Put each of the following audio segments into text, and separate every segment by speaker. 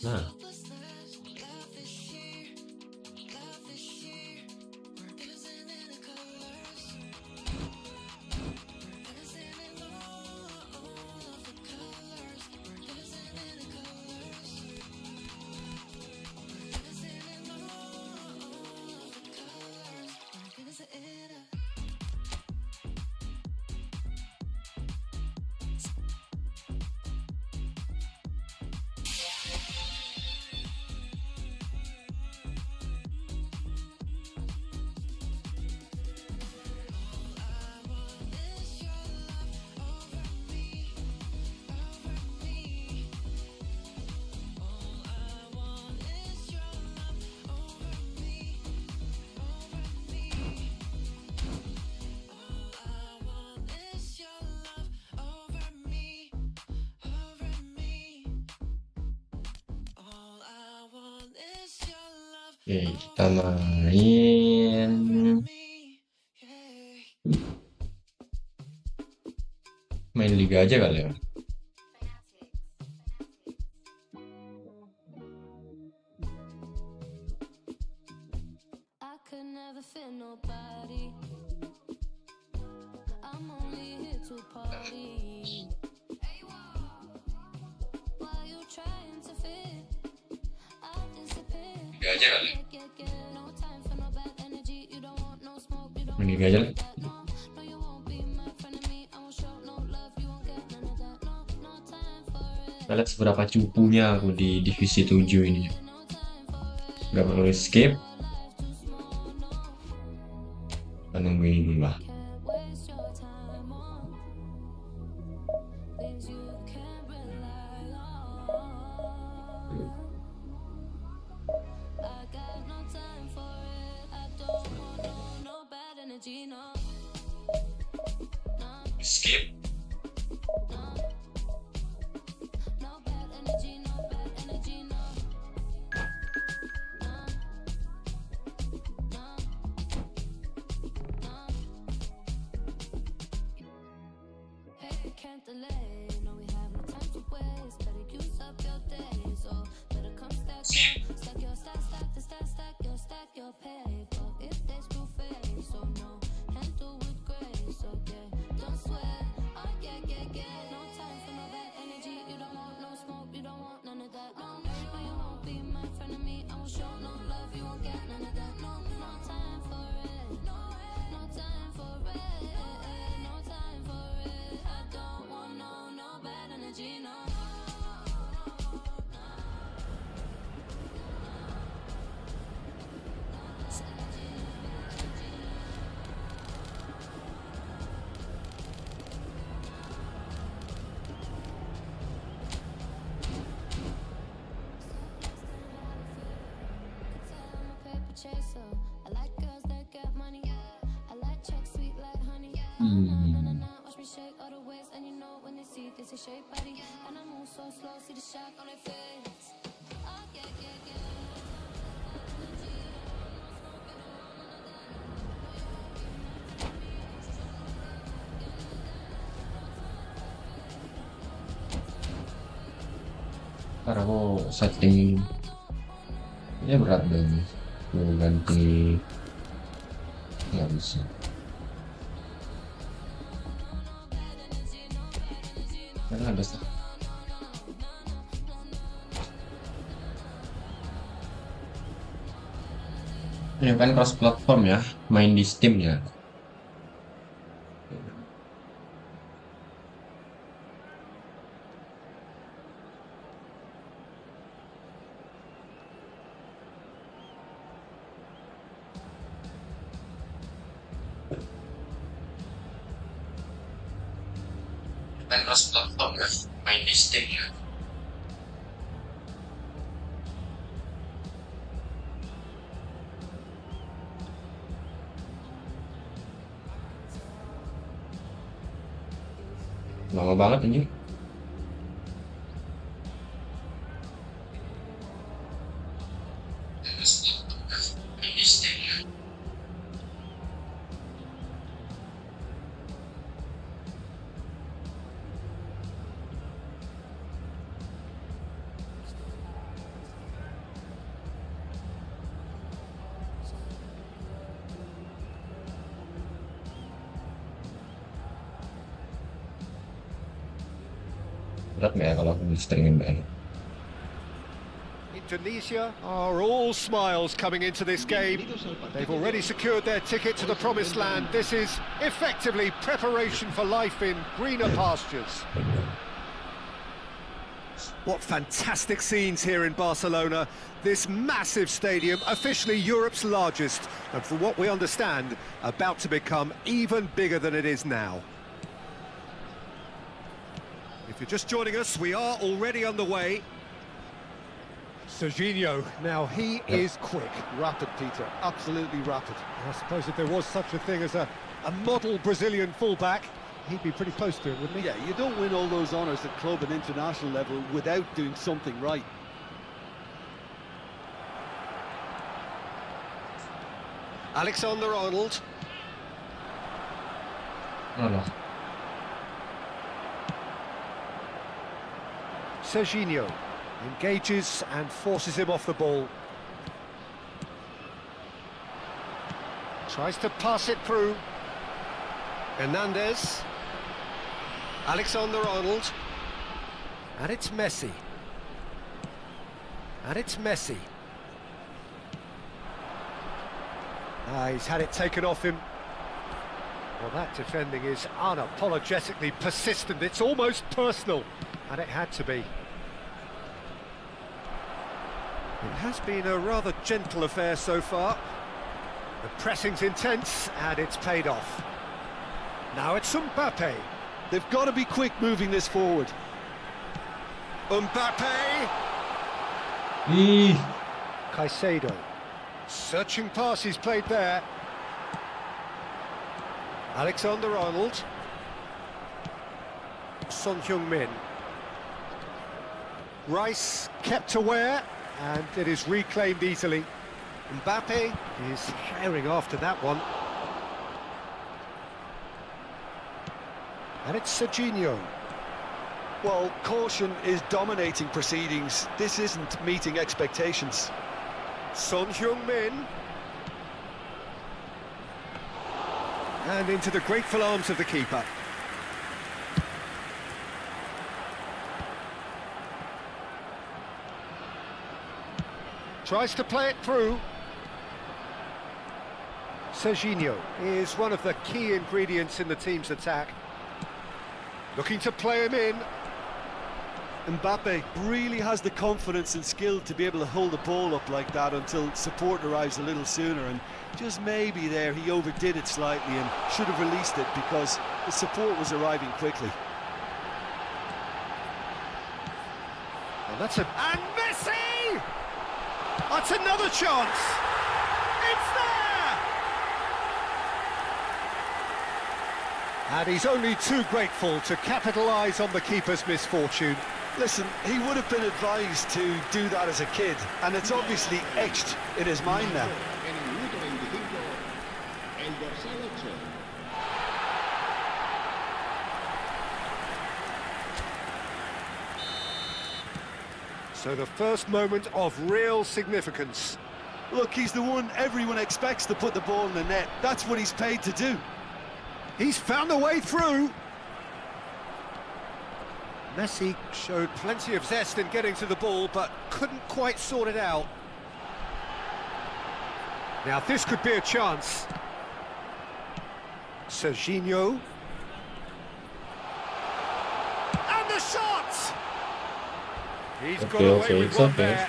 Speaker 1: Nah, oke, kita main liga aja kali ya. Liga aja kali. Main liga aja lah. Kita lihat seberapa cupunya aku di divisi 7 ini. Gak perlu skip. Kita nungguin dulu lah. Skip.
Speaker 2: No time for it. I don't want no
Speaker 1: Hmm. Ntar aku setting, ya berat dong. Aku ganti, nggak bisa. Karena ada ini kan cross platform ya, main di Steam ya. Kan cross platform ya, main di Steam ya. Lama banget anjing. Main di Steam ya. Berat nggak ya kalau aku streaming banget?
Speaker 2: Indonesia are all smiles coming into this game. They've already secured their ticket to the promised land. This is effectively preparation for life in greener pastures. What fantastic scenes here in Barcelona. This massive stadium, officially Europe's largest, and from what we understand, about to become even bigger than it is now. If you're just joining us, we are already underway. Serginho, now he is quick.
Speaker 3: Rapid, Peter, absolutely rapid.
Speaker 2: I suppose if there was such a thing as a model Brazilian fullback, he'd be pretty close to it, wouldn't he?
Speaker 3: Yeah, you don't win all those honours at club and international level without doing something right.
Speaker 2: Alexander-Arnold.
Speaker 1: Alah.
Speaker 2: Serginho engages and forces him off the ball. Tries to pass it through. Hernandez. Alexander-Arnold. And it's Messi. And it's Messi. He's had it taken off him. Well, that defending is unapologetically persistent. It's almost personal. And it had to be. It has been a rather gentle affair so far. The pressing's intense, and it's paid off. Now it's Mbappe.
Speaker 3: They've got to be quick moving this forward.
Speaker 2: Mbappe!
Speaker 1: Ih,
Speaker 2: Caicedo. Searching pass he's played there. Alexander-Arnold. Son Heung-min. Rice kept aware, and it is reclaimed easily. Mbappe is herring after that one. And it's Serginho.
Speaker 3: Well, caution is dominating proceedings. This isn't meeting expectations.
Speaker 2: Son Heung-min. And into the grateful arms of the keeper. Tries to play it through. Serginho is one of the key ingredients in the team's attack. Looking to play him in.
Speaker 3: Mbappe really has the confidence and skill to be able to hold the ball up like that until support arrives a little sooner, and just maybe there he overdid it slightly and should have released it because the support was arriving quickly.
Speaker 2: And that's a... And Messi! That's another chance! And he's only too grateful to capitalise on the keeper's misfortune.
Speaker 3: Listen, he would have been advised to do that as a kid, and it's obviously etched in his mind now.
Speaker 2: So the first moment of real significance.
Speaker 3: Look, he's the one everyone expects to put the ball in the net. That's what he's paid to do.
Speaker 2: He's found a way through. Messi showed plenty of zest in getting to the ball, but couldn't quite sort it out. Now this could be a chance. Serginho. And the shot! He's got away with one there.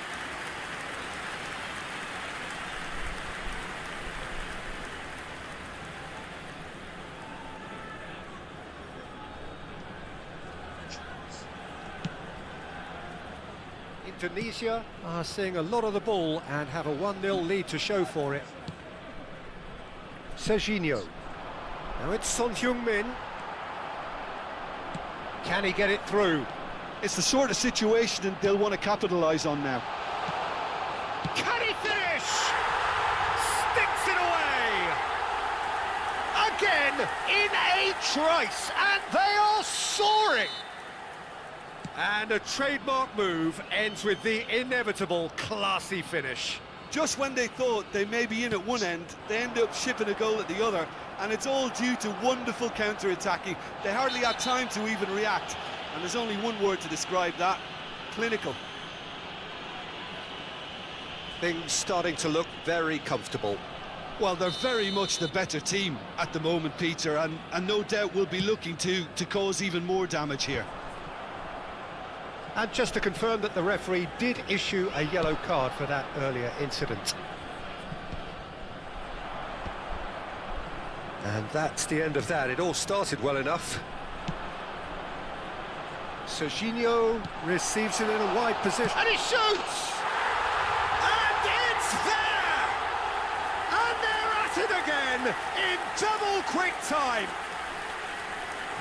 Speaker 2: Indonesia are seeing a lot of the ball and have a 1-0 lead to show for it. Serginho. Now it's Son Heung-min. Can he get it through?
Speaker 3: It's the sort of situation they'll want to capitalise on now.
Speaker 2: Can he finish? Sticks it away! Again in a trice, and they are soaring! And a trademark move ends with the inevitable classy finish.
Speaker 3: Just when they thought they may be in at one end, they end up shipping a goal at the other, and it's all due to wonderful counter-attacking. They hardly had time to even react, and there's only one word to describe that: clinical.
Speaker 2: Things starting to look very comfortable.
Speaker 3: Well, they're very much the better team at the moment, Peter, and no doubt will be looking to cause even more damage here.
Speaker 2: And just to confirm that the referee did issue a yellow card for that earlier incident. And that's the end of that. It all started well enough. Serginho receives it in a wide position. And he shoots! And it's there! And they're at it again in double quick time.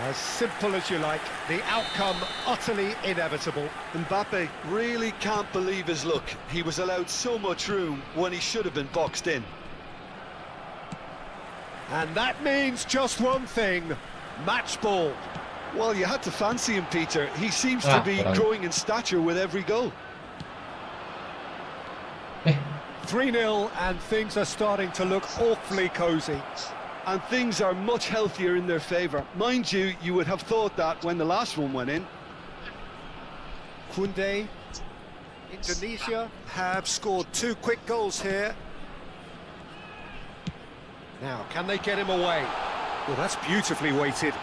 Speaker 2: As simple as you like, the outcome utterly inevitable.
Speaker 3: Mbappe really can't believe his luck. He was allowed so much room when he should have been boxed in.
Speaker 2: And that means just one thing: match ball.
Speaker 3: Well, you had to fancy him, Peter. He seems to be growing in stature with every goal.
Speaker 2: 3-0, and things are starting to look awfully cosy.
Speaker 3: And things are much healthier in their favour. Mind you, you would have thought that when the last one went in.
Speaker 2: Koundé. Indonesia have scored 2 quick goals here. Now, can they get him away? Well, that's beautifully weighted.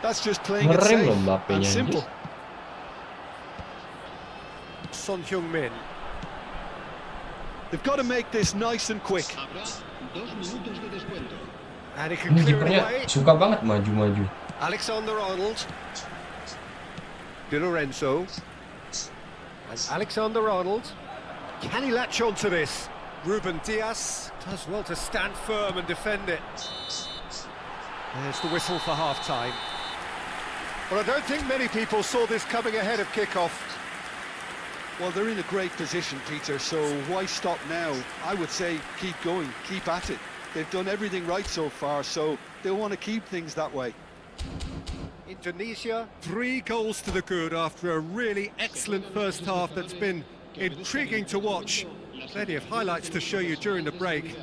Speaker 3: That's just playing it safe and simple.
Speaker 2: Son Heung-min.
Speaker 3: They've got to make this nice and quick.
Speaker 2: And he can clear it away.
Speaker 1: Suka banget maju-maju.
Speaker 2: Alexander-Arnold. Di Lorenzo. And Alexander-Arnold. Can he latch on to this? Ruben Dias does well to stand firm and defend it. There's the whistle for half-time. Well, I don't think many people saw this coming ahead of kick-off.
Speaker 3: Well, they're in a great position, Peter, so why stop now? I would say keep going, keep at it. They've done everything right so far, so they'll want to keep things that way.
Speaker 2: Indonesia, 3 goals to the good after a really excellent first half that's been intriguing to watch. Plenty of highlights to show you during the break.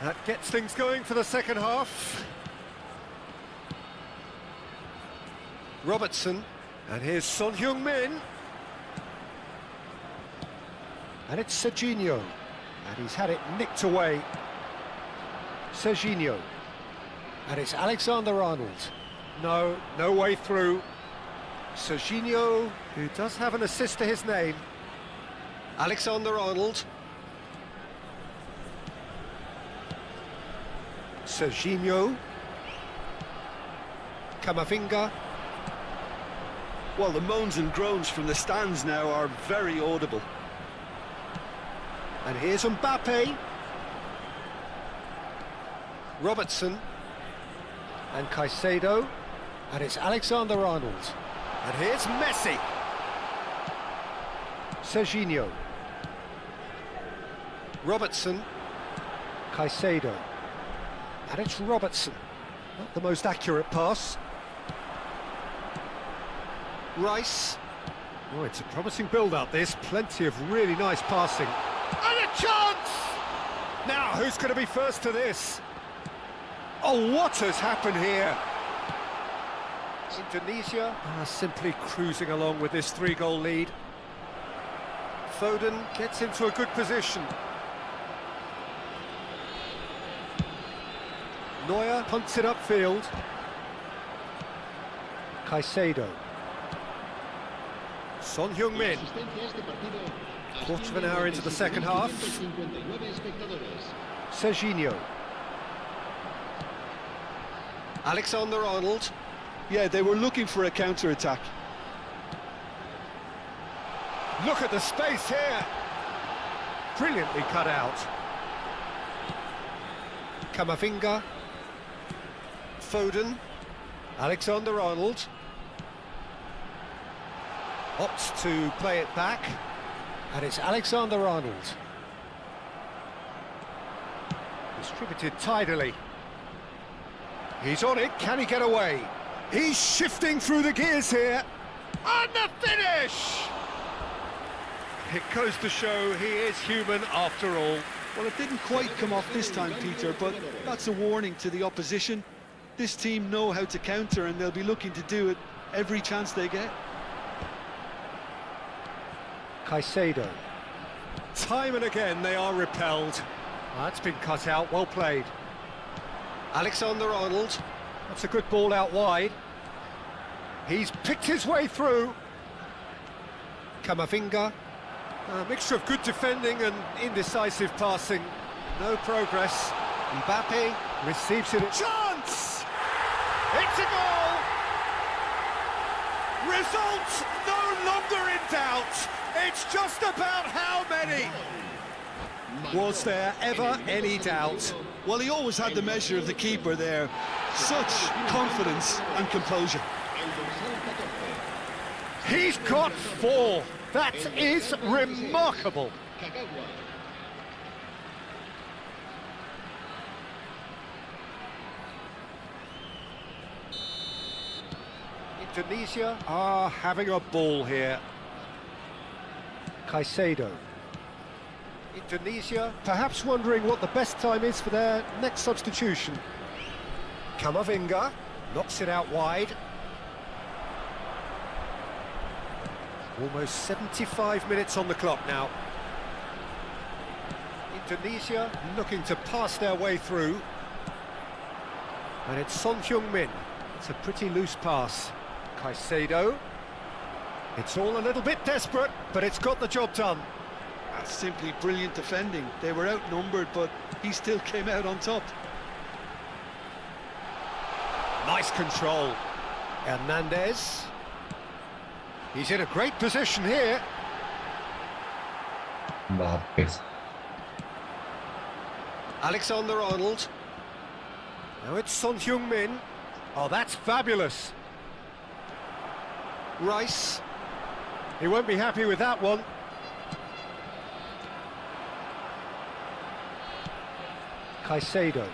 Speaker 2: That gets things going for the second half. Robertson, and here's Son Heung-min. And it's Serginho, and he's had it nicked away. Serginho, and it's Alexander-Arnold. No way through. Serginho, who does have an assist to his name. Alexander-Arnold. Serginho. Camavinga.
Speaker 3: Well, the moans and groans from the stands now are very audible.
Speaker 2: And here's Mbappe. Robertson. And Caicedo. And it's Alexander-Arnold. And here's Messi. Serginho. Robertson. Caicedo. And it's Robertson. Not the most accurate pass. Rice. Oh, it's a promising build-up, this. Plenty of really nice passing. And a chance! Now, who's going to be first to this? Oh, what has happened here? Indonesia are simply cruising along with this 3-goal lead. Foden gets into a good position. Neuer punts it upfield. Caicedo. Son Heung-min. Quarter of an hour into the second half. Serginho. Alexander-Arnold.
Speaker 3: Yeah, they were looking for a counter-attack.
Speaker 2: Look at the space here. Brilliantly cut out. Camavinga. Foden. Alexander-Arnold. Opts to play it back. And it's Alexander-Arnold. Distributed tidily. He's on it, can he get away? He's shifting through the gears here. And the finish! It goes to show he is human after all.
Speaker 3: Well, it didn't quite come off this time, Peter, but that's a warning to the opposition. This team know how to counter, and they'll be looking to do it every chance they get.
Speaker 2: Caicedo. Time and again they are repelled. That's been cut out, well played. Alexander-Arnold. That's a good ball out wide. He's picked his way through. Camavinga. A mixture of good defending and indecisive passing. No progress. Mbappe receives it. Chance! It's a goal! Result no longer in doubt. It's just about how many. Was there ever any doubt?
Speaker 3: Well, he always had the measure of the keeper there. Such confidence and composure.
Speaker 2: He's got 4. That is remarkable. Indonesia are having a ball here. Caicedo. Indonesia perhaps wondering what the best time is for their next substitution. Camavinga knocks it out wide. Almost 75 minutes on the clock now. Indonesia looking to pass their way through. And it's Son Heung-min. It's a pretty loose pass. Caicedo. It's all a little bit desperate, but it's got the job done.
Speaker 3: That's simply brilliant defending. They were outnumbered, but he still came out on top.
Speaker 2: Nice control. Hernandez. He's in a great position here.
Speaker 1: Mbappe.
Speaker 2: Alexander-Arnold. Now it's Son Heung-min. Oh, that's fabulous. Rice. He won't be happy with that one. Caicedo.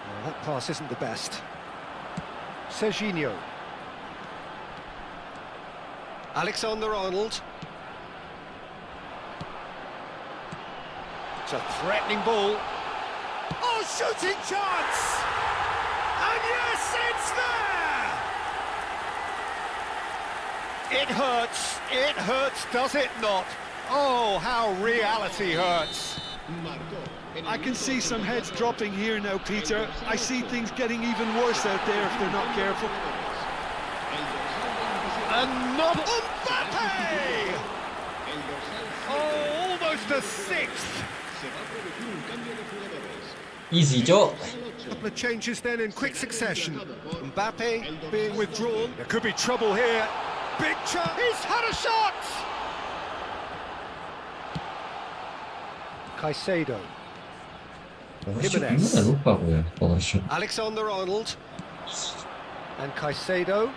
Speaker 2: Oh, that pass isn't the best. Serginho. Alexander-Arnold. It's a threatening ball. Oh, shooting chance! And yes, it's there! It hurts, does it not? Oh, how reality hurts.
Speaker 3: I can see some heads dropping here now, Peter. I see things getting even worse out there if they're not careful.
Speaker 2: Another Mbappe! Oh, almost a 6th.
Speaker 1: Easy, Joe.
Speaker 2: Couple of changes then in quick succession. Mbappe being withdrawn. There could be trouble here. Big chance. He's had a shot! Caicedo. Jimenez.
Speaker 1: Lupa gue ya kalau shoot.
Speaker 2: Alexander-Arnold. And Caicedo.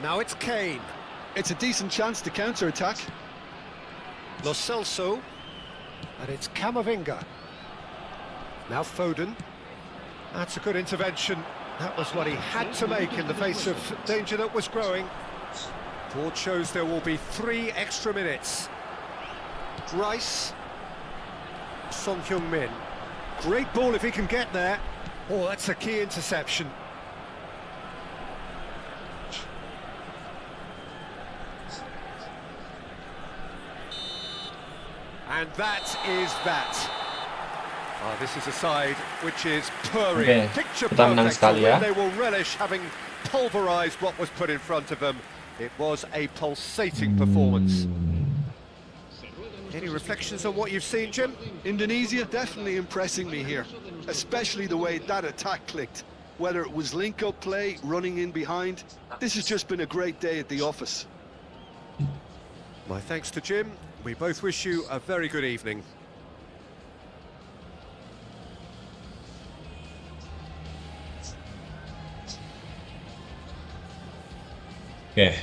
Speaker 2: Now it's Kane.
Speaker 3: It's a decent chance to counter-attack.
Speaker 2: Lo Celso. And it's Camavinga. Now Foden. That's a good intervention. That was what he had to make in the face of danger that was growing. Board shows there will be 3 extra minutes. Rice. Son Heung-min. Great ball if he can get there. Oh, that's a key interception. And that is that. Oh, this is a side which is purring,
Speaker 1: Okay,
Speaker 2: picture
Speaker 1: kita menang
Speaker 2: perfect,
Speaker 1: sekali ya.
Speaker 2: they will relish having pulverised what was put in front of them. It was a pulsating performance. Any reflections on what you've seen, Jim?
Speaker 3: Indonesia definitely impressing me here, especially the way that attack clicked. Whether it was link-up play, running in behind, this has just been a great day at the office.
Speaker 2: My thanks to Jim. We both wish you a very good evening.
Speaker 1: Oke.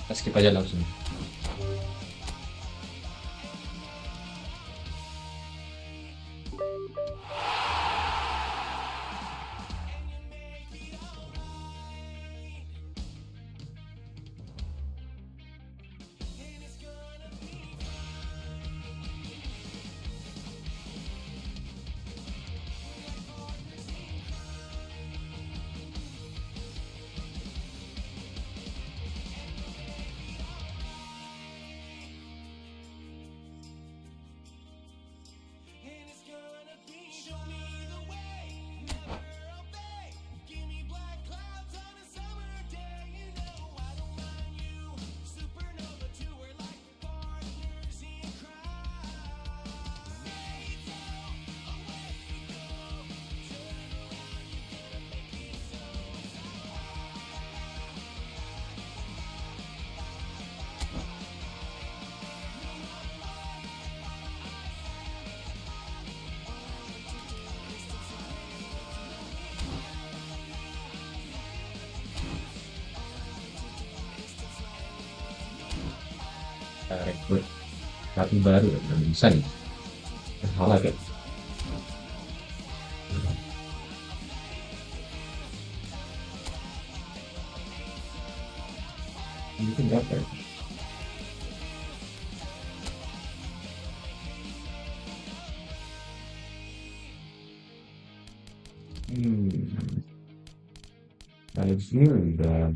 Speaker 1: Kita skip aja langsung. Rekrut pelatih baru nggak bisa nih, salah kan? Itu berapa ya? Harusnya udah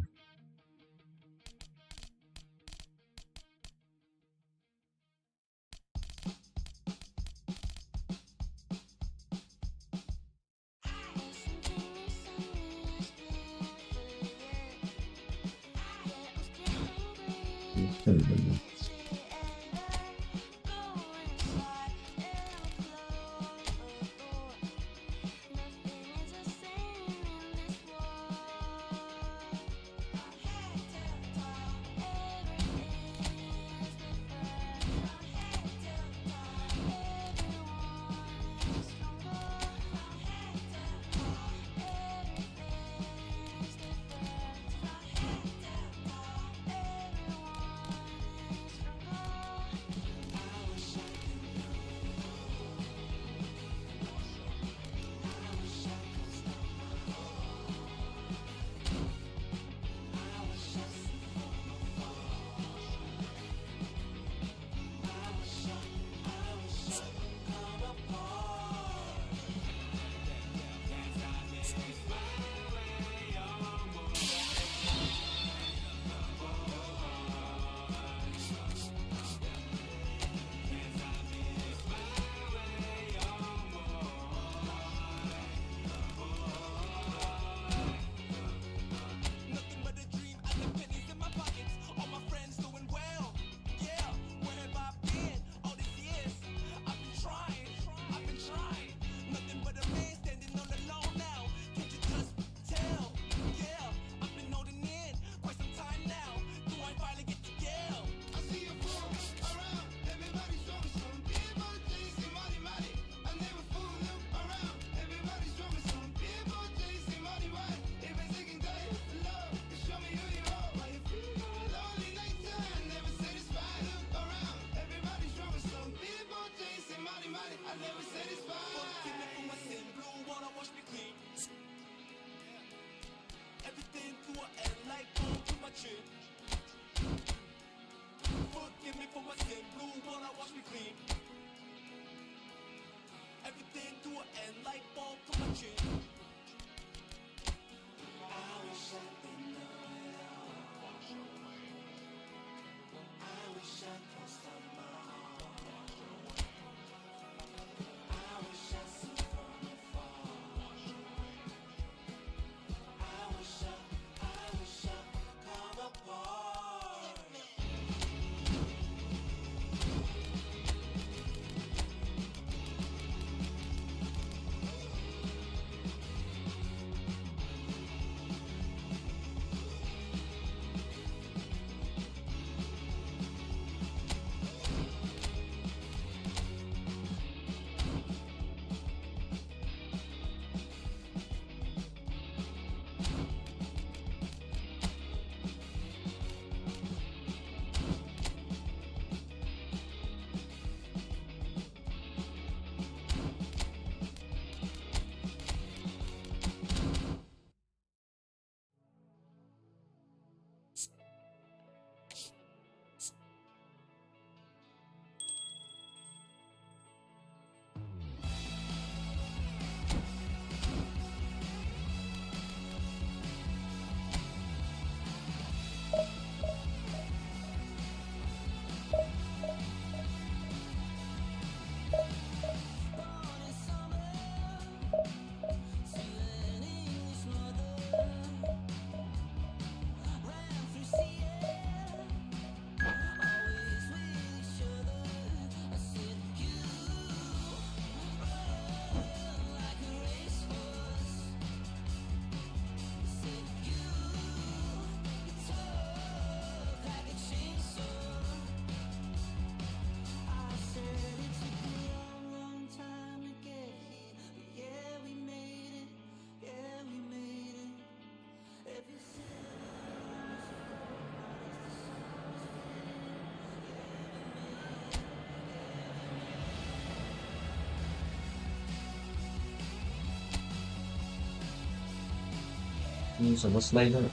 Speaker 1: Ini sama slider.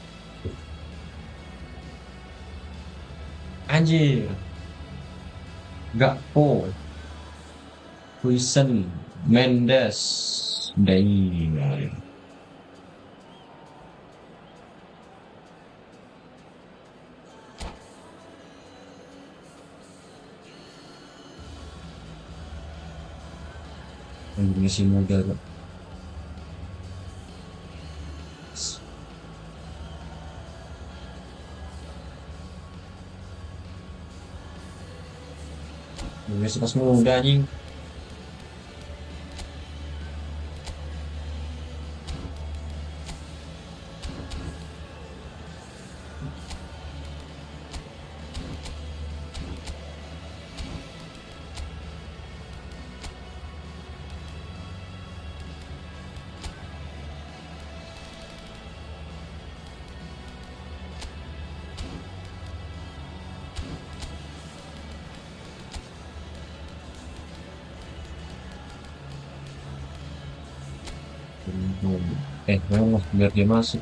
Speaker 1: Anjir. Gakpo. Huijsen. Mendes. Dai. Ini masih muda kok. Ini masih pas muda anjing. Memang biar dia masuk.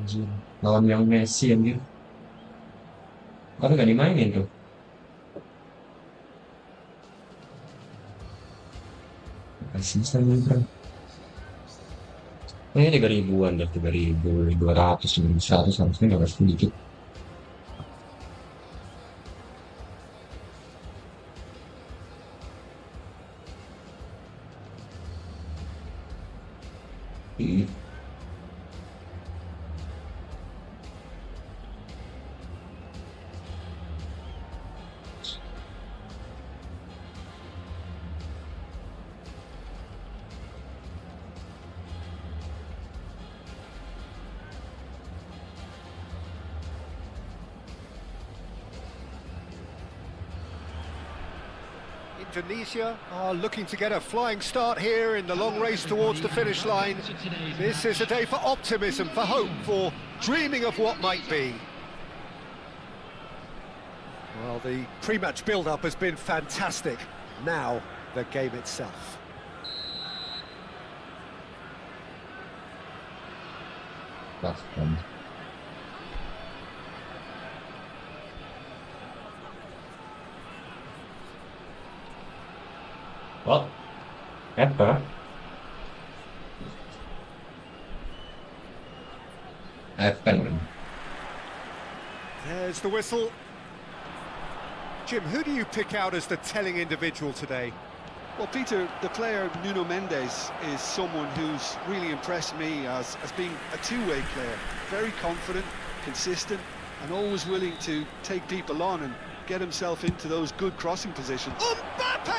Speaker 1: Anjir, lawan yang Messi anjir. Kan nggak dimainin tuh. Kasih saya. Ini 3.000-an dah, 3.200, 3.100 harusnya nggak harus sedikit.
Speaker 2: Indonesia are looking to get a flying start here in the long race towards the finish line. This is a day for optimism, for hope, for dreaming of what might be. Well, the pre-match build-up has been fantastic. Now, the game itself.
Speaker 1: That's fun. What? Apa?
Speaker 2: There's the whistle. Jim, who do you pick out as the telling individual today?
Speaker 3: Well, Peter, the player Nuno Mendes is someone who's really impressed me as being a two-way player. Very confident, consistent, and always willing to take people on and get himself into those good crossing positions.
Speaker 2: Mbappe!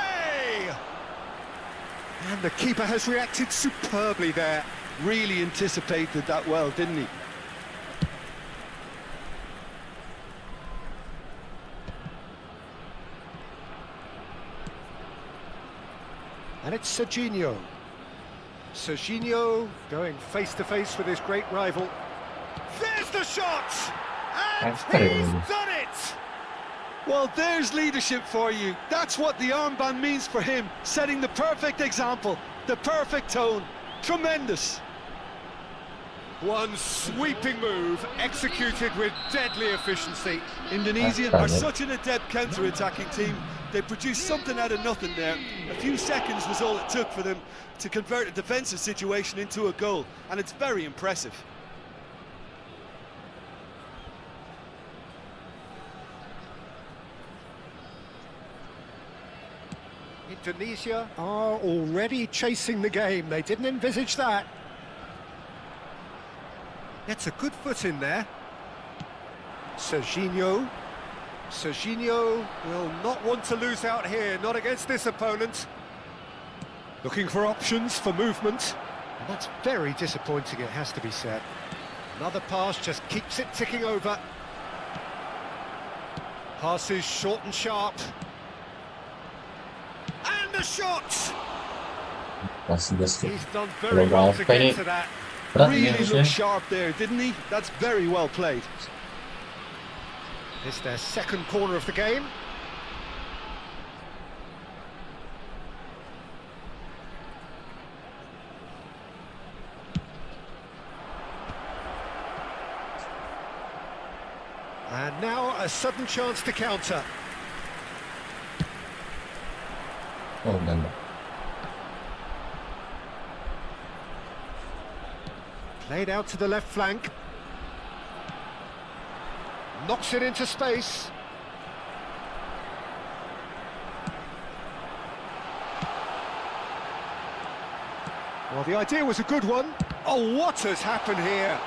Speaker 2: And the keeper has reacted superbly there.
Speaker 3: Really anticipated that well, didn't he?
Speaker 2: And it's Serginho. Serginho going face-to-face with his great rival. There's the shot! And he's done it!
Speaker 3: Well, there's leadership for you. That's what the armband means for him, setting the perfect example, the perfect tone. Tremendous.
Speaker 2: One sweeping move, executed with deadly efficiency.
Speaker 3: Indonesia are such an adept counter-attacking team. They produced something out of nothing there. A few seconds was all it took for them to convert a defensive situation into a goal, and it's very impressive.
Speaker 2: Indonesia are already chasing the game. They didn't envisage that. Gets a good foot in there. Serginho. Serginho will not want to lose out here, not against this opponent. Looking for options for movement. And that's very disappointing, it has to be said. Another pass just keeps it ticking over. Passes short and sharp. And the shot! He's done very well to get to that.
Speaker 3: Really looked sharp there, didn't he? That's very well played.
Speaker 2: It's their second corner of the game. And now a sudden chance to counter.
Speaker 1: Oh, ganda.
Speaker 2: Played out to the left flank. Knocks it into space. Well, the idea was a good one. Oh, what has happened here?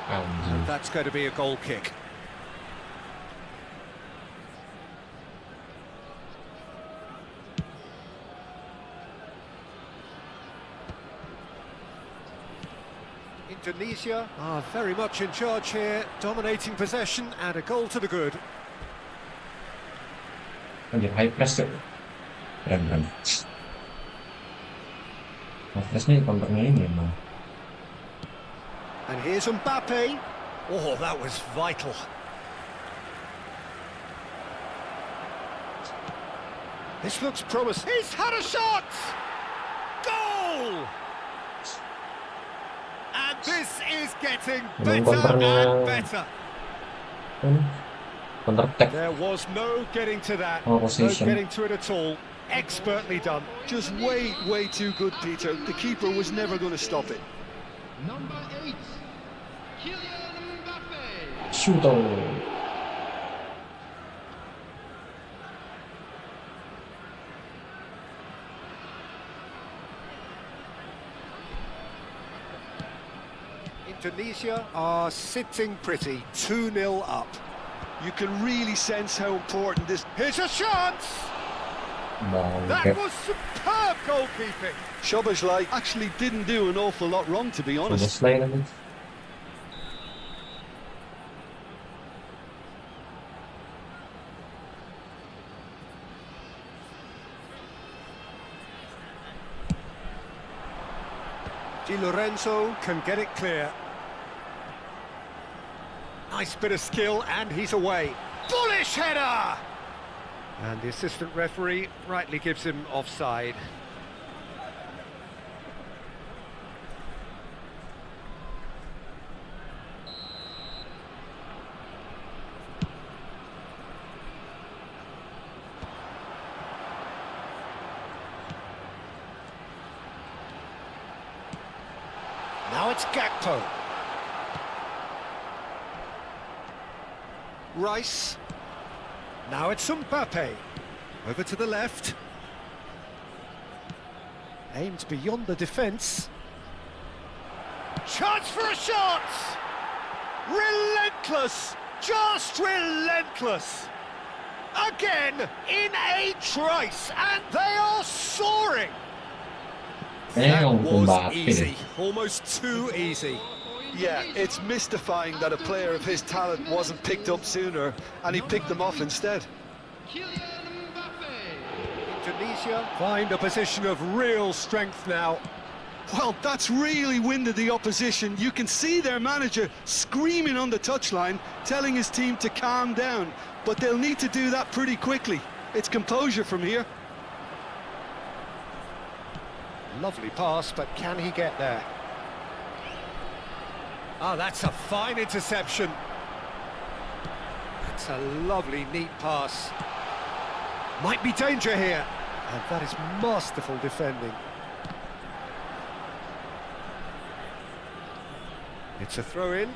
Speaker 2: And that's going to be a goal kick. Indonesia are very much in charge here, dominating possession and a goal to the good.
Speaker 1: Lanjut high press tuh. Keren. High press nih counternya ini emang.
Speaker 2: And here's Mbappe. Oh, that was vital. This looks promising. He's had a shot! Goal! And this is getting better and better.
Speaker 1: Counter attack.
Speaker 2: There was no getting to that.
Speaker 1: Oh,
Speaker 2: No
Speaker 1: position.
Speaker 2: getting to it at all. Expertly done.
Speaker 3: Just way too good, Peter. The keeper was never going to stop it.
Speaker 4: Number 8, Kylian Mbappe.
Speaker 1: Shoot.
Speaker 2: Indonesia are sitting pretty, 2-0 up.
Speaker 3: You can really sense how important this...
Speaker 2: Here's a chance! That
Speaker 1: Bangke.
Speaker 2: was superb goalkeeping.
Speaker 3: Szoboszlai actually didn't do an awful lot wrong, to be honest.
Speaker 1: Szoboszlai lagi.
Speaker 2: Di Lorenzo can get it clear. Nice bit of skill, and he's away. Bullish header! And the assistant referee rightly gives him offside. Now it's Gakpo. Rice. Now it's Mbappe. Over to the left. Aimed beyond the defence. Chance for a shot! Relentless! Just relentless! Again, in a trice, and they are soaring!
Speaker 1: Kayaknya
Speaker 2: That
Speaker 1: yang
Speaker 2: was
Speaker 1: Mbappe
Speaker 2: easy,
Speaker 1: deh.
Speaker 2: almost too easy.
Speaker 3: Yeah, it's mystifying that a player of his talent wasn't picked up sooner, and he picked them off instead.
Speaker 4: Kylian Mbappe.
Speaker 2: Indonesia find a position of real strength now.
Speaker 3: Well, that's really winded the opposition. You can see their manager screaming on the touchline, telling his team to calm down, but they'll need to do that pretty quickly. It's composure from here.
Speaker 2: Lovely pass, but can he get there? Oh, that's a fine interception. That's a lovely, neat pass. Might be danger here. And that is masterful defending. It's a throw-in.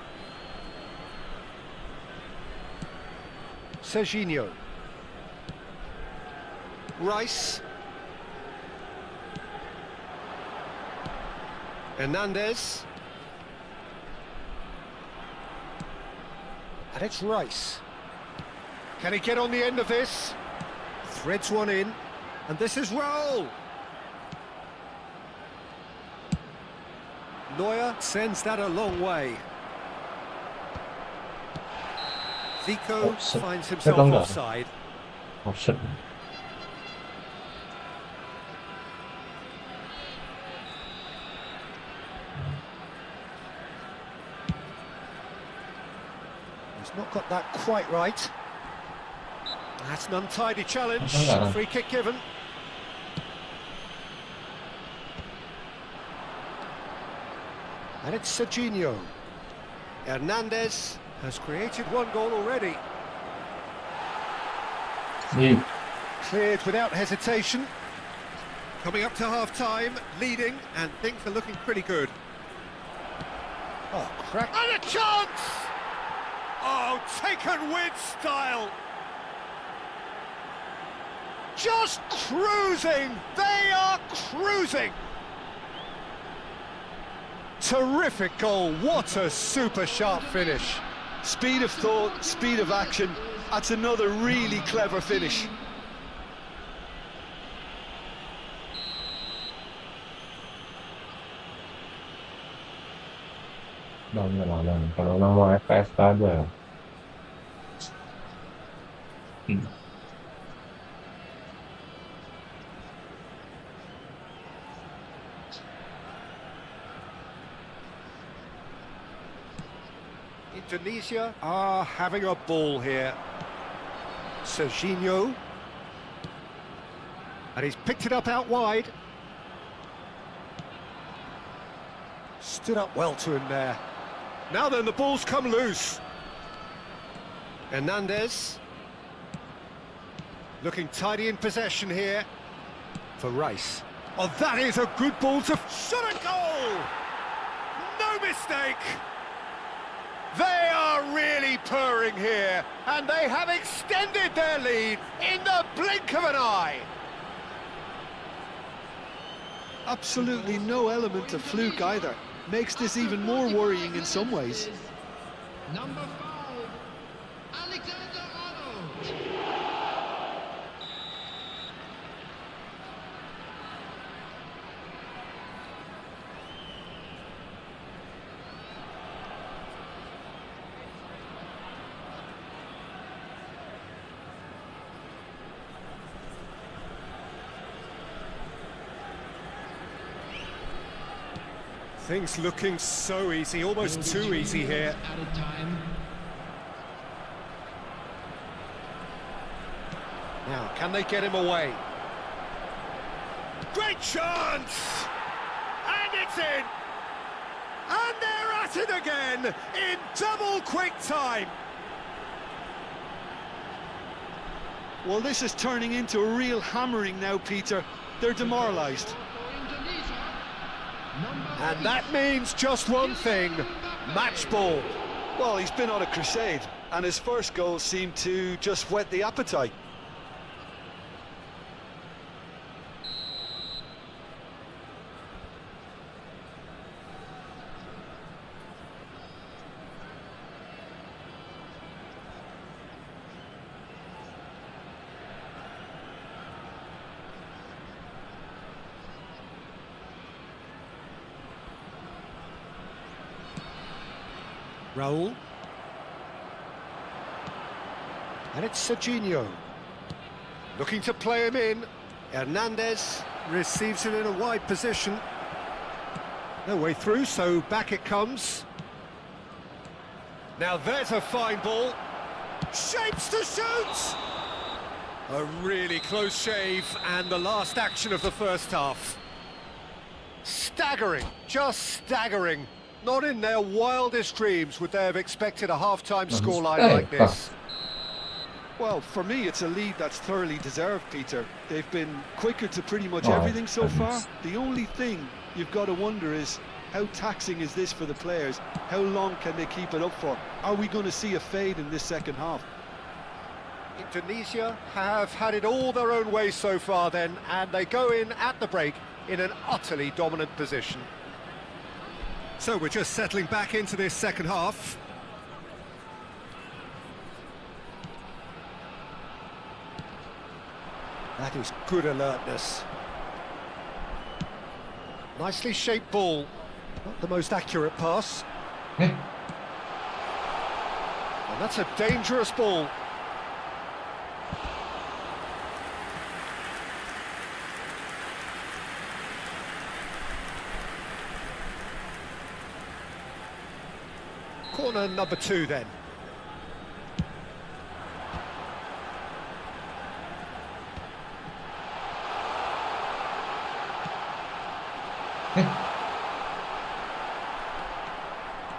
Speaker 2: Serginho. Rice. Hernandez. And it's Rice. Can he get on the end of this? Threads one in, and this is Raul. Neuer sends that a long way. Zico finds himself offside.
Speaker 1: Offset.
Speaker 2: He's not got that quite right. That's an untidy challenge. Free kick given. And it's Serginho. Hernandez has created one goal already. Cleared without hesitation. Coming up to half-time, leading, and things are looking pretty good. Oh, crack. And a chance! Oh, taken with style. Just cruising! They are cruising! Terrific goal, what a super sharp finish.
Speaker 3: Speed of thought, speed of action, that's another really clever finish.
Speaker 1: Kalau orang mau FPS tak ada.
Speaker 2: Indonesia are having a ball here. Serginho. And he's picked it up out wide. Stood up well to him there. Now then, the ball's come loose. Hernandez. Looking tidy in possession here. For Rice. Oh, that is a good ball to... Shot a goal! No mistake! They are really purring here, and they have extended their lead in the blink of an eye.
Speaker 3: Absolutely no element of fluke either. Makes this even more worrying in some ways.
Speaker 4: Number 5, Alexander-Arnold.
Speaker 2: Things looking so easy, almost too easy here.
Speaker 4: Added time.
Speaker 2: Now, can they get him away? Great chance! And it's in! And they're at it again, in double quick time!
Speaker 3: Well, this is turning into a real hammering now, Peter. They're demoralised.
Speaker 4: For Indonesia, number
Speaker 2: And that means just one thing, match ball.
Speaker 3: Well, he's been on a crusade, and his first goal seemed to just whet the appetite.
Speaker 2: Raul. And it's Serginho. Looking to play him in. Hernandez receives it in a wide position. No way through, so back it comes. Now there's a fine ball. Shapes to shoot! A really close shave, and the last action of the first half. Staggering, just staggering. Not in their wildest dreams would they have expected a half-time scoreline like this.
Speaker 3: Well, for me, it's a lead that's thoroughly deserved, Peter. They've been quicker to pretty much everything so far. The only thing you've got to wonder is, how taxing is this for the players? How long can they keep it up for? Are we going to see a fade in this second half?
Speaker 2: Indonesia have had it all their own way so far then, and they go in at the break in an utterly dominant position. So we're just settling back into this second half. That is good alertness. Nicely shaped ball. Not the most accurate pass.
Speaker 1: Eh,
Speaker 2: And that's a dangerous ball. Corner number 2 then.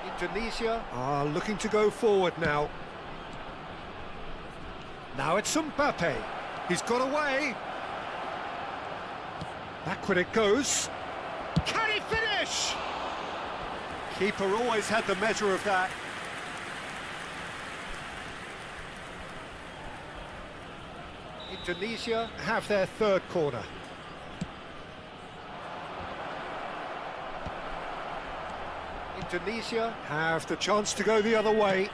Speaker 2: Indonesia are looking to go forward now. Now it's Mbappe. He's got away. Backward it goes. Can he finish? Keeper always had the measure of that. Indonesia have their third corner. Indonesia have the chance to go the other way.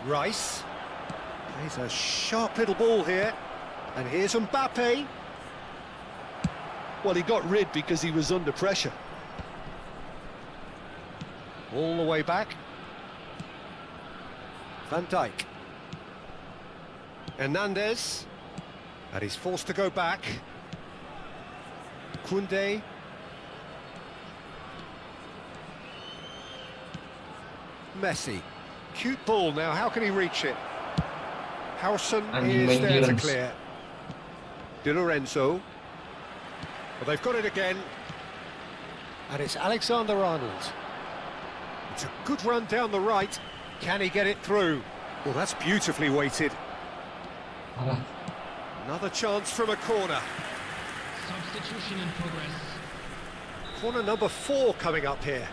Speaker 2: Rice plays a sharp little ball here. And here's Mbappe.
Speaker 3: Well, he got rid because he was under pressure.
Speaker 2: All the way back. Van Dijk. Hernandez. And he's forced to go back. Koundé. Messi. Cute ball now, how can he reach it? Howson
Speaker 1: Anjing
Speaker 2: is
Speaker 1: main
Speaker 2: there to
Speaker 1: clearance.
Speaker 2: clear. Di Lorenzo. Well, they've got it again. And it's Alexander-Arnold. It's a good run down the right. Can he get it through? Well, that's beautifully weighted.
Speaker 1: alah.
Speaker 2: Another chance from a corner.
Speaker 4: Substitution in progress.
Speaker 2: Corner number 4 coming up here.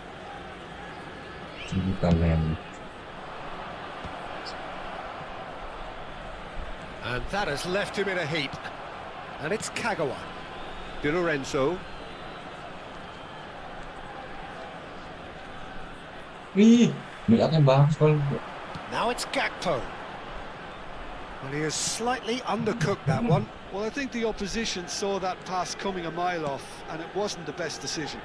Speaker 1: Bukan men.
Speaker 2: And that has left him in a heap. And it's Kagawa. Di Lorenzo.
Speaker 1: Ih, niatnya bagus kalau
Speaker 2: Now it's Gakpo. Well, he has slightly undercooked that one.
Speaker 3: Well, I think the opposition saw that pass coming a mile off, and it wasn't the best decision.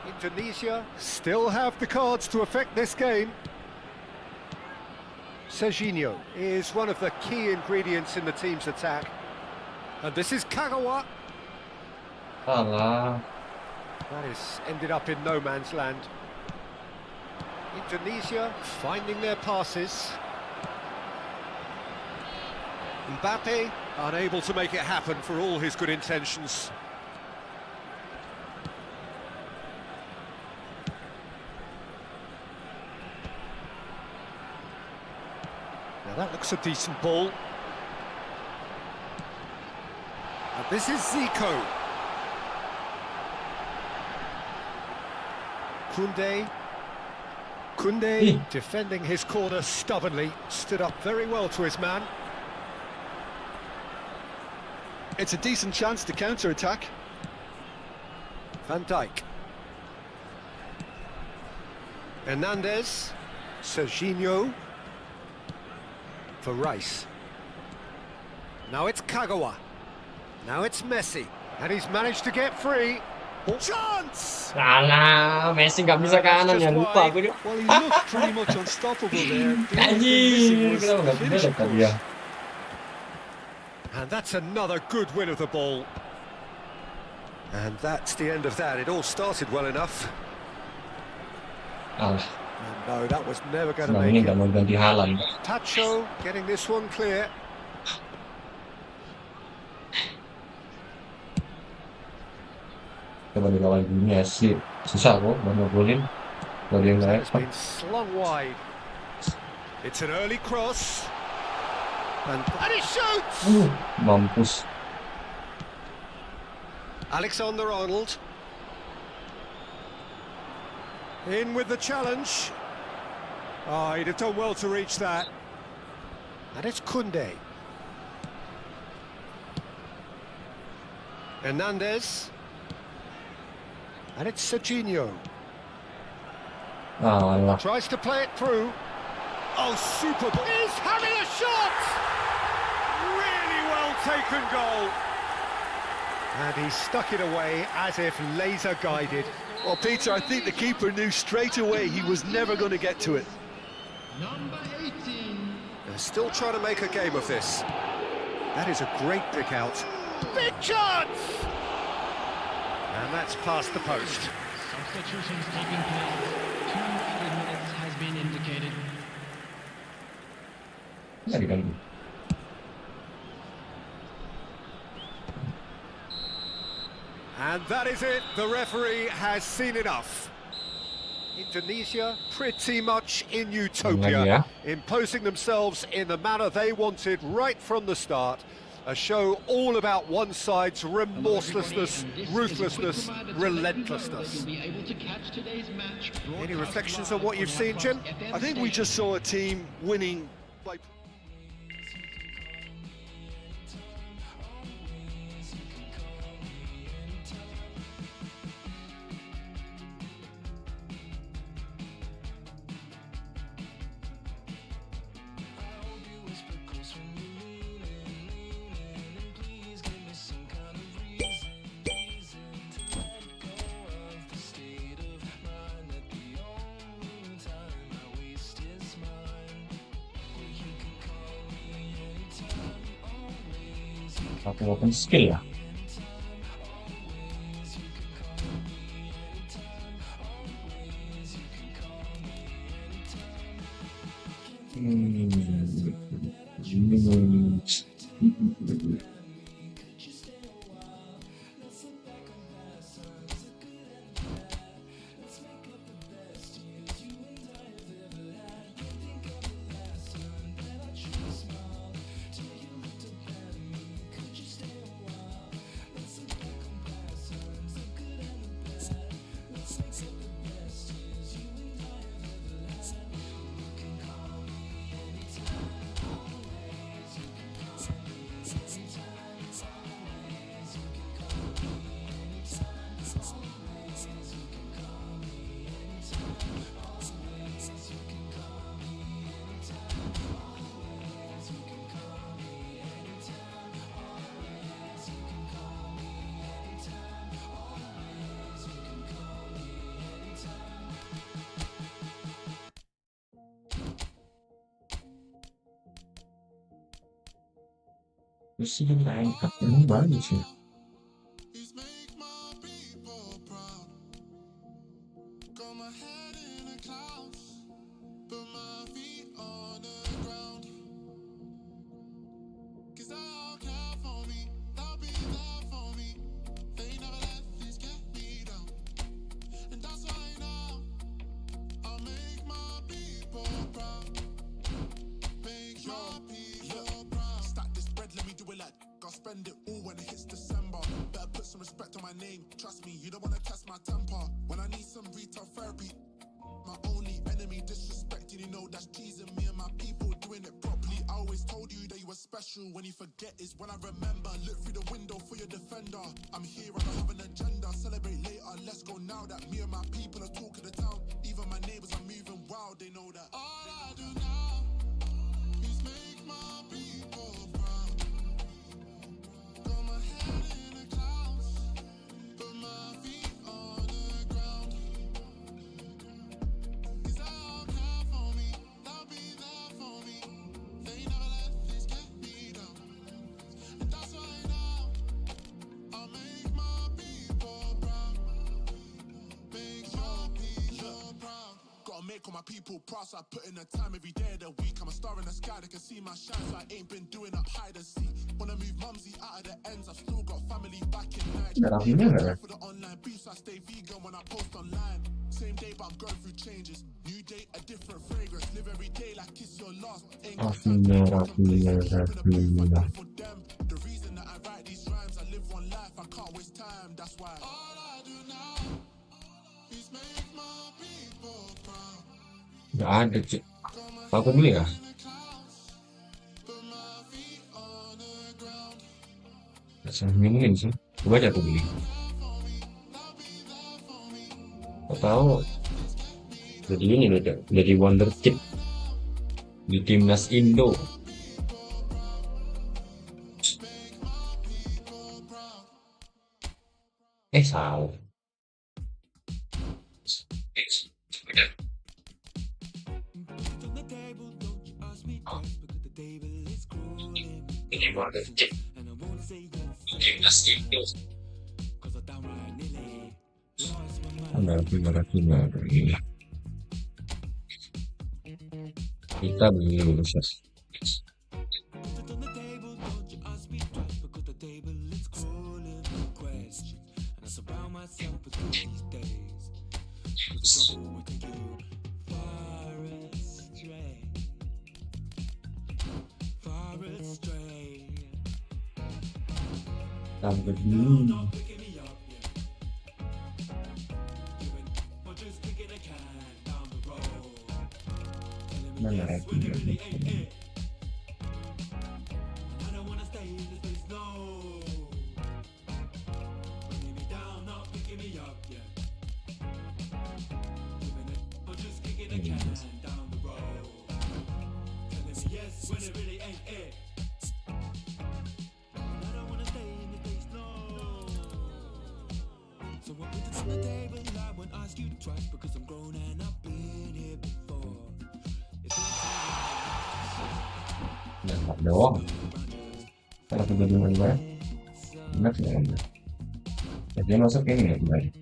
Speaker 2: Indonesia still have the cards to affect this game. Serginho is one of the key ingredients in the team's attack. And this is Kagawa.
Speaker 1: salah.
Speaker 2: That is ended up in no man's land. Indonesia finding their passes. Mbappe unable to make it happen for all his good intentions. Now that looks a decent ball. And this is Zico. Koundé defending his corner stubbornly, stood up very well to his man.
Speaker 3: It's a decent chance to counter-attack.
Speaker 2: Van Dijk. Hernandez. Serginho. For Rice. Now it's Kagawa. Now it's Messi. And he's managed to get free. Chance!
Speaker 1: Salah, Messi nggak bisa kanan ya, lupa aku dia.
Speaker 3: Well, he looked pretty much unstoppable there. The only thing
Speaker 1: Anjing,
Speaker 3: missing was
Speaker 1: kenapa
Speaker 3: the
Speaker 1: nggak
Speaker 3: finish,
Speaker 1: bisa
Speaker 3: of
Speaker 1: dekat
Speaker 3: course.
Speaker 1: dia?
Speaker 2: And that's another good win of the ball. And that's the end of that. It all started well enough.
Speaker 1: Alah,
Speaker 2: And no, that was never going to
Speaker 1: senang
Speaker 2: make
Speaker 1: ini
Speaker 2: it.
Speaker 1: nggak mau ganti Haaland.
Speaker 2: Pacho getting this one clear.
Speaker 1: Coba di lawan dunia sih susah kok buat ngegolin. Kalau dia nggak
Speaker 2: That has
Speaker 1: effort.
Speaker 2: been slung wide. It's an early cross. And he shoots!
Speaker 1: Mampus.
Speaker 2: Alexander-Arnold. In with the challenge. Oh, he'd have done well to reach that. And it's Koundé. Hernandez. And it's Serginho.
Speaker 1: Alah.
Speaker 2: Tries to play it through. Oh, super. He's having a shot! Really well taken goal. And he stuck it away as if laser guided.
Speaker 3: Well, Peter, I think the keeper knew straight away he was never going to get to it.
Speaker 4: Number 18.
Speaker 2: They're still trying to make a game of this. That is a great pick out. Big chance! And that's past the post.
Speaker 4: Substitutions taking place. 2 added minutes has been indicated.
Speaker 1: Nggak diganggu.
Speaker 2: And that is it. The referee has seen enough. Indonesia pretty much in utopia,
Speaker 1: Yeah.
Speaker 2: imposing themselves in the manner they wanted right from the start. A show all about one side's remorselessness, ruthlessness, relentlessness. Any reflections on what you've seen, Jim?
Speaker 3: I think we just saw a team winning by...
Speaker 1: Satu open skill ya. Terus sih main emang bagus ya.
Speaker 5: Spend it all when it hits December. Better put some respect on my name. Trust me, you don't wanna test my temper. When I need some retail therapy, my only enemy disrespecting. You know that's teasing me and my people doing it properly. I always told you that you were special. When you forget is when I remember. Look through the window for your defender. I'm here, I don't have an agenda. Celebrate later, let's go now. That me and my people are talking the town. Even my neighbors are moving wild. They know that all I do now is make my people proud. Make all my people proud, so I put in the time every day of the week. I'm a star in the sky, they can see my shine, so I ain't been doing up hide and seek. Wanna move mumsy out of the ends, I've still got family back in Nigeria. For the online beefs, I stay vegan when I post online. Same day, but I'm going through changes. New day, a different fragrance. Live every day like it's your last. Ain't got time for them. The reason that I write these rhymes, I live one life, I can't waste time. That's why all I do now is make my people proud.
Speaker 1: Nggak ada cik. Aku beli ya. Mungkin sih. Coba aja aku beli. Kau tahu Jadi ini udah jadi wonderkid di timnas Indo. Salah. Jadi wonderkid di timnas Indo. Benar. Kita belum lulus. Sampai dulu. Mana doang. Kalau kebetulan gue enak ya. Jadi masuk ini ya baik.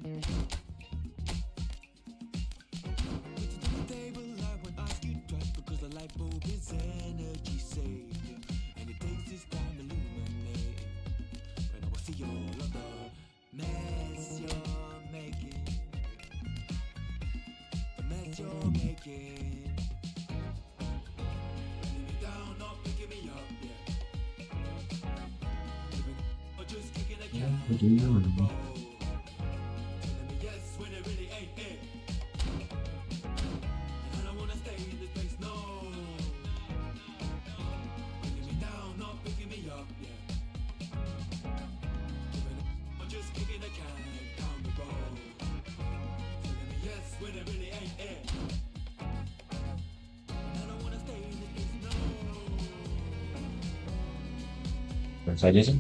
Speaker 1: Saja sih.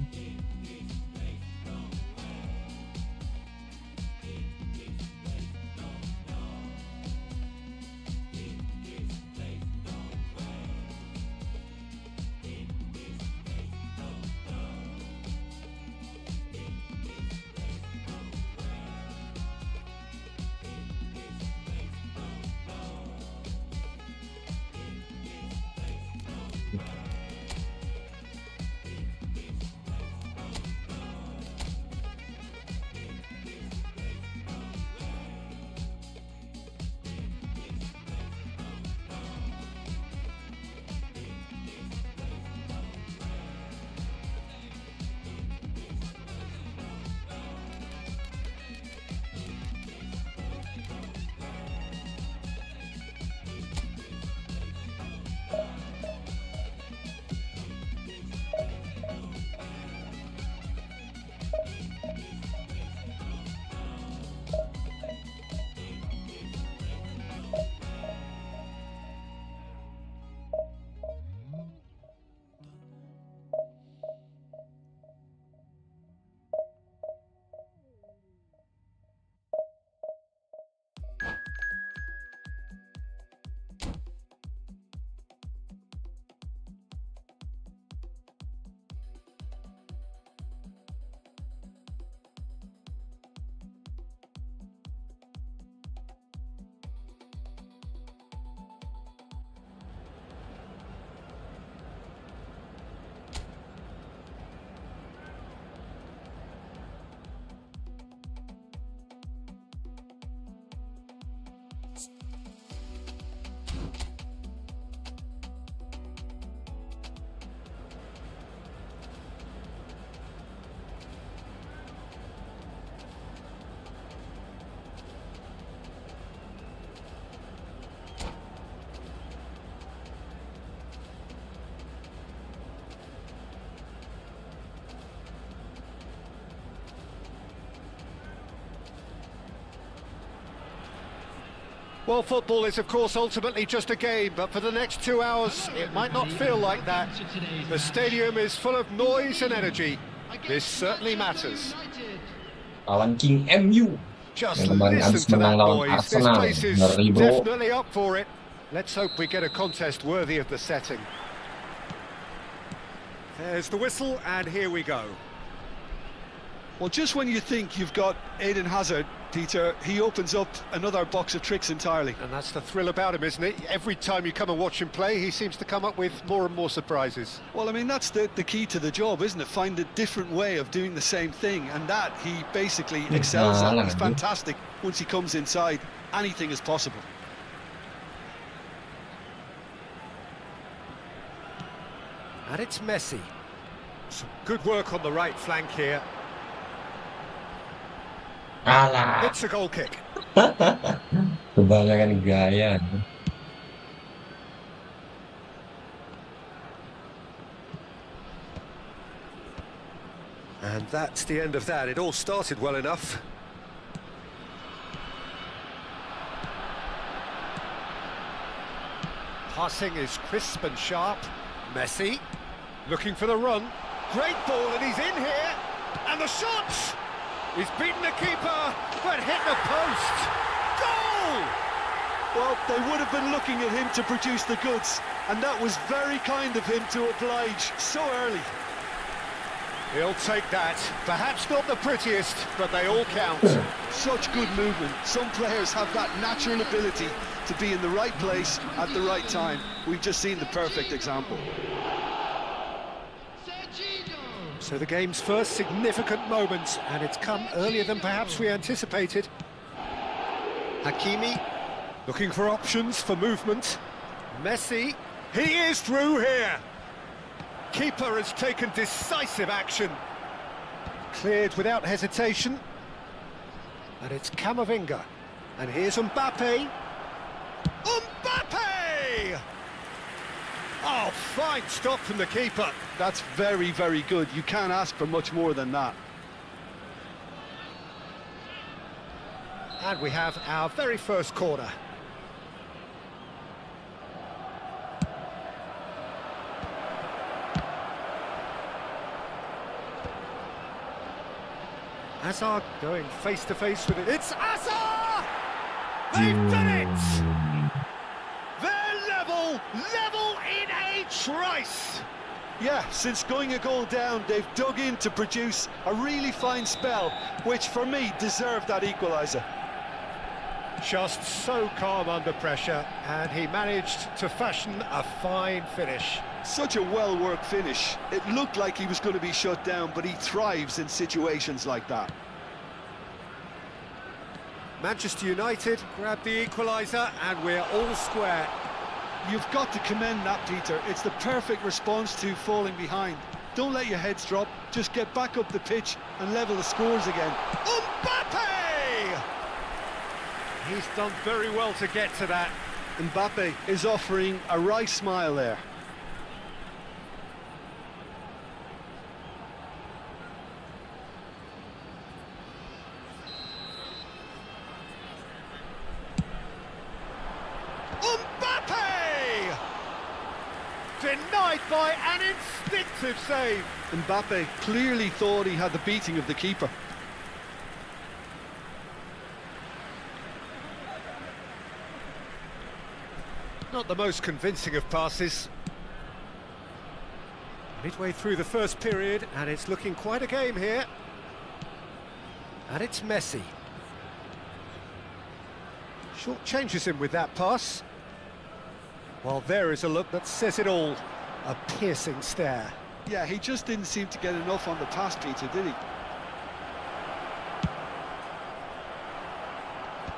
Speaker 2: Well, football is, of course, ultimately just a game, but for the next 2 hours, it might not feel like that. The stadium is full of noise and energy. This certainly matters.
Speaker 1: Lawan King MU
Speaker 2: Just
Speaker 1: yang kemarin
Speaker 2: listen
Speaker 1: habis
Speaker 2: to
Speaker 1: menang
Speaker 2: that
Speaker 1: lawan
Speaker 2: noise. This
Speaker 1: Arsenal.
Speaker 2: place is
Speaker 1: Ngeri, bro.
Speaker 2: definitely up for it. Let's hope we get a contest worthy of the setting. There's the whistle, and here we go.
Speaker 3: Well, just when you think you've got Eden Hazard, Peter, he opens up another box of tricks entirely.
Speaker 2: And that's the thrill about him, isn't it? Every time you come and watch him play, he seems to come up with more and more surprises.
Speaker 3: Well, I mean, that's the key to the job, isn't it? Find a different way of doing the same thing, and that he basically excels at. He's fantastic. Once he comes inside, anything is possible.
Speaker 2: And it's Messi. Some good work on the right flank here.
Speaker 1: Alah,
Speaker 2: It's a goal kick.
Speaker 1: kebanyakan gaya.
Speaker 2: And that's the end of that. It all started well enough. Passing is crisp and sharp. Messi looking for the run. Great ball, and he's in here. And the shot! He's beaten the keeper, but hit the post. Goal!
Speaker 3: Well, they would have been looking at him to produce the goods, and that was very kind of him to oblige so early.
Speaker 2: He'll take that. Perhaps not the prettiest, but they all count.
Speaker 3: Such good movement. Some players have that natural ability to be in the right place at the right time. We've just seen the perfect example.
Speaker 2: So the game's first significant moment, and it's come earlier than perhaps we anticipated. Hakimi looking for options for movement. Messi, he is through here. Keeper has taken decisive action. Cleared without hesitation. And it's Camavinga. And here's Mbappe. Mbappe! Oh, fine stop from the keeper.
Speaker 3: That's very, very good. You can't ask for much more than that.
Speaker 2: And we have our very first corner. Hazard going face to face with it. It's Hazard! They've done it! They're level in a trice!
Speaker 3: Yeah, since going a goal down, they've dug in to produce a really fine spell, which for me deserved that equaliser.
Speaker 2: Just so calm under pressure, and he managed to fashion a fine finish.
Speaker 3: Such a well-worked finish. It looked like he was going to be shut down, but he thrives in situations like that.
Speaker 2: Manchester United grab the equaliser, and we're all square.
Speaker 3: You've got to commend that, Peter. It's the perfect response to falling behind. Don't let your heads drop, just get back up the pitch and level the scores again.
Speaker 2: Mbappe! He's done very well to get to that.
Speaker 3: Mbappe is offering a wry smile there.
Speaker 2: Mbappe! Denied by an instinctive save.
Speaker 3: Mbappe clearly thought he had the beating of the keeper.
Speaker 2: Not the most convincing of passes. Midway through the first period, and it's looking quite a game here. And it's Messi. Short changes him with that pass. Well, there is a look that says it all. A piercing stare.
Speaker 3: Yeah, he just didn't seem to get enough on the pass, Peter, did he?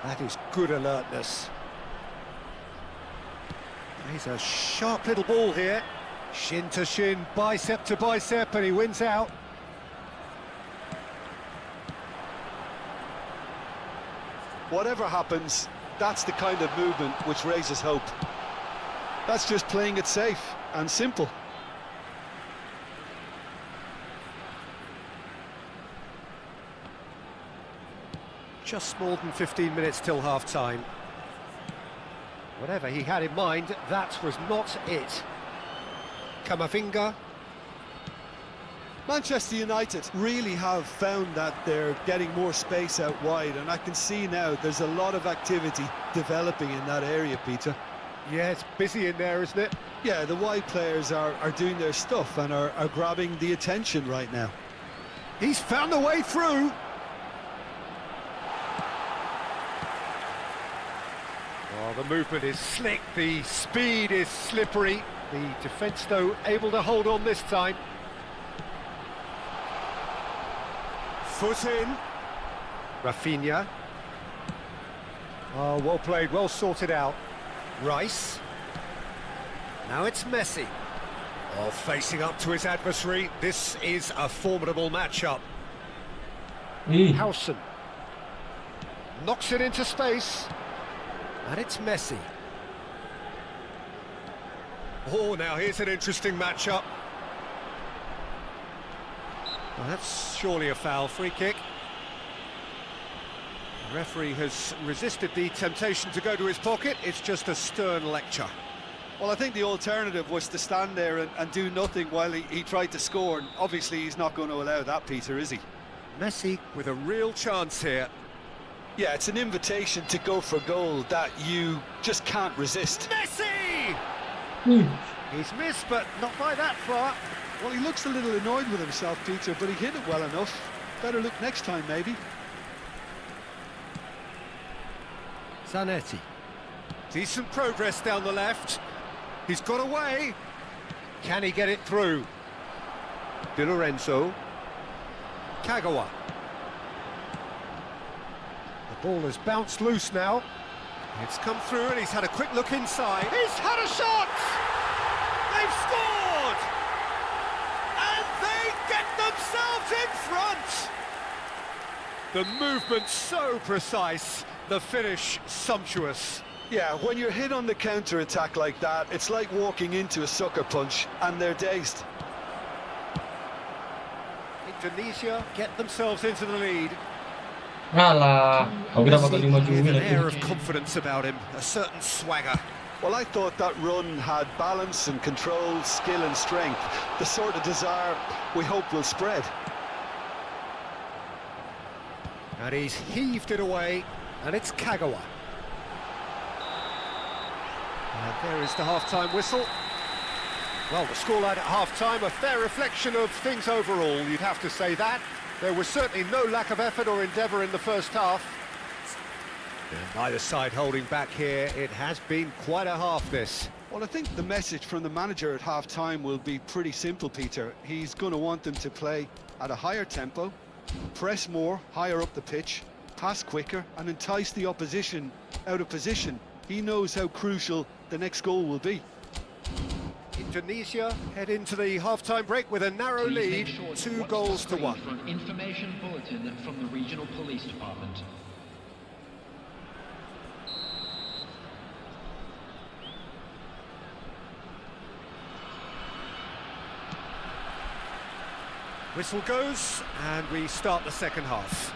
Speaker 2: That is good alertness. He's a sharp little ball here. Shin to shin, bicep to bicep, and he wins out.
Speaker 3: Whatever happens, that's the kind of movement which raises hope. That's just playing it safe and simple.
Speaker 2: Just more than 15 minutes till half-time. Whatever he had in mind, that was not it. Camavinga.
Speaker 3: Manchester United really have found that they're getting more space out wide, and I can see now there's a lot of activity developing in that area, Peter.
Speaker 2: Yeah, it's busy in there, isn't it?
Speaker 3: Yeah, the wide players are doing their stuff and are grabbing the attention right now.
Speaker 2: He's found the way through. Oh, the movement is slick, the speed is slippery. The defence, though, able to hold on this time. Foot in. Rafinha. Oh, well played, well sorted out. Rice. Now it's Messi. Oh, facing up to his adversary. This is a formidable matchup. Howson. Knocks it into space. And it's Messi. Oh, now here's an interesting matchup. Well, that's surely a foul. Free kick. The referee has resisted the temptation to go to his pocket. It's just a stern lecture.
Speaker 3: Well, I think the alternative was to stand there and do nothing while he tried to score. And obviously, he's not going to allow that, Peter, is he?
Speaker 2: Messi with a real chance here.
Speaker 3: Yeah, it's an invitation to go for goal that you just can't resist.
Speaker 2: Messi! He's missed, but not by that far.
Speaker 3: Well, he looks a little annoyed with himself, Peter, but he hit it well enough. Better look next time, maybe.
Speaker 2: Zanetti. Decent progress down the left. He's got away. Can he get it through? Di Lorenzo. Kagawa. The ball has bounced loose now. It's come through and he's had a quick look inside. He's had a shot! They've scored! And they get themselves in front! The movement so precise, the finish sumptuous.
Speaker 3: Yeah, when you're hit on the counter-attack like that, it's like walking into a sucker punch, and they're dazed.
Speaker 2: Indonesia get themselves into the lead.
Speaker 1: Alah, aku dapat
Speaker 2: Messi
Speaker 1: 5
Speaker 2: with an
Speaker 1: lagi.
Speaker 2: air of confidence about him, a certain swagger.
Speaker 3: Well, I thought that run had balance and control, skill and strength, the sort of desire we hope will spread.
Speaker 2: And he's heaved it away, and it's Kagawa. And there is the half-time whistle. Well, the scoreline at half-time, a fair reflection of things overall, you'd have to say that. There was certainly no lack of effort or endeavour in the first half. And neither side holding back here, it has been quite a half, this.
Speaker 3: Well, I think the message from the manager at half-time will be pretty simple, Peter. He's going to want them to play at a higher tempo, press more, higher up the pitch, pass quicker, and entice the opposition out of position. He knows how crucial the next goal will be.
Speaker 2: Indonesia head into the half-time break with a narrow lead, 2 goals to 1.
Speaker 4: For an information bulletin from the regional police department.
Speaker 2: Whistle goes, and we start the second half.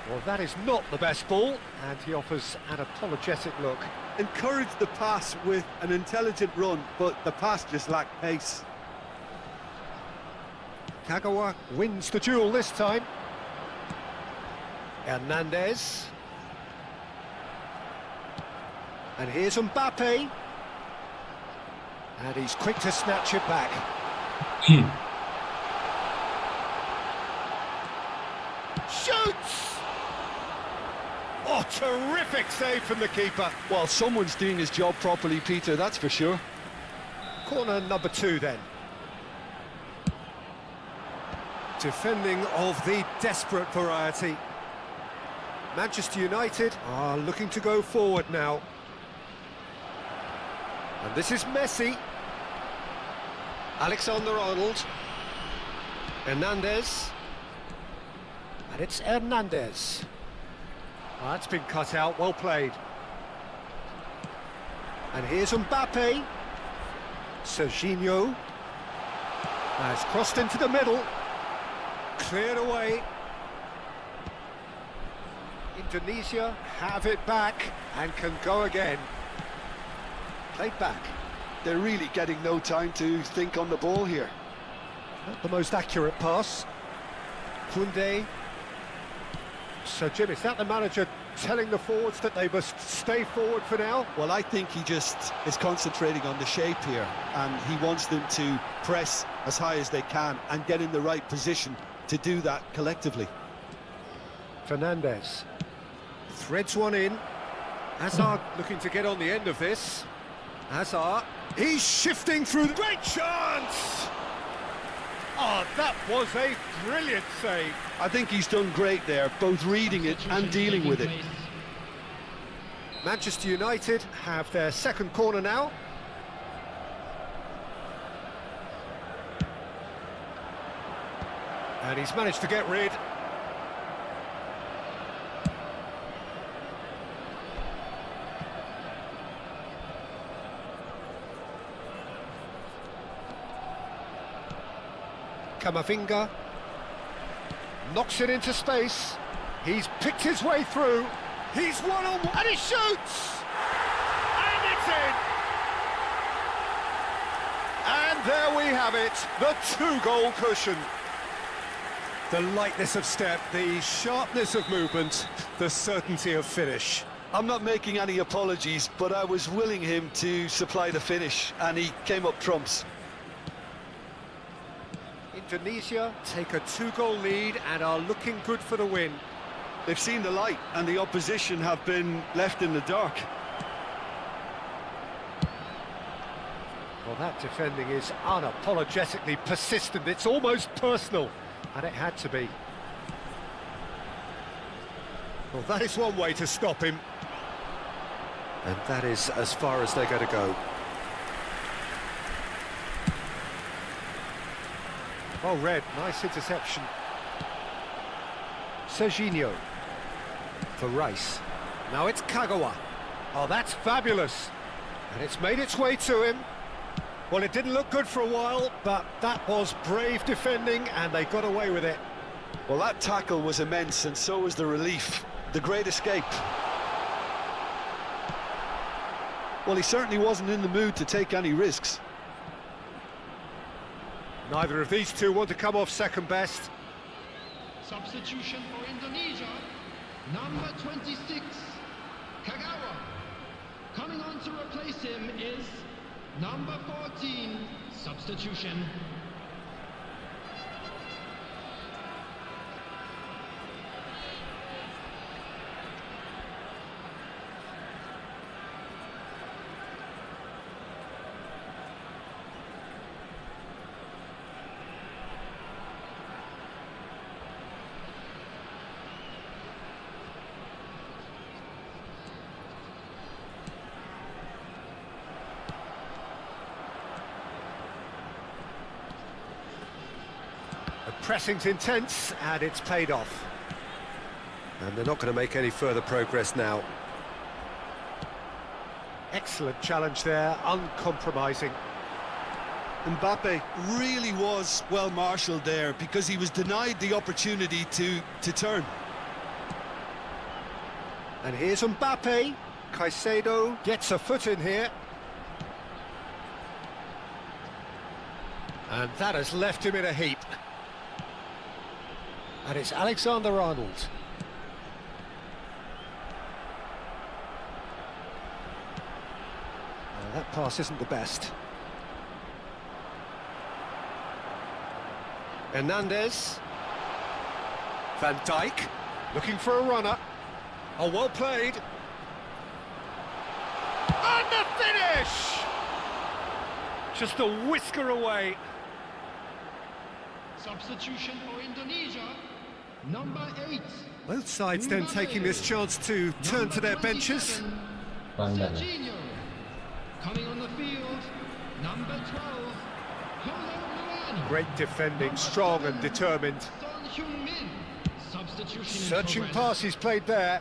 Speaker 2: Well, that is not the best ball, and he offers an apologetic look.
Speaker 3: Encourage the pass with an intelligent run, but the pass just lacked pace.
Speaker 2: Kagawa wins the duel this time. Hernandez. And here's Mbappe. And he's quick to snatch it back. Shoots! Oh, terrific save from the keeper.
Speaker 3: Well, someone's doing his job properly, Peter, that's for sure.
Speaker 2: Corner number 2 then. Defending of the desperate variety. Manchester United are looking to go forward now. And this is Messi. Alexander-Arnold. Hernandez. And it's Hernandez. Oh, that's been cut out, well played. And here's Mbappe. Serginho has crossed into the middle. Cleared away. Indonesia have it back and can go again. Played back.
Speaker 3: They're really getting no time to think on the ball here.
Speaker 2: Not the most accurate pass. Koundé. So Jim, is that the manager telling the forwards that they must stay forward for now?
Speaker 3: Well, I think he just is concentrating on the shape here, and he wants them to press as high as they can and get in the right position to do that collectively.
Speaker 2: Fernandes threads one in. Hazard looking to get on the end of this. Hazard, he's shifting through the... Great chance! Oh, that was a brilliant save.
Speaker 3: I think he's done great there, both reading it and dealing with it.
Speaker 2: Manchester United have their second corner now. And he's managed to get rid. Camavinga knocks it into space. He's picked his way through. He's one-on-one and he shoots! And it's in! And there we have it, the two-goal cushion. The lightness of step, the sharpness of movement, the certainty of finish.
Speaker 3: I'm not making any apologies, but I was willing him to supply the finish, and he came up trumps.
Speaker 2: Indonesia take a two-goal lead and are looking good for the win.
Speaker 3: They've seen the light, and the opposition have been left in the dark.
Speaker 2: Well, that defending is unapologetically persistent. It's almost personal, and it had to be. Well, that is one way to stop him. And that is as far as they're going to go. Oh, Red, nice interception. Serginho for Rice. Now it's Kagawa. Oh, that's fabulous. And it's made its way to him. Well, it didn't look good for a while, but that was brave defending, and they got away with it.
Speaker 3: Well, that tackle was immense, and so was the relief. The great escape. Well, he certainly wasn't in the mood to take any risks.
Speaker 2: Neither of these two want to come off second best.
Speaker 4: Substitution for Indonesia, number 26, Kagawa. Coming on to replace him is number 14, substitution.
Speaker 2: The pressing's intense, and it's paid off. And they're not going to make any further progress now. Excellent challenge there, uncompromising.
Speaker 3: Mbappe really was well marshalled there because he was denied the opportunity to turn.
Speaker 2: And here's Mbappe. Caicedo gets a foot in here. And that has left him in a heap. And it's Alexander-Arnold. That pass isn't the best. Hernandez. Van Dijk looking for a runner. Oh, well played. And the finish! Just a whisker away.
Speaker 4: Substitution for Indonesia, number 8.
Speaker 2: Both sides then taking this chance to turn to their benches.
Speaker 4: Serginho. Coming on the field, number 12, Malam.
Speaker 2: Great defending, strong and determined.
Speaker 4: Substitution
Speaker 2: Searching
Speaker 4: in
Speaker 2: pass he's played there.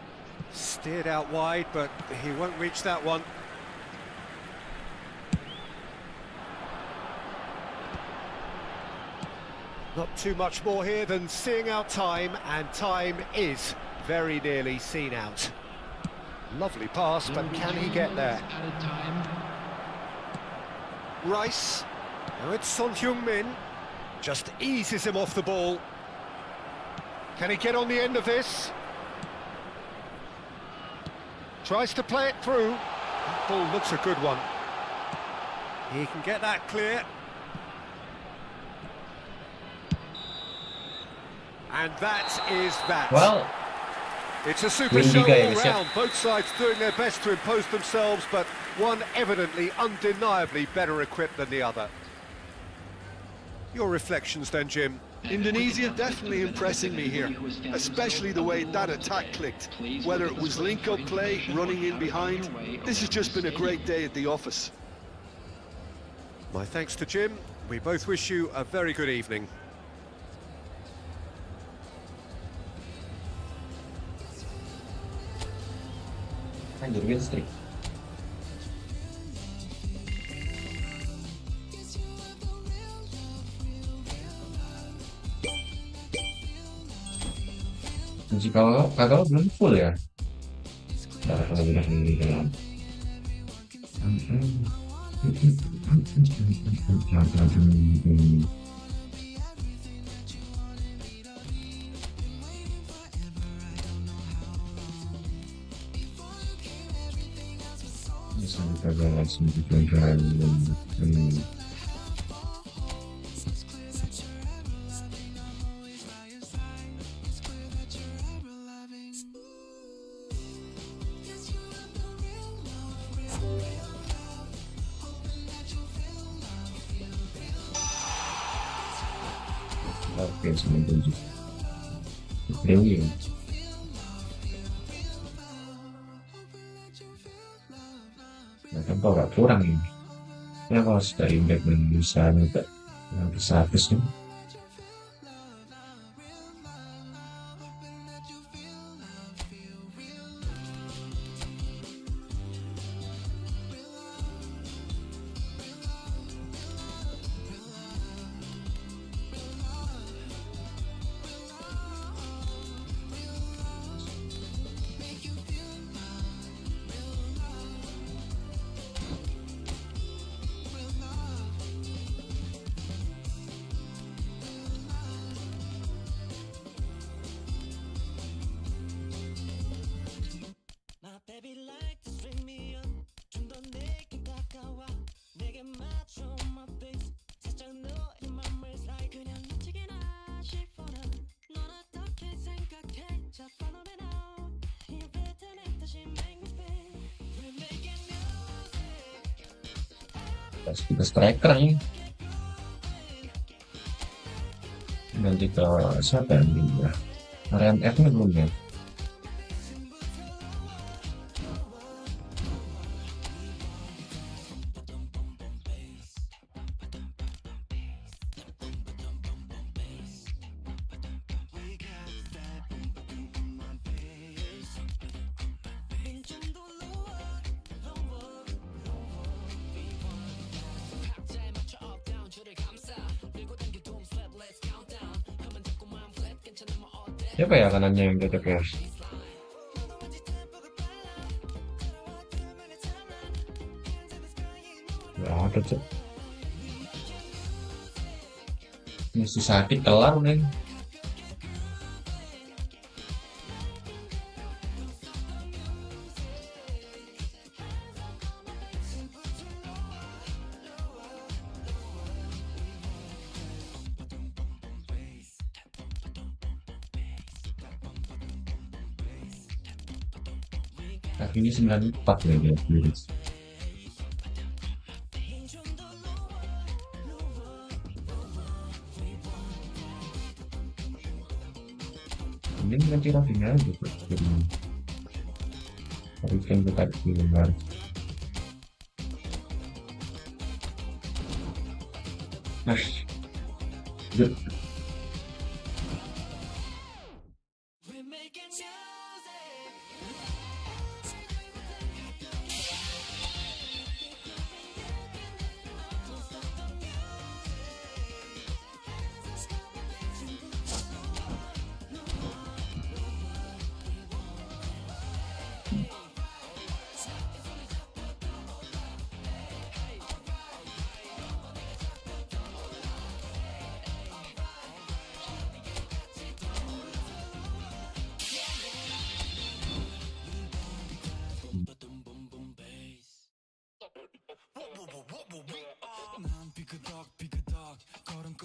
Speaker 2: Steered out wide, but he won't reach that one. Not too much more here than seeing out time, and time is very nearly seen out. Lovely pass, but can he get there?
Speaker 4: Added time.
Speaker 2: Rice. Now it's Son Heung-min. Just eases him off the ball. Can he get on the end of this? Tries to play it through. That ball looks a good one. He can get that clear. And that is that.
Speaker 1: Well,
Speaker 2: It's a super
Speaker 1: win
Speaker 2: show
Speaker 1: Liga ya
Speaker 2: all
Speaker 1: guys ya.
Speaker 2: round. Both sides doing their best to impose themselves, but one evidently, undeniably better equipped than the other. Your reflections then, Jim?
Speaker 3: Indonesia definitely impressing me here, especially the way that attack clicked. Whether it was link-up play, running in behind, this has just been a great day at the office.
Speaker 2: My thanks to Jim. We both wish you a very good evening.
Speaker 1: Anjir, win streak. Kalau belum full ya. Nah, kalau udah dalam. Bisa kita langsung dijual. Oke, 97. Dewi. Nah, kan kok gak kurang ini. Ya kalau sudah indeks dan bisa juga yang bisa habis nih. Kita striker nih. Nanti ke siapa yang ini ya? Ryan F nya belum ya? Siapa ya kanannya yang cocok ya? Ya ada cok. Ini susah kelar nih. Kaki ini 94 ya dia virus. Ini nanti rafinya juga jadi harus yang dekat di luar. Nah, yuk.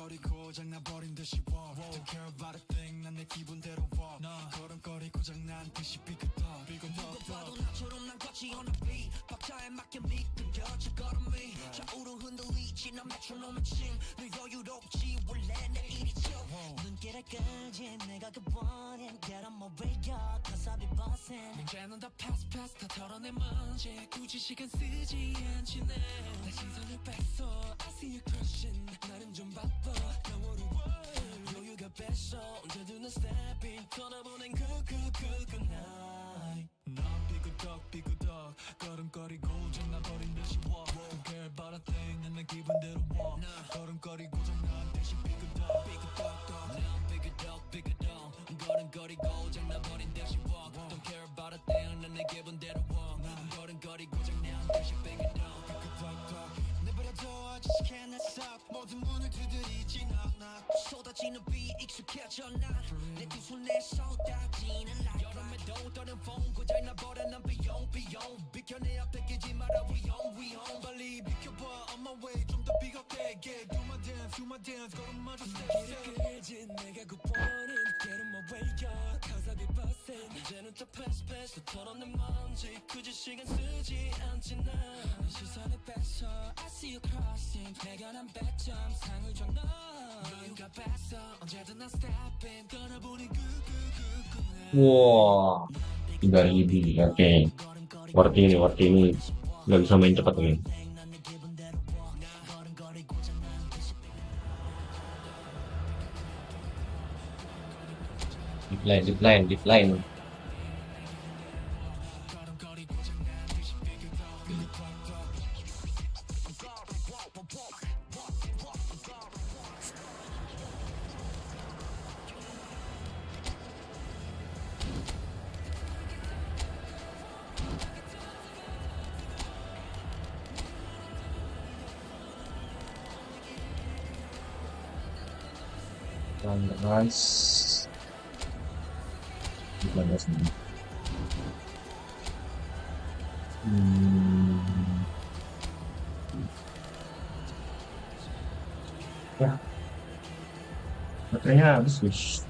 Speaker 5: 걸음걸이고 장나버린 듯이 walk Don't care about a thing 난 내 기분대로 walk 걸음걸이 고장난 듯이 삐끗덕 누가 봐도 나처럼 난 걷지 on a beat 박자에 맞게 미끄러 저 걸음이 좌우로 흔들리지 난 메트로놈의 침늘 여유롭지 원래 내 일이죠 눈길에까지 내가 그 원인 Get on my way up cause I be bossing 문제는 다 pass 다 털어내 먼지 굳이 시간 쓰지 않지 내 시선을 뺐어 I see you crushing 나는 좀 바빠 영어로 여유가 뺐어 언제든 난 stepping 떠나보낸 good night 난 삐그덕 걸음걸이고 장나버린 듯이 walk Don't care about a thing 난 내 기분대로 walk 걸음걸이고 장난 듯이 삐그덕 난 삐그덕 걸음걸이고 장나버린 듯이 walk Don't care about a thing 난 내 기분대로 walk 걸음걸이고 장난 듯이 삐그덕 내버려둬 just can't stop 모든 문을 두드리지 knock 쏟아지는 비 익숙해져 난내 두 손에 쏟아지는 light 여름에도 떠는 风고장나버려 난 비용 비켜 내 앞에 끼지 마라 위험 빨리 비켜봐 on my way 좀 더 비겁해 yeah do my dance 걸음마저 step 깨진 내가 굿보는 get on my way up cause I be bustin' 이제는 또 pass 또 털어낸 먼지 굳이 시간 쓰지 않지 난 시선을 뺐어 I see you crossing 내가 난 100점 상을 줘 너 여유가 뺐어 언제든 난 stepping 떠나보니
Speaker 1: Wah, 3.000. Oke. Worth ini. Nggak bisa main cepat ini. Decline. Nice. Ya, baterainya habis guys.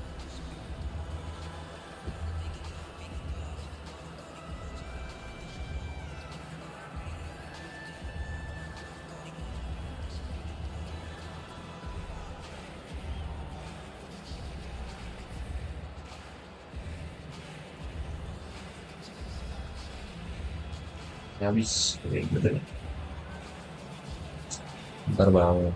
Speaker 1: Ya, habis gitu. Bentar banget.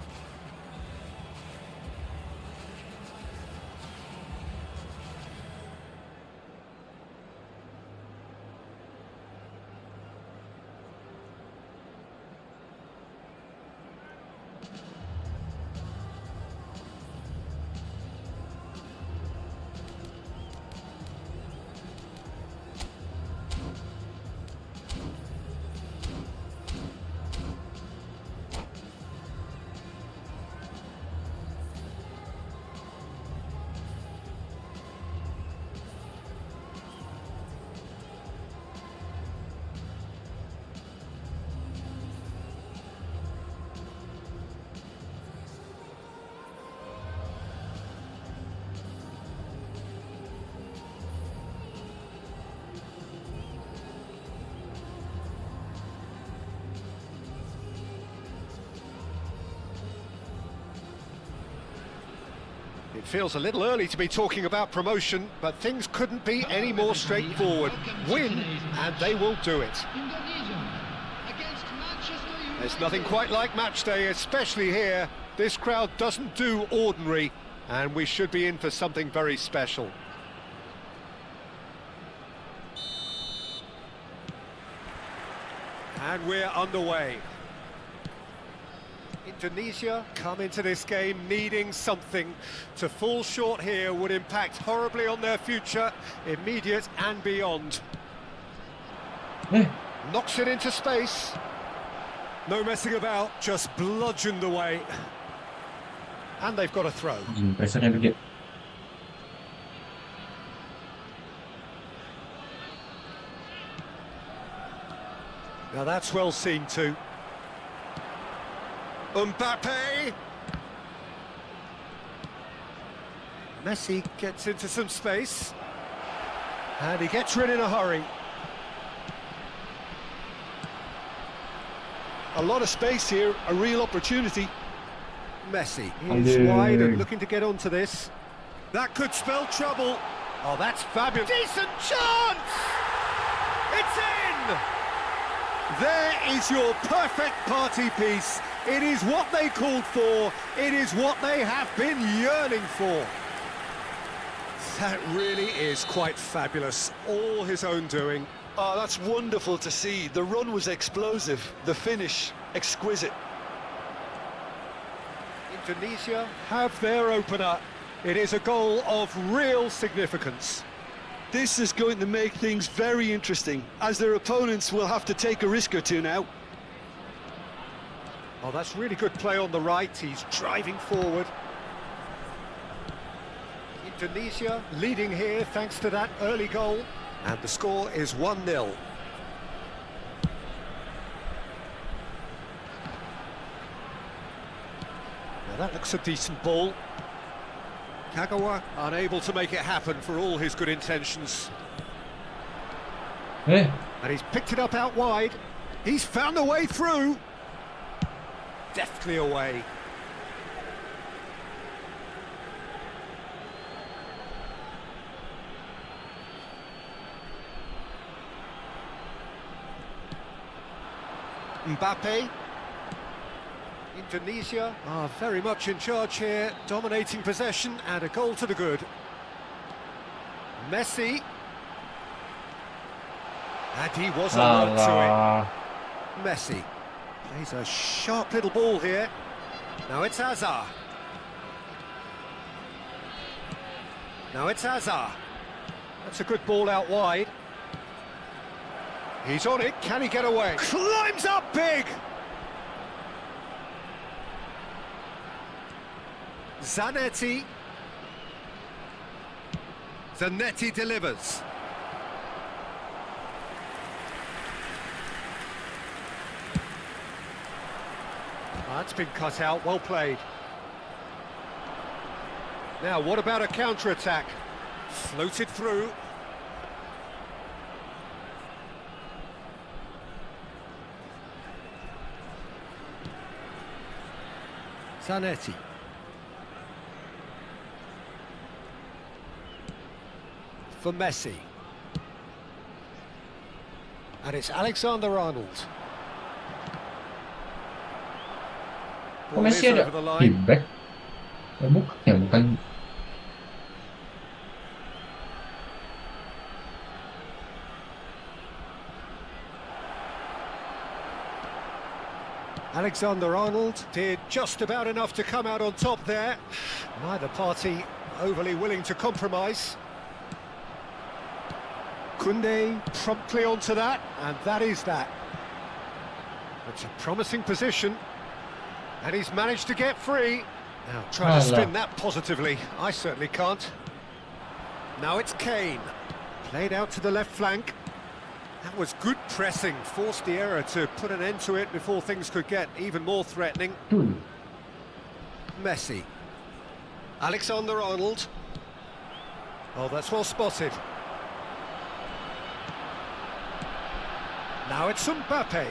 Speaker 2: It feels a little early to be talking about promotion, but things couldn't be any more straightforward. Win, and they will do it. There's nothing quite like match day, especially here. This crowd doesn't do ordinary, and we should be in for something very special. And we're underway. Indonesia come into this game needing something. To fall short here would impact horribly on their future, immediate and beyond. Knocks it into space. No messing about, just bludgeoned away. And they've got a throw.
Speaker 1: Pressure-nya gede.
Speaker 2: Now that's well seen too. Mbappe! Messi gets into some space. And he gets rid in a hurry.
Speaker 3: A lot of space here, a real opportunity.
Speaker 2: Messi is wide and looking to get onto this. That could spell trouble. Oh, that's fabulous. Decent chance! It's in! There is your perfect party piece. It is what they called for. It is what they have been yearning for. That really is quite fabulous. All his own doing.
Speaker 3: Oh, that's wonderful to see. The run was explosive, the finish exquisite.
Speaker 2: Indonesia have their opener. It is a goal of real significance.
Speaker 3: This is going to make things very interesting, as their opponents will have to take a risk or two now.
Speaker 2: Oh, that's really good play on the right. He's driving forward. Indonesia leading here thanks to that early goal. And the score is 1-0. Now that looks a decent ball. Kagawa unable to make it happen for all his good intentions.
Speaker 1: Eh,
Speaker 2: And he's picked it up out wide. He's found a way through. Deftly away. Mbappe. Indonesia are very much in charge here, dominating possession and a goal to the good. Messi. And he was alert to
Speaker 1: alah.
Speaker 2: it. Messi plays a sharp little ball here. Now it's Hazard. Now it's Hazard. That's a good ball out wide. He's on it, can he get away? Climbs up big! Zanetti. Zanetti delivers. That's been cut out, well played. Now, what about a counter-attack? Floated through. Zanetti. For Messi. And it's Alexander-Arnold.
Speaker 1: Kok Messi ada feedback? Ya bukan, ya bukan.
Speaker 2: Alexander-Arnold did just about enough to come out on top there. Neither party overly willing to compromise. Koundé promptly onto that, and that is that. It's a promising position, and he's managed to get free. Now, try to spin that positively. I certainly can't. Now it's Kane. Played out to the left flank. That was good pressing, forced the error to put an end to it before things could get even more threatening. Messi. Alexander-Arnold. Oh, that's well spotted. Now it's Mbappe.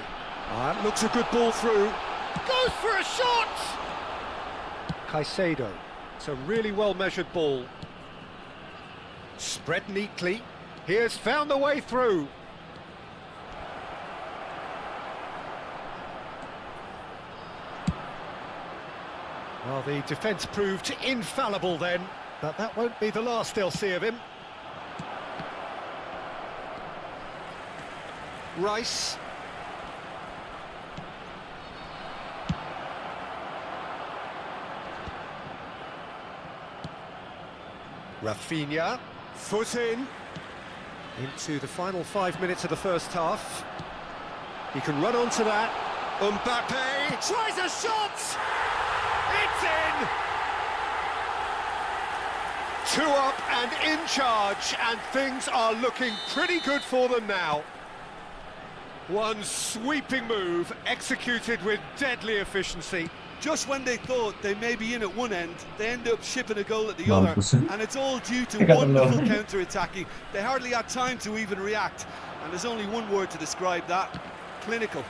Speaker 2: That looks a good ball through. Goes for a shot! Caicedo. It's a really well-measured ball. Spread neatly. He has found a way through. Well, the defence proved infallible then, but that won't be the last they'll see of him. Rice. Rafinha, foot in, into the final 5 minutes of the first half. He can run onto that. Mbappe tries a shot! It's in! 2 up and in charge, and things are looking pretty good for them now. One sweeping move, executed with deadly efficiency.
Speaker 3: Just when they thought they may be in at one end, they end up shipping a goal at the
Speaker 1: Malam
Speaker 3: other,
Speaker 1: pusin.
Speaker 3: and it's all due to
Speaker 1: Got the
Speaker 3: wonderful
Speaker 1: low.
Speaker 3: counter-attacking. They hardly had time to even react, and there's only one word to describe that: clinical.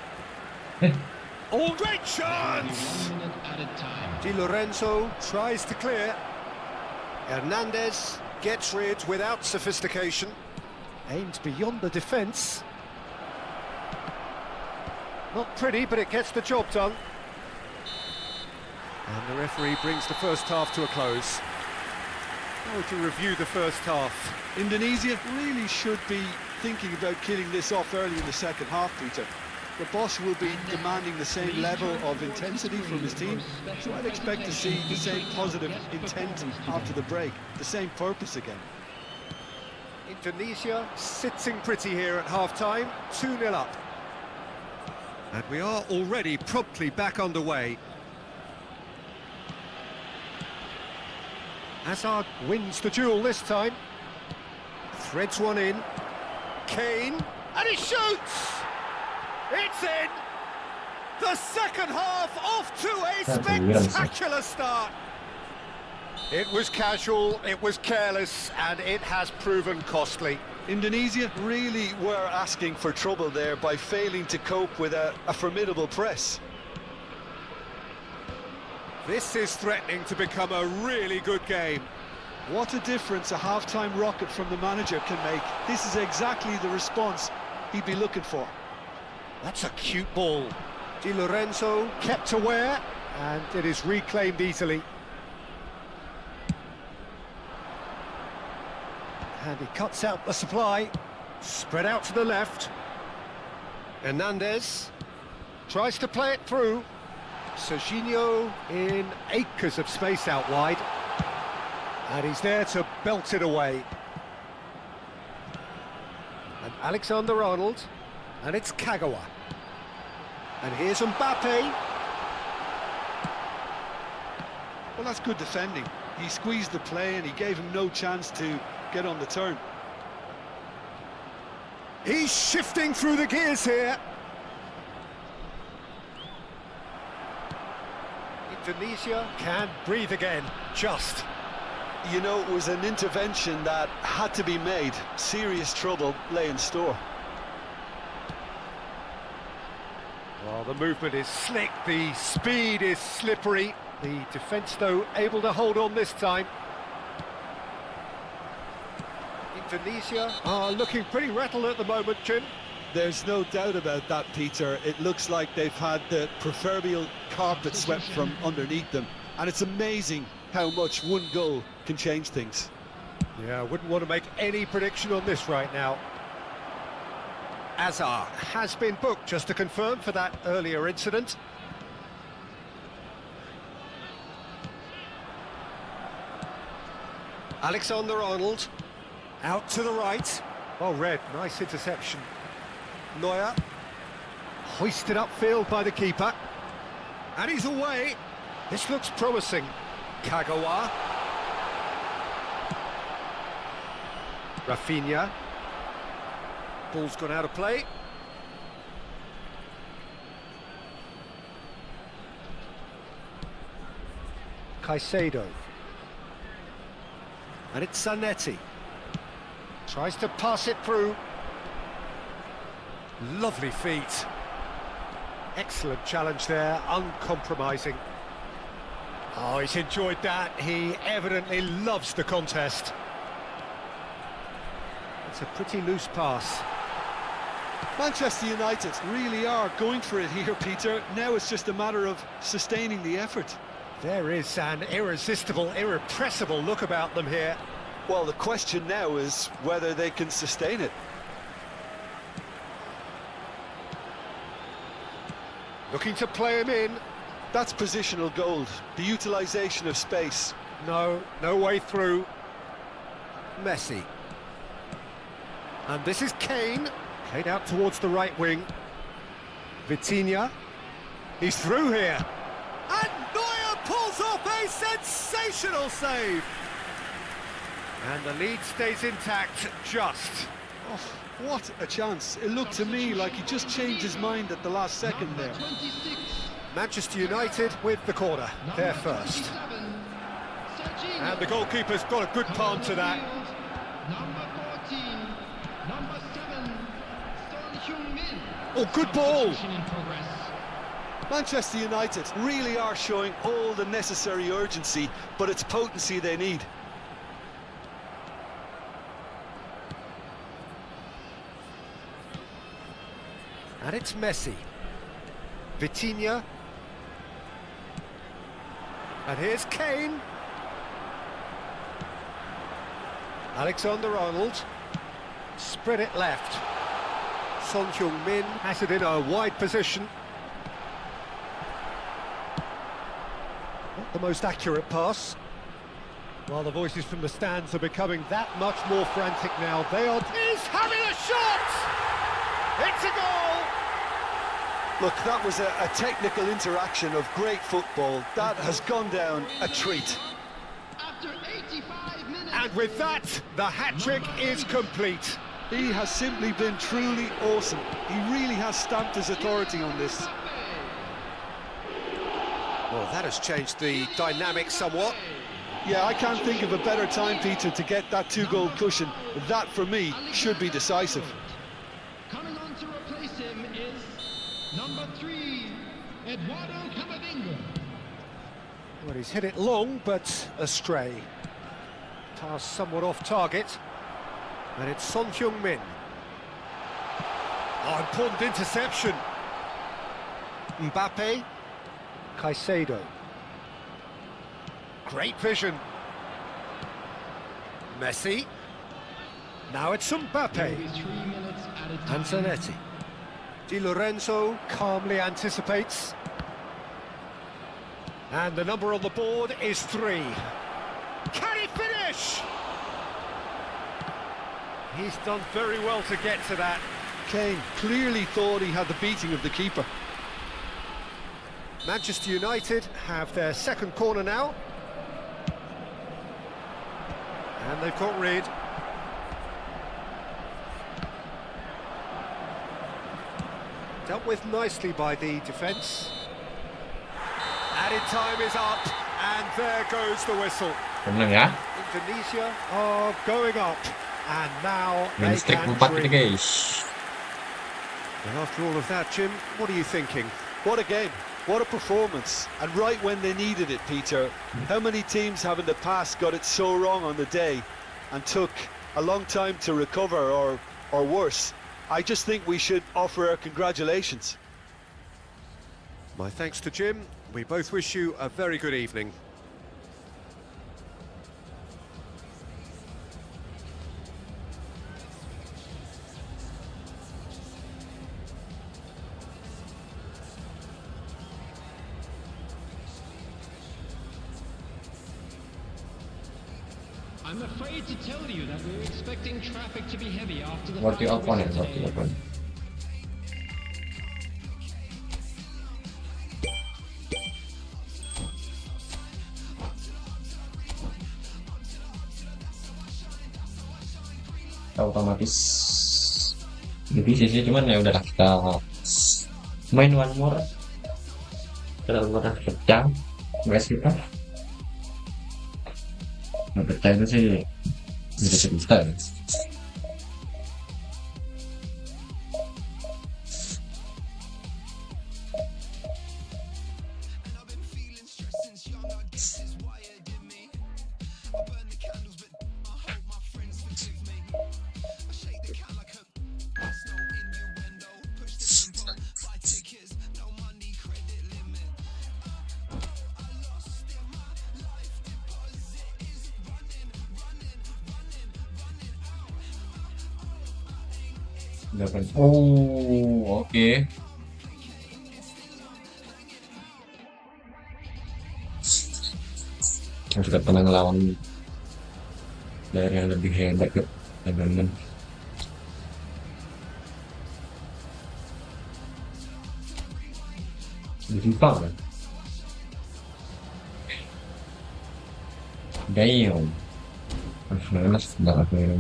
Speaker 2: Oh, great chance!
Speaker 4: 1 minute added time.
Speaker 2: Di Lorenzo tries to clear. Hernandez gets rid without sophistication. Aimed beyond the defence. Not pretty, but it gets the job done. And the referee brings the first half to a close. Now to review the first half.
Speaker 3: Indonesia really should be thinking about killing this off early in the second half, Peter. The boss will be demanding the same level of intensity from his team, so I'd expect to see the same positive intent after the break, the same purpose again.
Speaker 2: Indonesia sitting pretty here at half-time, 2-0 up. And we are already promptly back underway. Hazard wins the duel this time. Threads one in. Kane, and he shoots! It's in! The second half off to a spectacular start. It was casual, it was careless, and it has proven costly.
Speaker 3: Indonesia really were asking for trouble there by failing to cope with a formidable press.
Speaker 2: This is threatening to become a really good game.
Speaker 3: What a difference a half-time rocket from the manager can make. This is exactly the response he'd be looking for.
Speaker 2: That's a cute ball. Di Lorenzo kept aware, and it is reclaimed easily. And he cuts out the supply. Spread out to the left. Hernandez tries to play it through. Serginho in acres of space out wide. And he's there to belt it away. And Alexander-Arnold. And it's Kagawa. And here's Mbappe.
Speaker 3: Well, that's good defending. He squeezed the play and he gave him no chance to get on the turn.
Speaker 2: He's shifting through the gears here. Indonesia can breathe again, just.
Speaker 3: You know, it was an intervention that had to be made. Serious trouble lay in store.
Speaker 2: Well, the movement is slick, the speed is slippery. The defence, though, able to hold on this time. Indonesia are looking pretty rattled at the moment, Jim.
Speaker 3: There's no doubt about that, Peter. It looks like they've had the proverbial carpet swept from underneath them. And it's amazing how much one goal can change things.
Speaker 2: Yeah, I wouldn't want to make any prediction on this right now. Azar has been booked, just to confirm, for that earlier incident. Alexander-Arnold, out to the right. Oh, Red, nice interception. Neuer, hoisted upfield by the keeper. And he's away. This looks promising. Kagawa. Rafinha. Ball's gone out of play. Caicedo. And it's Zanetti. Tries to pass it through. Lovely feet. Excellent challenge there, uncompromising. Oh, he's enjoyed that. He evidently loves the contest. It's a pretty loose pass.
Speaker 3: Manchester United really are going for it here, Peter. Now it's just a matter of sustaining the effort.
Speaker 2: There is an irresistible, irrepressible look about them here.
Speaker 3: Well, the question now is whether they can sustain it.
Speaker 2: Looking to play him in.
Speaker 3: That's positional gold, the utilisation of space.
Speaker 2: No way through. Messi. And this is Kane. Kane out towards the right wing. Vitinha. He's through here. And Neuer pulls off a sensational save. And the lead stays intact, just.
Speaker 3: Oh, what a chance. It looked to me like he just changed his mind at the last second there.
Speaker 4: 26,
Speaker 2: Manchester United with the corner, there first. And the goalkeeper's got a good palm to that.
Speaker 4: Number 14, number 7, Son Heung-min.
Speaker 2: Oh, good ball!
Speaker 4: In progress.
Speaker 3: Manchester United really are showing all the necessary urgency, but it's potency they need.
Speaker 2: And it's Messi. Vitinha. And here's Kane. Alexander-Arnold. Spread it left. Son Heung-min has it in a wide position. Not the most accurate pass. While the voices from the stands are becoming that much more frantic now. They are... He's having a shot! It's a goal!
Speaker 3: Look, that was a technical interaction of great football. That has gone down a treat.
Speaker 4: After 85 minutes.
Speaker 2: And with that, the hat-trick is complete.
Speaker 3: He has simply been truly awesome. He really has stamped his authority on this.
Speaker 2: Well, that has changed the dynamic somewhat.
Speaker 3: Yeah, I can't think of a better time, Peter, to get that two-goal cushion. That, for me, should be decisive.
Speaker 4: Coming on to replace him is number 3, Eduardo Camavinga.
Speaker 2: Well, he's hit it long, but astray. Pass somewhat off target. And it's Son Heung-min. Oh, important interception. Mbappe. Caicedo. Great vision. Messi. Now it's Mbappe.
Speaker 4: 3 minutes at a time.
Speaker 2: And Zanetti. Di Lorenzo calmly anticipates. And the number on the board is 3. Can he finish? He's done very well to get to that.
Speaker 3: Kane clearly thought he had the beating of the keeper.
Speaker 2: Manchester United have their second corner now. And they've got rid. Dealt with nicely by the defence. Added time is up, and there goes the whistle.
Speaker 1: Menang ya.
Speaker 2: Indonesia are going up, and now
Speaker 1: Main
Speaker 2: they
Speaker 1: stake
Speaker 2: can
Speaker 1: 4 ini
Speaker 2: dream.
Speaker 1: guys.
Speaker 2: And after all of that, Jim, what are you thinking?
Speaker 3: What a game, what a performance, and right when they needed it, Peter. How many teams have in the past got it so wrong on the day and took a long time to recover, or worse? I just think we should offer our congratulations.
Speaker 2: My thanks to Jim. We both wish you a very good evening.
Speaker 4: I'm afraid to tell you that we're expecting traffic to be heavy after the
Speaker 1: Worth the
Speaker 4: final
Speaker 1: opponent,
Speaker 4: whistle
Speaker 1: worth the
Speaker 4: today.
Speaker 1: opponent. Kita otomatis divisi sih, cuman ya udahlah, kita main one more. Kita pernah pecah guys, kita nggak pecah itu sih bisa cerita ya. Oh, oke. Yang sudah pernah ngelawan dari yang lebih hebat yuk, teman-teman. Di FIFA kan? Damn. Mas, udah apa yang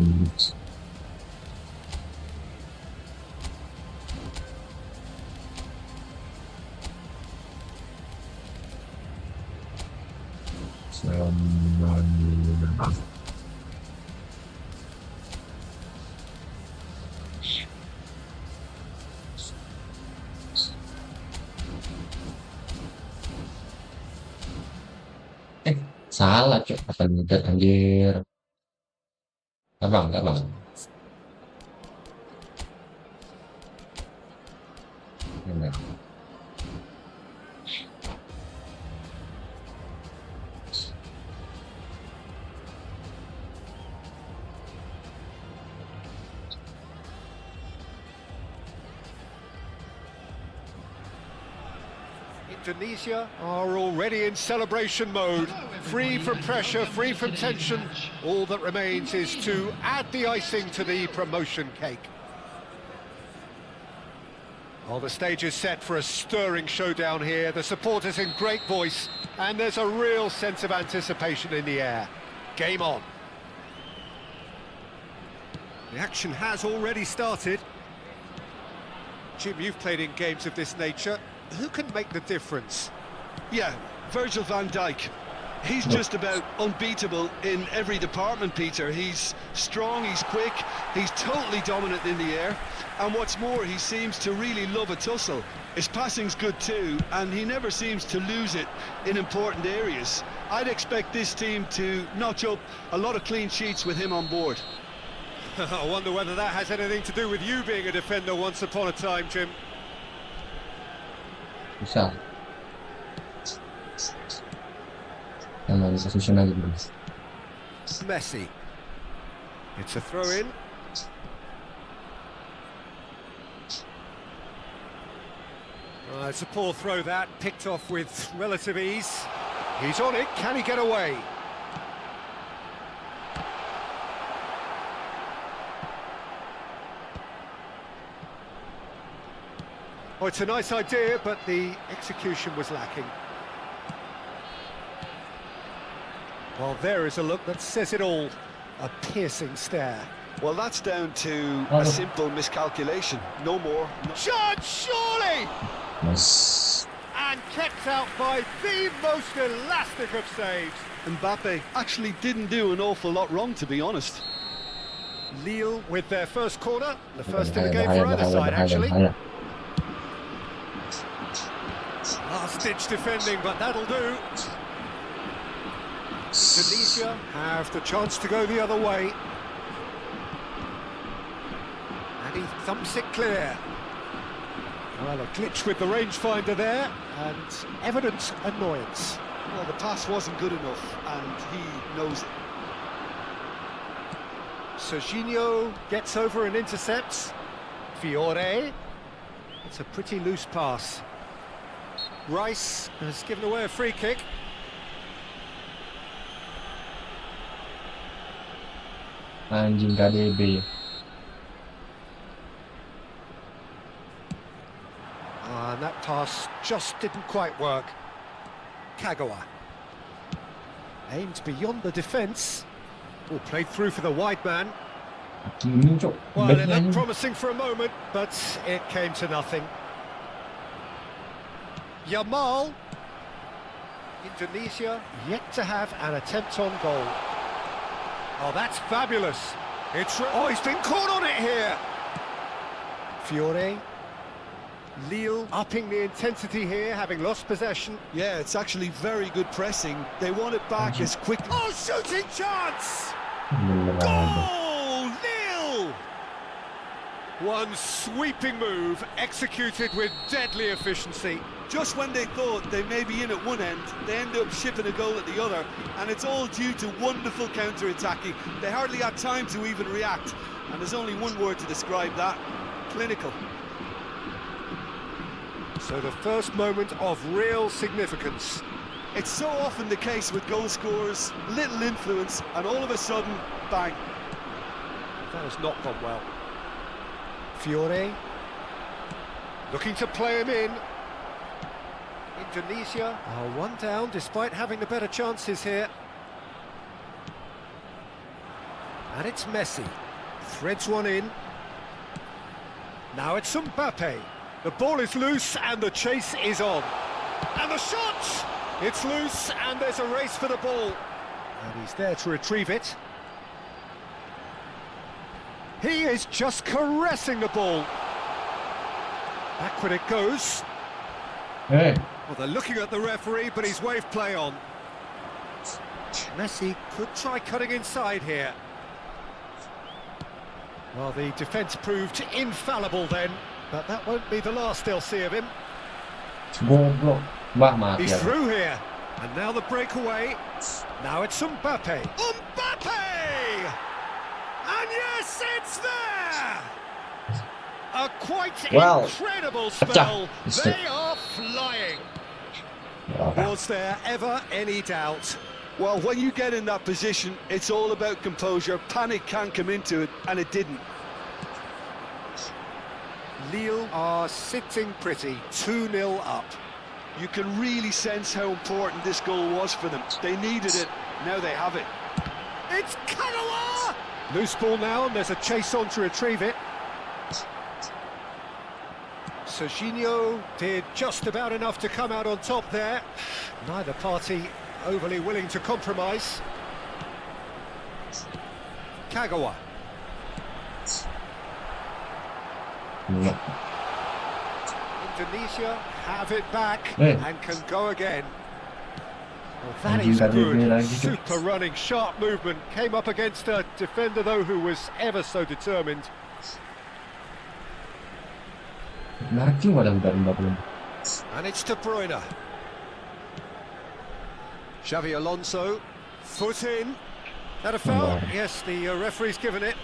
Speaker 1: Salah cok, apa mudah anjir. Enggak bang. Enggak.
Speaker 2: Indonesia are already in celebration mode, free from pressure, free from tension. All that remains is to add the icing to the promotion cake. Well, the stage is set for a stirring showdown here. The supporters in great voice, and there's a real sense of anticipation in the air. Game on. The action has already started. Jim, you've played in games of this nature. Who can make the difference?
Speaker 3: Yeah, Virgil van Dijk. He's just about unbeatable in every department, Peter. He's strong, he's quick, he's totally dominant in the air. And what's more, he seems to really love a tussle. His passing's good too, and he never seems to lose it in important areas. I'd expect this team to notch up a lot of clean sheets with him on board.
Speaker 2: I wonder whether that has anything to do with you being a defender once upon a time, Jim.
Speaker 1: Bisa. Yang bisa susunan gitu.
Speaker 2: Messi. It's a throw-in. It's a poor throw that, picked off with relative ease. He's on it, can he get away? Oh, it's a nice idea, but the execution was lacking. Well, there is a look that says it all. A piercing stare.
Speaker 3: Well, that's down to a simple miscalculation, no more.
Speaker 2: Shot, surely!
Speaker 1: Mas
Speaker 2: And kept out by the most elastic of saves.
Speaker 3: Mbappe actually didn't do an awful lot wrong, to be honest.
Speaker 2: Lille with their first corner, the first in the game for either side, actually. Last-ditch defending, but that'll do. Tunisia have the chance to go the other way. And he thumps it clear. Well, a glitch with the rangefinder there, and evident annoyance.
Speaker 3: Well, the pass wasn't good enough, and he knows it.
Speaker 2: Serginho gets over and intercepts. Fiore. It's a pretty loose pass. Rice has given away a free kick.
Speaker 1: anjing KDB.
Speaker 2: And that pass just didn't quite work. Kagawa. Aimed beyond the defence. Oh, played through for the wide man.
Speaker 1: Ini cok.
Speaker 2: Well, it
Speaker 1: Backnya
Speaker 2: looked promising for a moment, but it came to nothing. Yamal. Indonesia yet to have an attempt on goal. Oh, that's fabulous. Oh, he's been caught on it here. Fiore. Lille upping the intensity here, having lost possession.
Speaker 3: Yeah, it's actually very good pressing. They want it back as quickly.
Speaker 2: Oh, shooting chance!
Speaker 1: beneran.
Speaker 2: Goal! Nil! One sweeping move, executed with deadly efficiency.
Speaker 3: Just when they thought they may be in at one end, they end up shipping a goal at the other, and it's all due to wonderful counter-attacking. They hardly had time to even react, and there's only one word to describe that: clinical.
Speaker 2: So the first moment of real significance.
Speaker 3: It's so often the case with goal scorers, little influence, and all of a sudden, bang.
Speaker 2: That has not gone well. Fiore. Looking to play him in. Indonesia are one down despite having the better chances here. And it's Messi. Threads one in. Now it's Mbappe. The ball is loose and the chase is on. And the shot! It's loose and there's a race for the ball. And he's there to retrieve it. He is just caressing the ball. Backward it goes.
Speaker 1: Hey,
Speaker 2: Well, they're looking at the referee, but he's waved play on. Messi could try cutting inside here. Well, the defence proved infallible then, but that won't be the last they'll see of him.
Speaker 1: goblok. Wah, mati
Speaker 2: He's
Speaker 1: aku.
Speaker 2: through here, and now the breakaway. Now it's Mbappe. Mbappe! And yes, it's there! A quite
Speaker 1: Wow.
Speaker 2: incredible
Speaker 1: Pecah.
Speaker 2: spell.
Speaker 1: It's
Speaker 2: They are flying.
Speaker 1: Apa?
Speaker 2: Was there ever any doubt?
Speaker 3: Well, when you get in that position, it's all about composure. Panic can't come into it, and it didn't.
Speaker 2: Lille are sitting pretty, 2-0 up.
Speaker 3: You can really sense how important this goal was for them. They needed it, now they have it.
Speaker 2: It's Kagawa! Loose ball now, and there's a chase on to retrieve it. Serginho did just about enough to come out on top there. Neither party overly willing to compromise. Kagawa.
Speaker 1: Hmm.
Speaker 2: Indonesia have it back
Speaker 1: Hey.
Speaker 2: and can go again. Well, that
Speaker 1: Anjing
Speaker 2: is
Speaker 1: tadi dia
Speaker 2: good.
Speaker 1: lagi tu.
Speaker 2: Super running, sharp movement. Came up against a defender, though, who was ever so determined.
Speaker 1: Menarik juga dalam Mbappe.
Speaker 2: And it's De Bruyne. Xavi Alonso, foot in. That a foul?
Speaker 1: Oh.
Speaker 2: Yes, the referee's given it.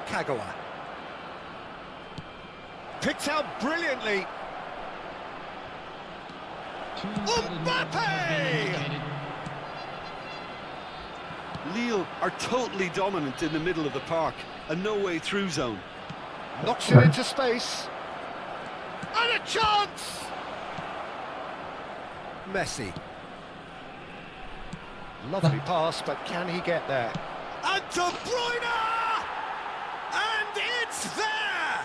Speaker 2: Kagawa. Picked out brilliantly. Mbappe!
Speaker 3: Lille are totally dominant in the middle of the park, a no-way through zone.
Speaker 2: Knocks it into space. And a chance! Messi. Lovely pass, but can he get there? And De Bruyne! And it's there!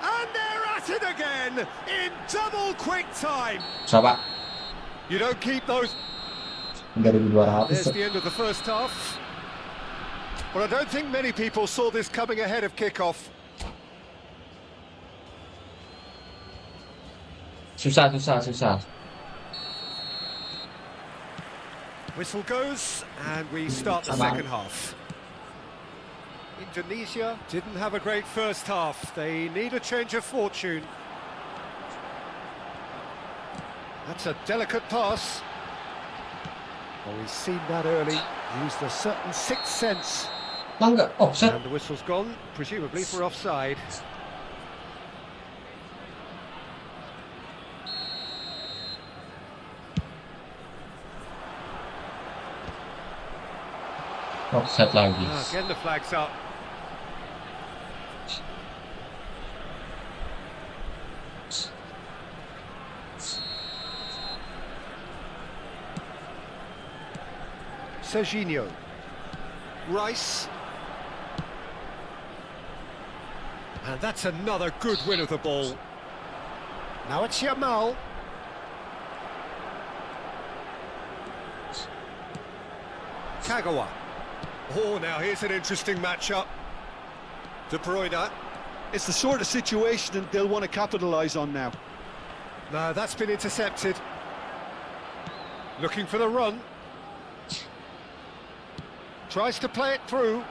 Speaker 2: And they're at it again in double quick time.
Speaker 1: Siapa?
Speaker 2: You don't keep those.
Speaker 1: 3.200.
Speaker 2: There's the end of the first half. Well, I don't think many people saw this coming ahead of kickoff.
Speaker 1: Susah.
Speaker 2: Whistle goes, and we start the
Speaker 1: Come on.
Speaker 2: second half. Indonesia didn't have a great first half. They need a change of fortune. That's a delicate pass. Well, we've seen that early. Used a certain sixth sense.
Speaker 1: Enggak, offset.
Speaker 2: And the whistle's gone, presumably for offside.
Speaker 1: Offset lagi.
Speaker 2: Again, the flag's up. Serginho. Rice. And that's another good win of the ball. Now it's Yamal. Kagawa. Oh, now here's an interesting matchup. De Bruyne.
Speaker 3: It's the sort of situation that they'll want to capitalise on now.
Speaker 2: No, that's been intercepted. Looking for the run. Tries to play it through.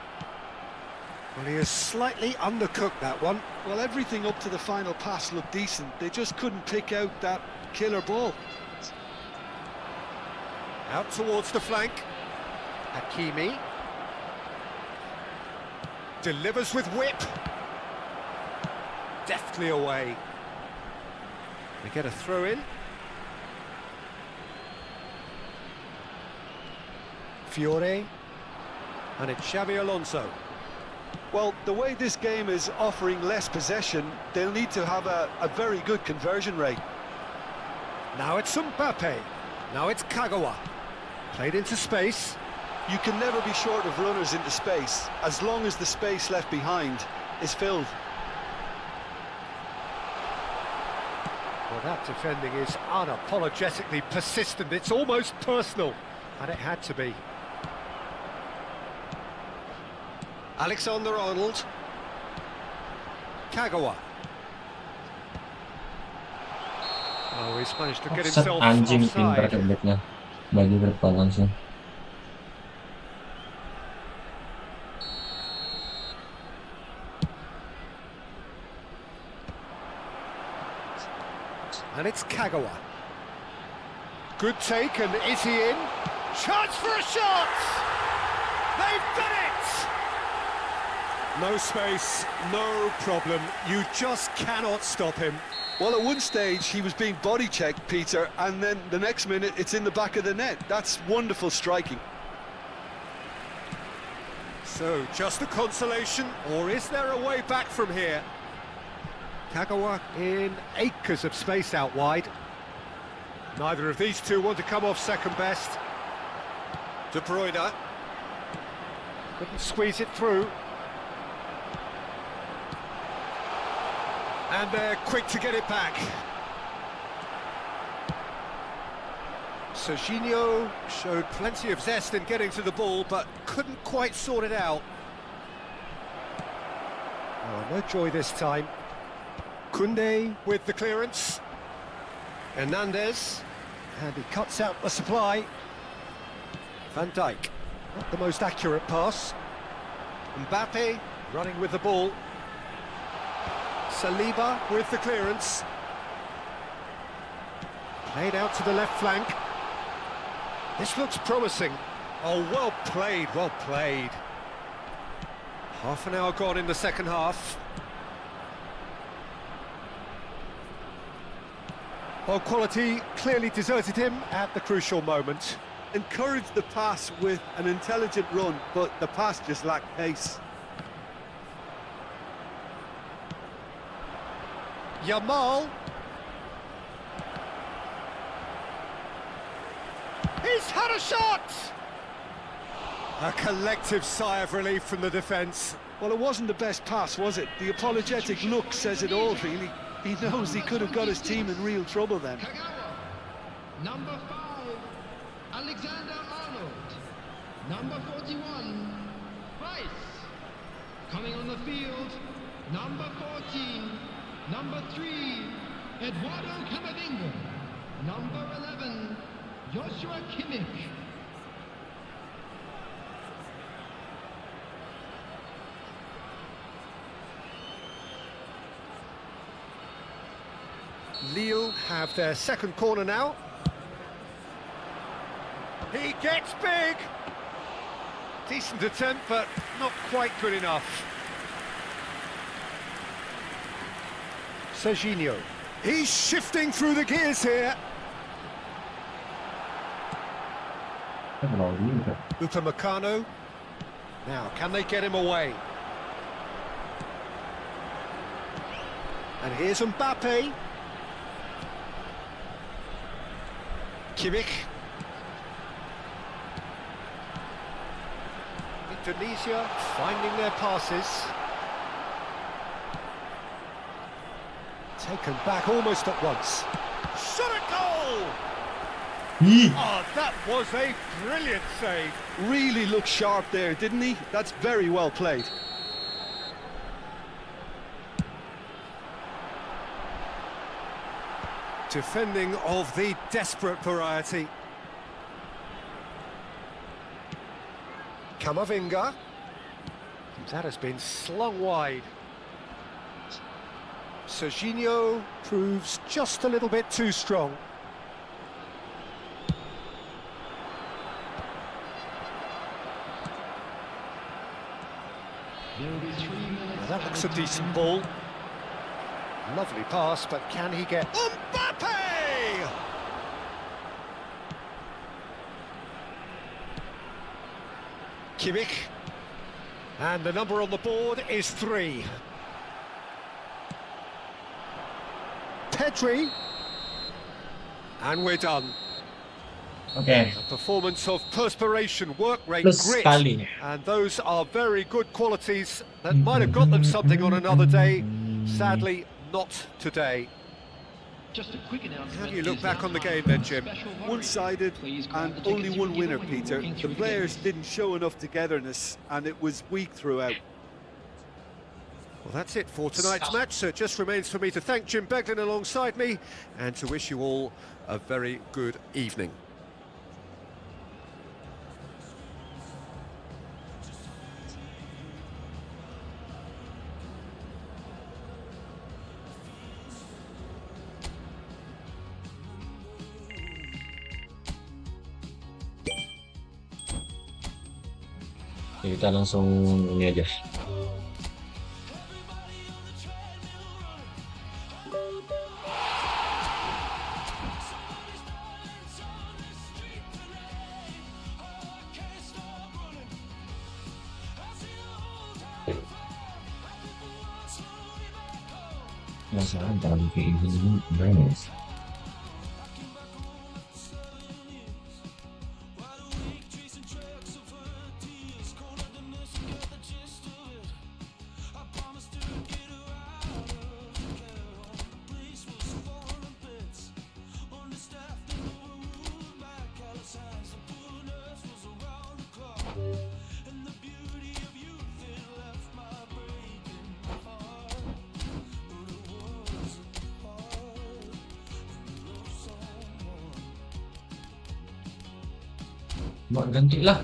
Speaker 2: Well, he has slightly undercooked that one.
Speaker 3: Well, everything up to the final pass looked decent. They just couldn't pick out that killer ball.
Speaker 2: Out towards the flank. Hakimi. Delivers with whip. Deftly away. We get a throw in. Fiore. And it's Xavi Alonso.
Speaker 3: Well, the way this game is offering less possession, they'll need to have a very good conversion rate.
Speaker 2: Now it's Mbappe. Now it's Kagawa. Played into space.
Speaker 3: You can never be short of runners into space, as long as the space left behind is filled.
Speaker 2: Well, that defending is unapologetically persistent. It's almost personal, and it had to be. Alexander-Arnold. Kagawa. Oh, he's managed to get
Speaker 1: Set
Speaker 2: himself
Speaker 1: anjing pintar
Speaker 2: offside.
Speaker 1: comebacknya. Bagi ke depan langsung.
Speaker 2: And it's Kagawa. Good take, and is he in? Chance for a shot! They've done it! No space, no problem. You just cannot stop him.
Speaker 3: Well, at one stage he was being body checked, Peter, and then the next minute it's in the back of the net. That's wonderful striking.
Speaker 2: So, just a consolation, or is there a way back from here? Kagawa in acres of space out wide. Neither of these two want to come off second best. De Bruyne couldn't squeeze it through. And they're quick to get it back. Serginho showed plenty of zest in getting to the ball, but couldn't quite sort it out. Oh, no joy this time. Koundé with the clearance. Hernandez, and he cuts out the supply. Van Dijk, not the most accurate pass. Mbappe running with the ball. Saliba with the clearance. Played out to the left flank. This looks promising. Oh, well played, well played. Half an hour gone in the second half. Well, quality clearly deserted him at the crucial moment.
Speaker 3: Encouraged the pass with an intelligent run, but the pass just lacked pace.
Speaker 2: Yamal. He's had a shot! A collective sigh of relief from the defence.
Speaker 3: Well, it wasn't the best pass, was it? The apologetic look says it all, really. He knows he could have got his team in real trouble then.
Speaker 4: Kagawa. Number 5, Alexander-Arnold. Number 41, Rice. Coming on the field, number 14, number 3, Eduardo Camavinga. Number 11, Joshua Kimmich.
Speaker 2: Lille have their second corner now. He gets big! Decent attempt, but not quite good enough. Serginho. He's shifting through the gears here. Upamecano. Now, can they get him away? And here's Mbappe. Kimmich. Indonesia finding their passes. Taken back almost at once. Shot a goal! Oh, that was a brilliant save.
Speaker 3: Really looked sharp there, didn't he? That's very well played.
Speaker 2: Defending of the desperate variety. Camavinga. That has been slung wide. Serginho proves just a little bit too strong. Now that looks a decent ball. Lovely pass, but can he get... Mbappe! Kimmich. And the number on the board is 3. Pedri. And we're done.
Speaker 1: Okay.
Speaker 2: A performance of perspiration, work rate,
Speaker 1: Plus
Speaker 2: grit.
Speaker 1: sekali.
Speaker 2: And those are very good qualities that might have got them something on another day. Sadly, not today.
Speaker 4: Just a quick announcement.
Speaker 2: How do you look back on the game then, Jim?
Speaker 3: One-sided and only one winner, Peter. The players didn't show enough togetherness and it was weak throughout.
Speaker 2: Well, that's it for tonight's match, so it just remains for me to thank Jim Beglin alongside me and to wish you all a very good evening.
Speaker 1: Kita langsung ini aja. Masalah dalam kayak ini beres. Mak gantilah.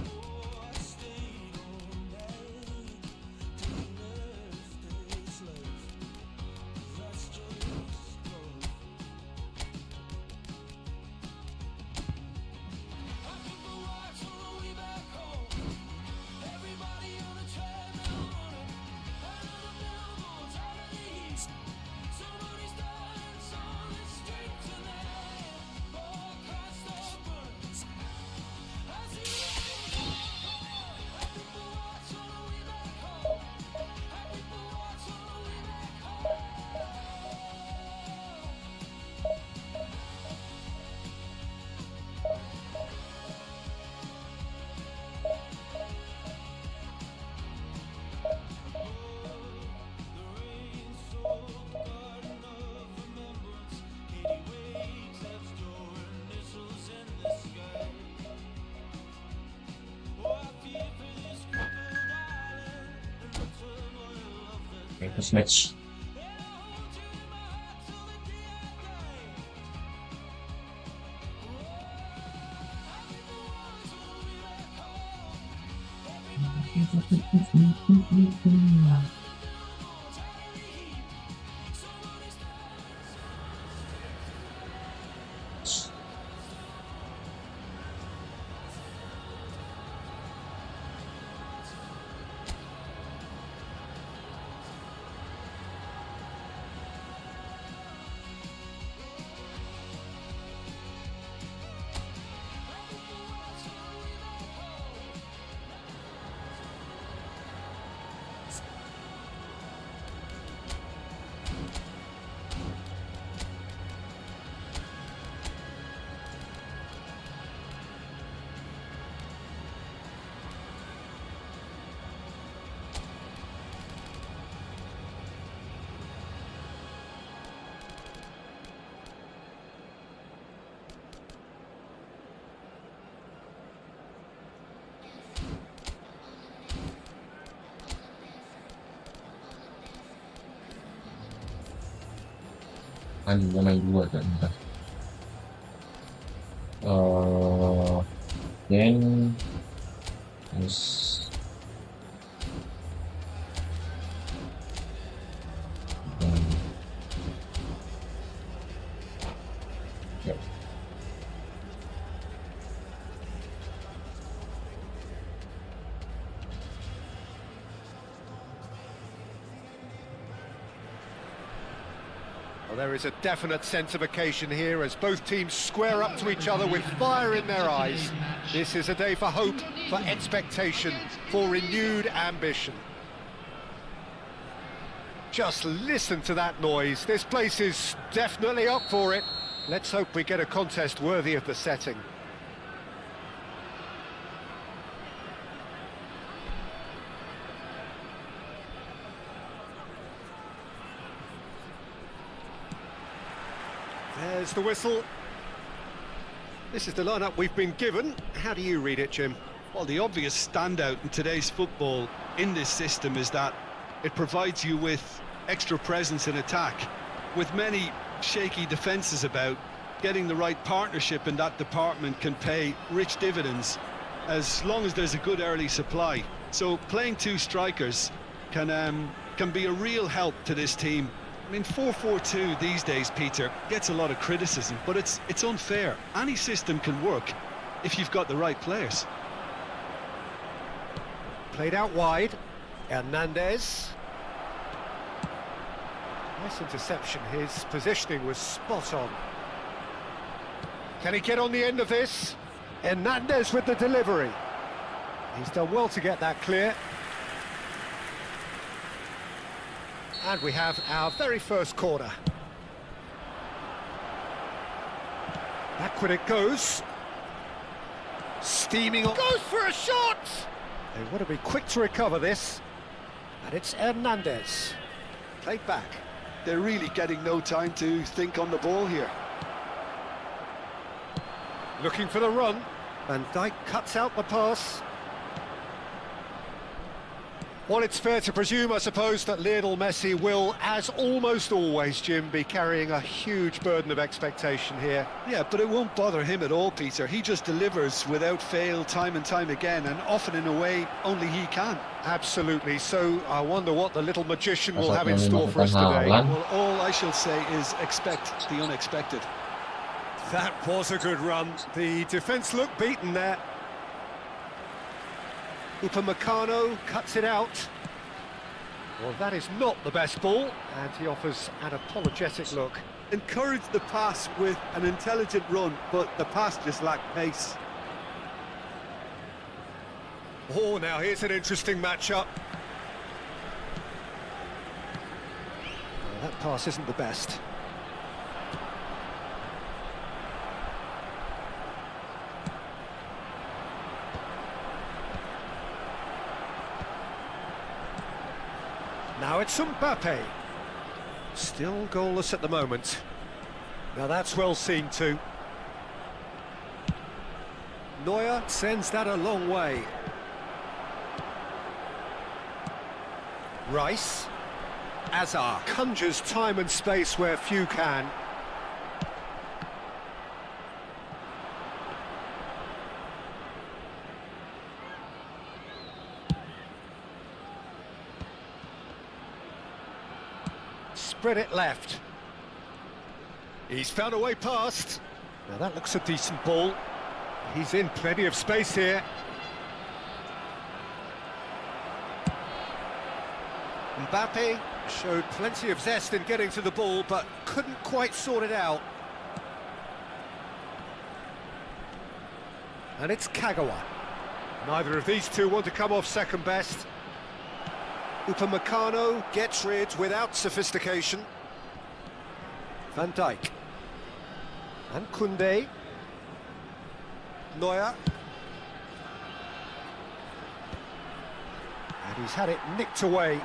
Speaker 1: First match. Mau main dua kan ntar. Then harus ya.
Speaker 2: Well, there is a definite sense of occasion here as both teams square up to each other with fire in their eyes. This is a day for hope, for expectation, for renewed ambition. Just listen to that noise. This place is definitely up for it. Let's hope we get a contest worthy of the setting. There's the whistle. This is the lineup we've been given. How do you read it, Jim?
Speaker 3: Well, the obvious standout in today's football in this system is that it provides you with extra presence in attack. With many shaky defences about, getting the right partnership in that department can pay rich dividends as long as there's a good early supply. So playing two strikers can be a real help to this team. I mean, 4-4-2 these days, Peter, gets a lot of criticism, but it's unfair. Any system can work if you've got the right players.
Speaker 2: Played out wide. Hernandez. Nice interception. His positioning was spot on. Can he get on the end of this? Hernandez with the delivery. He's done well to get that clear. And we have our very first corner. Backward it goes. Steaming on. Goes for a shot! They want to be quick to recover this. And it's Hernandez. Played back.
Speaker 3: They're really getting no time to think on the ball here.
Speaker 2: Looking for the run. Van Dijk cuts out the pass. Well, it's fair to presume, I suppose, that Lionel Messi will, as almost always, Jim, be carrying a huge burden of expectation here.
Speaker 3: Yeah, but it won't bother him at all, Peter. He just delivers without fail time and time again, and often in a way only he can.
Speaker 2: Absolutely. So I wonder what the little magician will
Speaker 1: Masa
Speaker 2: have in
Speaker 1: kami
Speaker 2: store for us
Speaker 1: melakukan
Speaker 2: today.
Speaker 1: Malam.
Speaker 3: Well, all I shall say is expect the unexpected.
Speaker 2: That was a good run. The defence looked beaten there. Upamecano cuts it out. Well, that is not the best ball, and he offers an apologetic look.
Speaker 3: Encouraged the pass with an intelligent run, but the pass just lacked pace.
Speaker 2: Oh, now here's an interesting matchup. Well, that pass isn't the best. Now it's Mbappe. Still goalless at the moment. Now that's well seen too. Neuer sends that a long way. Rice. Azar conjures time and space where few can. Spread it left. He's found a way past. Now that looks a decent ball. He's in plenty of space here. Mbappe showed plenty of zest in getting to the ball, but couldn't quite sort it out. And it's Kagawa. Neither of these two want to come off second best. Upamecano gets rid without sophistication. Van Dijk. And Koundé. Neuer. And he's had it nicked away.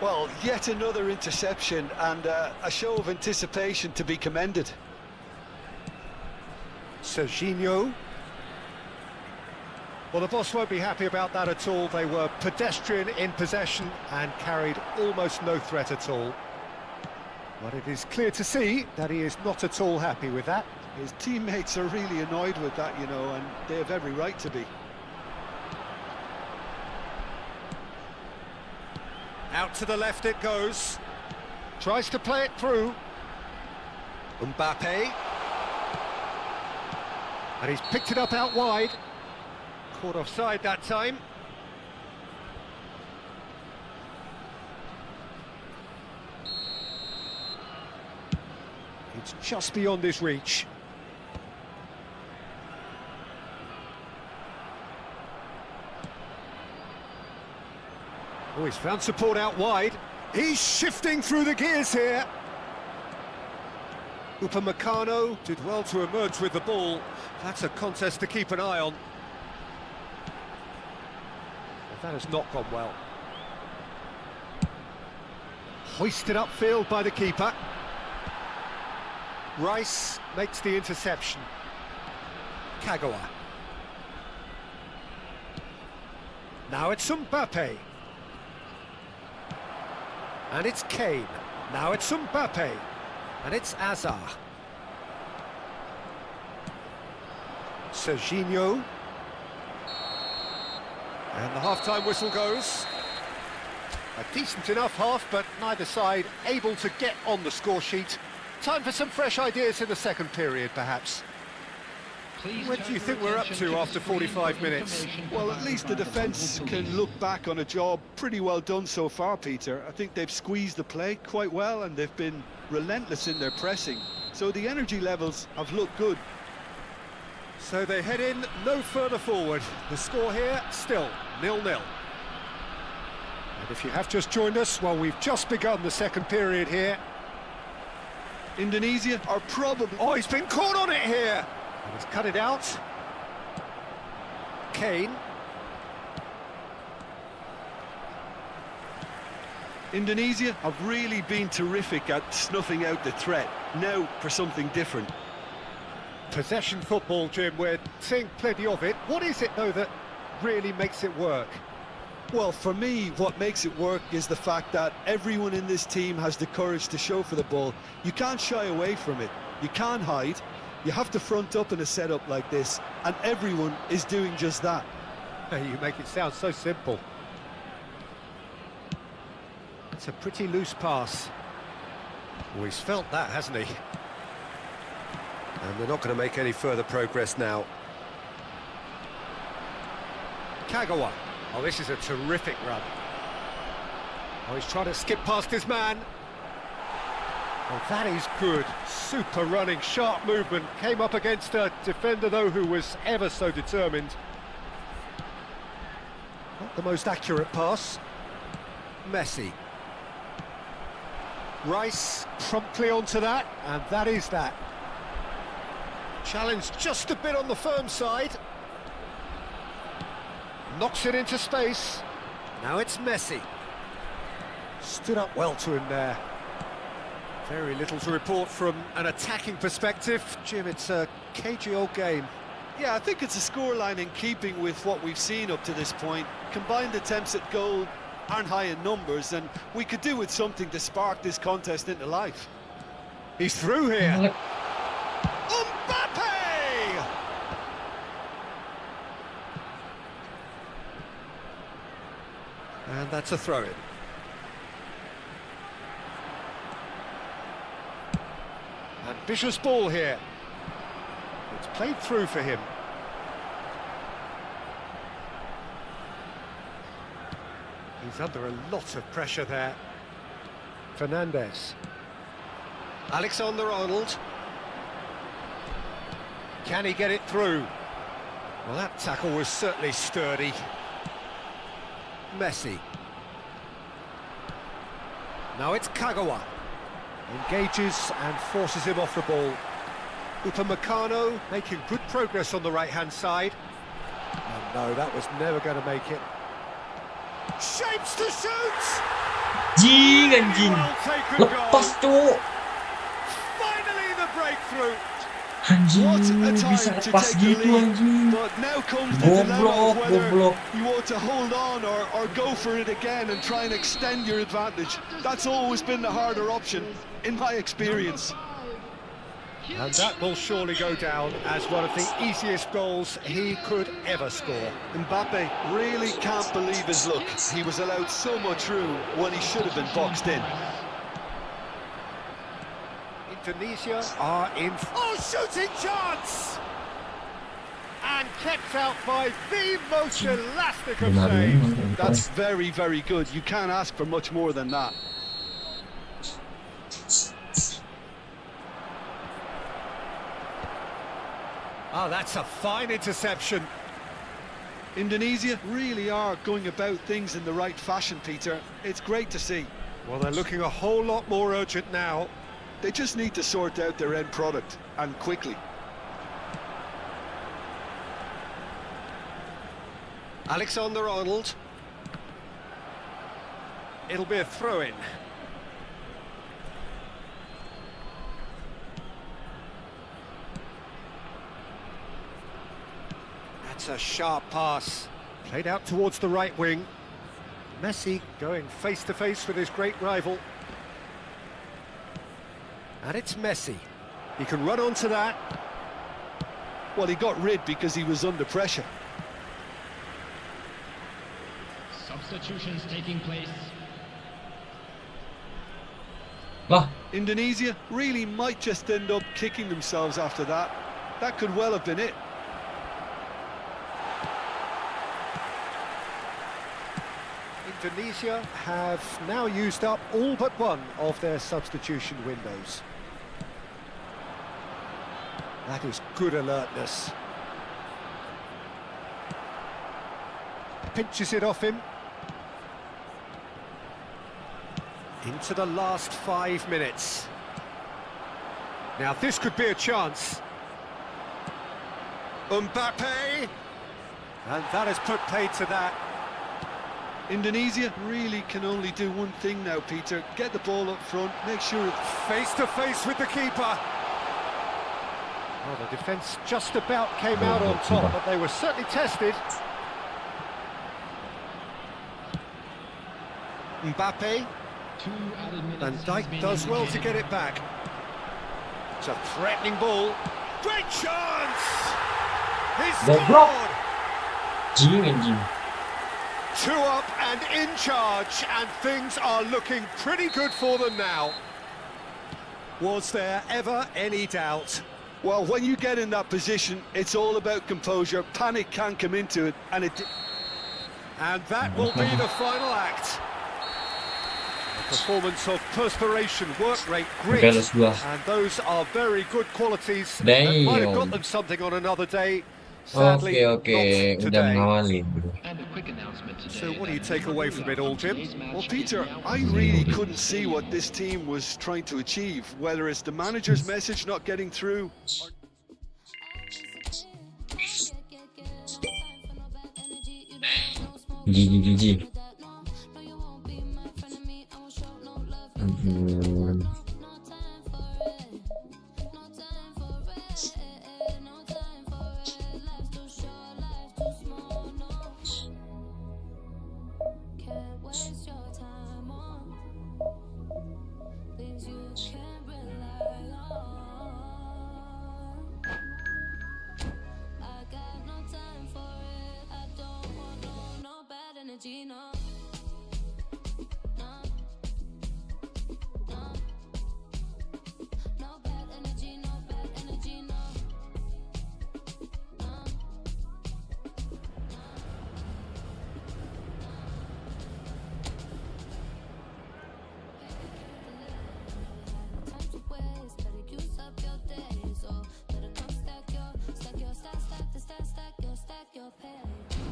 Speaker 3: Well, yet another interception and a show of anticipation to be commended.
Speaker 2: Serginho. Well, the boss won't be happy about that at all. They were pedestrian in possession and carried almost no threat at all. But it is clear to see that he is not at all happy with that.
Speaker 3: His teammates are really annoyed with that, you know, and they have every right to be.
Speaker 2: Out to the left it goes. Tries to play it through. Mbappe. And he's picked it up out wide. Caught offside that time. It's just beyond his reach. Oh, he's found support out wide. He's shifting through the gears here. Upamecano did well to emerge with the ball. That's a contest to keep an eye on. That has not gone well. Hoisted upfield by the keeper. Rice makes the interception. Kagawa. Now it's Mbappe. And it's Kane. Now it's Mbappe. And it's Azar. Serginho. And the half-time whistle goes. A decent enough half, but neither side able to get on the score sheet. Time for some fresh ideas in the second period, perhaps. Where do you think we're up to after 45 minutes?
Speaker 3: Well, at least the defence can look back on a job pretty well done so far, Peter. I think they've squeezed the play quite well and they've been relentless in their pressing. So the energy levels have looked good.
Speaker 2: So they head in no further forward. The score here, still 0-0. And if you have just joined us, well, we've just begun the second period here.
Speaker 3: Indonesia are probably...
Speaker 2: Oh, he's been caught on it here! And he's cut it out. Kane.
Speaker 3: Indonesia have really been terrific at snuffing out the threat. Now for something different.
Speaker 2: Possession football, Jim, we're seeing plenty of it. What is it, though, that really makes it work?
Speaker 3: Well, for me, what makes it work is the fact that everyone in this team has the courage to show for the ball. You can't shy away from it. You can't hide. You have to front up in a setup like this, and everyone is doing just that.
Speaker 2: You make it sound so simple. It's a pretty loose pass. Oh, he's felt that, hasn't he? And they're not going to make any further progress now. Kagawa. Oh, this is a terrific run. Oh, he's trying to skip past his man. Oh, that is good. Super running, sharp movement. Came up against a defender, though, who was ever so determined. Not the most accurate pass. Messi. Rice promptly onto that, and that is that. Challenge just a bit on the firm side. Knocks it into space. Now it's Messi. Stood up well to him there. Very little to report from an attacking perspective. Jim, it's a cagey old game.
Speaker 3: Yeah, I think it's a scoreline in keeping with what we've seen up to this point. Combined attempts at goal aren't high in numbers, and we could do with something to spark this contest into life.
Speaker 2: He's through here. And that's a throw-in. Ambitious ball here. It's played through for him. He's under a lot of pressure there. Fernandes. Alexander-Arnold. Can he get it through? Well, that tackle was certainly sturdy. Messi. Now it's Kagawa. Engages and forces him off the ball. Upamecano making good progress on the right-hand side. Oh no, that was never going to make it. Shapes to shoot!
Speaker 1: Jing anjing.
Speaker 2: Well taken
Speaker 1: Lepas
Speaker 2: goal.
Speaker 1: tu.
Speaker 2: Finally the breakthrough.
Speaker 1: Anjing,
Speaker 3: What a
Speaker 1: bisa
Speaker 3: time to
Speaker 1: lepas
Speaker 3: take the
Speaker 1: gitu
Speaker 3: lead.
Speaker 1: anjing.
Speaker 3: But now comes the dilemma of whether
Speaker 1: Goblok.
Speaker 3: you want to hold on or go for it again and try and extend your advantage. That's always been the harder option, in my experience.
Speaker 2: And that will surely go down as one of the easiest goals he could ever score.
Speaker 3: Mbappe really can't believe his luck. He was allowed so much room when he should have been boxed in.
Speaker 2: Indonesia are in... Oh, shooting chance! And kept out by the most elastic of saves.
Speaker 3: That's very, very good. You can't ask for much more than that.
Speaker 2: Oh, that's a fine interception.
Speaker 3: Indonesia really are going about things in the right fashion, Peter. It's great to see.
Speaker 2: Well, they're looking a whole lot more urgent now.
Speaker 3: They just need to sort out their end product, and quickly.
Speaker 2: Alexander-Arnold. It'll be a throw-in. That's a sharp pass. Played out towards the right wing. Messi going face to face with his great rival. And it's Messi. He can run onto that.
Speaker 3: Well, he got rid because he was under pressure.
Speaker 4: Substitutions taking place.
Speaker 1: Lah,
Speaker 3: Indonesia really might just end up kicking themselves after that. That could well have been it.
Speaker 2: Indonesia have now used up all but one of their substitution windows. That is good alertness. Pinches it off him. Into the last 5 minutes. Now this could be a chance. Mbappe! And that has put paid to that.
Speaker 3: Indonesia really can only do one thing now, Peter. Get the ball up front, make sure it's
Speaker 2: Face to face with the keeper. Well, the defence just about came out on top, but they were certainly tested. Mbappe.
Speaker 4: 2 added minutes.
Speaker 2: And
Speaker 4: has
Speaker 2: Dijk
Speaker 4: been
Speaker 2: does well to get
Speaker 4: indicated.
Speaker 2: it back. It's a threatening ball. Great chance! He's
Speaker 1: The block.
Speaker 2: scored!
Speaker 1: anjing.
Speaker 2: 2 up and in charge, and things are looking pretty good for them now. Was there ever any doubt?
Speaker 3: well, when you get in that position, it's all about composure. Panic can't come into it, and it.
Speaker 2: And that will be the final act. A performance of perspiration, work rate, grit,
Speaker 1: Balas dua.
Speaker 2: and those are very good qualities that might have got
Speaker 1: Damn.
Speaker 2: them something on another day. Sadly,
Speaker 1: Oke,
Speaker 2: not
Speaker 1: udah
Speaker 2: today.
Speaker 1: mengawalin.
Speaker 4: And a quick announcement today.
Speaker 2: So what do you
Speaker 4: that
Speaker 2: take away from it all, Jim?
Speaker 4: today's match
Speaker 3: Well,
Speaker 4: is
Speaker 3: Peter,
Speaker 4: now
Speaker 3: I really couldn't see what this team was trying to achieve. Whether it's the manager's message not getting through.
Speaker 1: Gigi. Aduh.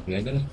Speaker 1: Ya aja lah.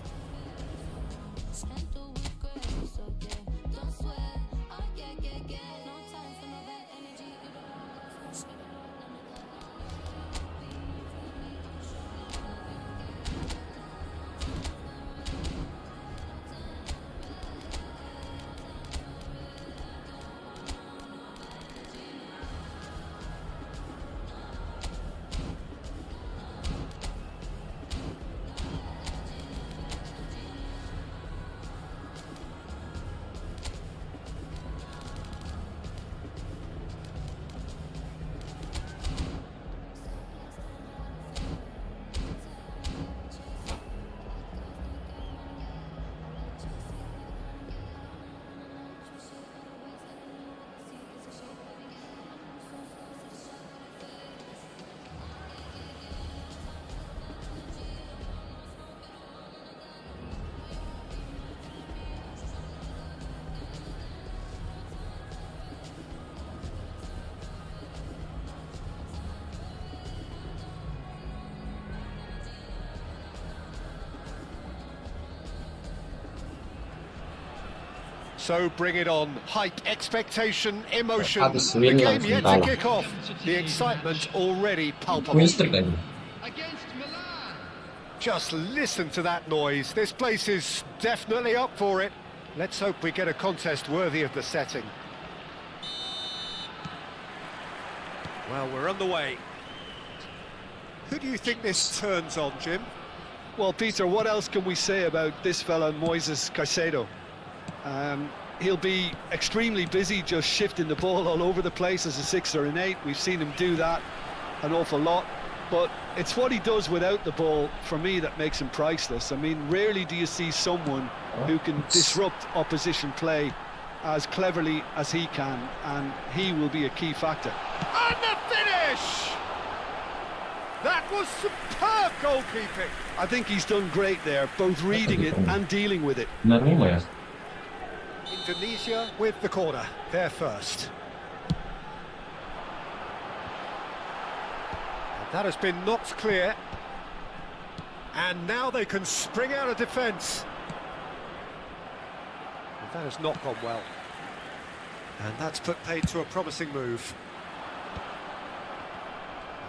Speaker 2: So bring it on. Hype, expectation, emotion.
Speaker 1: Habis
Speaker 2: The
Speaker 1: win
Speaker 2: game
Speaker 1: langsung
Speaker 2: yet to
Speaker 1: kalah.
Speaker 2: kick off. The excitement already palpable.
Speaker 1: Winston lagi.
Speaker 4: against Milan.
Speaker 2: Just listen to that noise. This place is definitely up for it. Let's hope we get a contest worthy of the setting. Well, we're on the way. Who do you think this turns on, Jim?
Speaker 3: Well, Peter, what else can we say about this fella, Moises Caicedo? He'll be extremely busy just shifting the ball all over the place as a 6 or an 8. We've seen him do that an awful lot. But it's what he does without the ball, for me, that makes him priceless. I mean, rarely do you see someone who can disrupt opposition play as cleverly as he can, and he will be a key factor.
Speaker 2: And the finish! That was superb goalkeeping.
Speaker 3: I think he's done great there, both reading it and dealing with it.
Speaker 1: Benar semua ya.
Speaker 2: Indonesia with the corner, they're first. And that has been knocked clear. And now they can spring out of defence. And that has not gone well. And that's put paid to a promising move.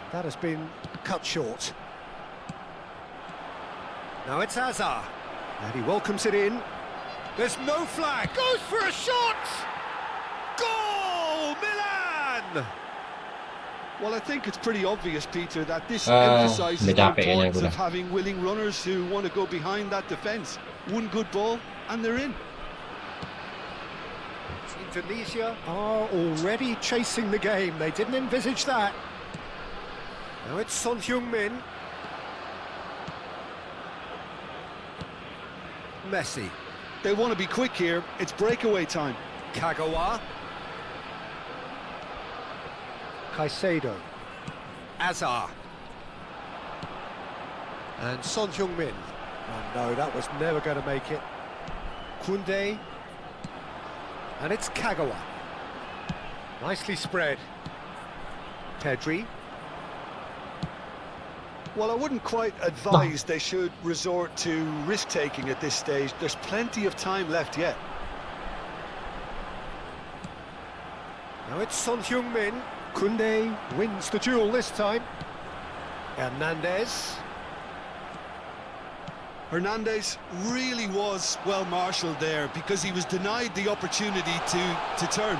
Speaker 2: And that has been cut short. Now it's Hazard. And he welcomes it in. There's no flag. Goes for a shot! Goal! Milan!
Speaker 3: Well, I think it's pretty obvious, Peter, that this
Speaker 1: Ah,
Speaker 3: emphasises the
Speaker 1: udah capek kayaknya
Speaker 3: importance
Speaker 1: gue
Speaker 3: of
Speaker 1: dah.
Speaker 3: having willing runners who want to go behind that defence. One good ball, and they're in.
Speaker 2: Indonesia are already chasing the game. They didn't envisage that. Now it's Son Heung-min. Messi.
Speaker 3: They want to be quick here. It's breakaway time.
Speaker 2: Kagawa. Caicedo. Azar. And Son Heung-min. Oh no, that was never going to make it. Koundé. And it's Kagawa. Nicely spread. Pedri.
Speaker 3: Well, I wouldn't quite advise they should resort to risk-taking at this stage. There's plenty of time left yet.
Speaker 2: Now it's Son Heung-min. Koundé wins the duel this time. Hernandez.
Speaker 3: Hernandez really was well marshalled there because he was denied the opportunity to turn.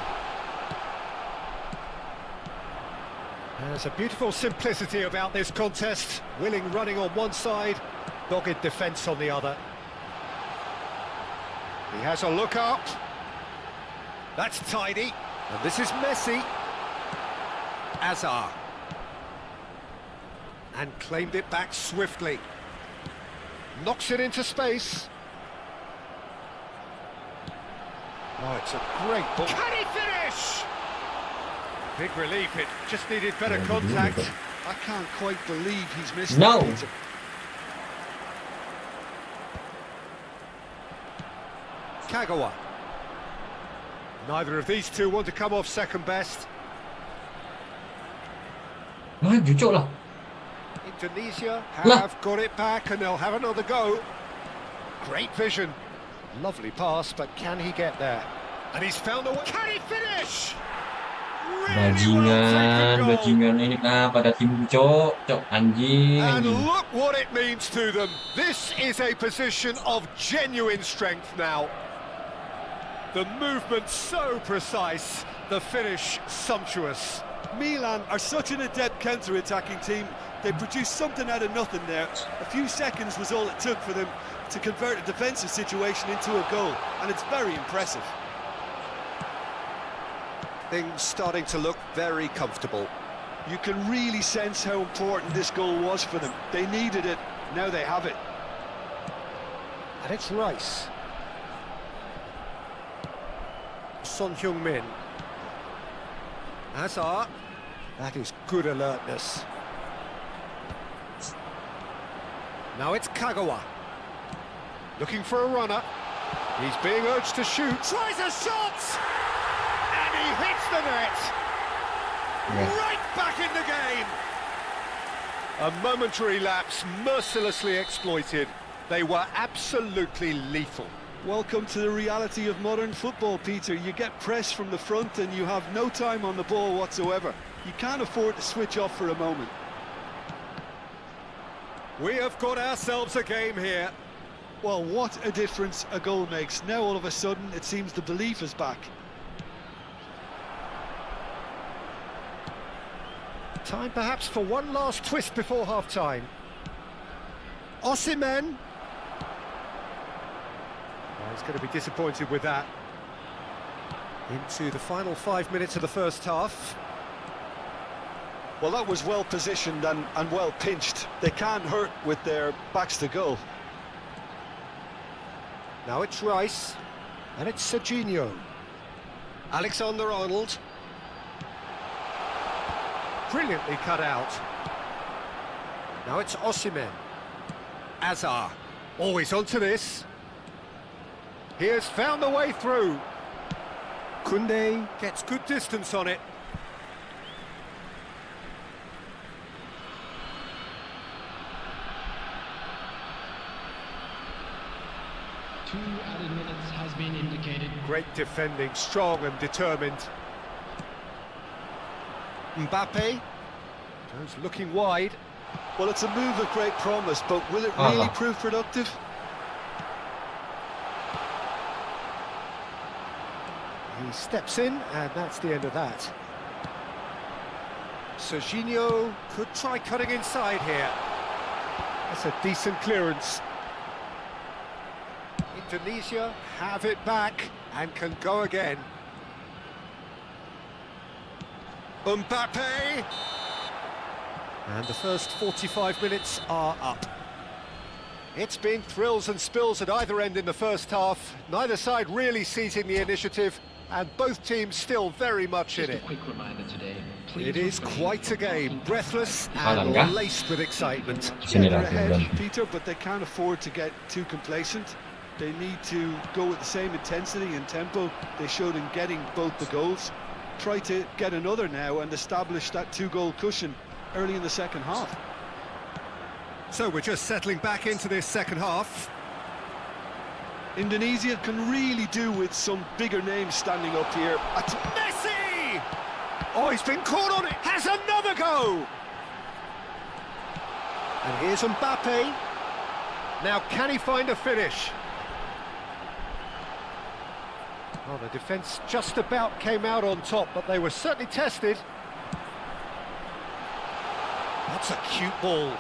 Speaker 2: There's a beautiful simplicity about this contest. Willing running on one side, dogged defence on the other. He has a look up. That's tidy. And this is Messi. Azar. And claimed it back swiftly. Knocks it into space. Oh, it's a great ball. Can he finish? Big relief, it just needed better contact.
Speaker 3: I can't quite believe he's missed
Speaker 1: No.
Speaker 3: that, Peter.
Speaker 2: Kagawa. Neither of these two want to come off second best.
Speaker 1: Wah, jucuk lah.
Speaker 2: Indonesia
Speaker 1: Lah.
Speaker 2: have got it back and they'll have another go. Great vision. Lovely pass, but can he get there? And he's found a way. Can he finish? Really well taken
Speaker 1: Bajingan ini kenapa ada tim cok anjing.
Speaker 2: And look what it means to them. This is a position of genuine strength now. The movement so precise, the finish sumptuous.
Speaker 3: Milan are such an adept counter-attacking team. They produced something out of nothing there. A few seconds was all it took for them to convert a defensive situation into a goal, and it's very impressive.
Speaker 2: Things starting to look very comfortable.
Speaker 3: You can really sense how important this goal was for them. They needed it, now they have it.
Speaker 2: And it's Rice. Son Heung-min. Hazard. That is good alertness. Now it's Kagawa. Looking for a runner. He's being urged to shoot. Tries a shot! And he hits the net! Right back in the game! A momentary lapse mercilessly exploited. They were absolutely lethal.
Speaker 3: Welcome to the reality of modern football, Peter. You get press from the front and you have no time on the ball whatsoever. You can't afford to switch off for a moment.
Speaker 2: We have got ourselves a game here.
Speaker 3: Well, what a difference a goal makes. Now all of a sudden it seems the belief is back.
Speaker 2: Time perhaps for one last twist before half-time. Osimhen. Well, he's going to be disappointed with that. Into the final 5 minutes of the first half.
Speaker 3: Well, that was well positioned and well pinched. They can't hurt with their backs to goal.
Speaker 2: Now it's Rice, and it's Serginho. Alexander-Arnold. Brilliantly cut out. Now it's Osimhen. Azar. Always onto this. He has found the way through. Koundé gets good distance on it.
Speaker 4: Two added minutes has been indicated.
Speaker 2: Great defending, strong and determined. Mbappe goes looking wide.
Speaker 3: Well, it's a move of great promise, but will it really prove productive?
Speaker 2: He steps in, and that's the end of that. Serginho could try cutting inside here. That's a decent clearance. Indonesia have it back and can go again. Mbappe! And the first 45 minutes are up. It's been thrills and spills at either end in the first half. Neither side really seizing the initiative, and both teams still very much in
Speaker 4: Just
Speaker 2: it.
Speaker 4: a quick reminder today. Please
Speaker 2: It is
Speaker 4: refrain
Speaker 2: quite a
Speaker 4: from
Speaker 2: game,
Speaker 4: talking
Speaker 2: breathless
Speaker 1: Malam
Speaker 2: and
Speaker 1: kah?
Speaker 2: laced with excitement.
Speaker 1: Sini
Speaker 3: They're
Speaker 1: lah
Speaker 3: ahead,
Speaker 1: kemudian.
Speaker 3: Peter, but they can't afford to get too complacent. They need to go with the same intensity and tempo they showed in getting both the goals. Try to get another now and establish that two-goal cushion early in the second half.
Speaker 2: So we're just settling back into this second half.
Speaker 3: Indonesia can really do with some bigger names standing up here.
Speaker 2: Messi! Oh, he's been caught on it. Has another go! And here's Mbappe. Now, can he find a finish? Oh, the defence just about came out on top, but they were certainly tested. That's a cute ball.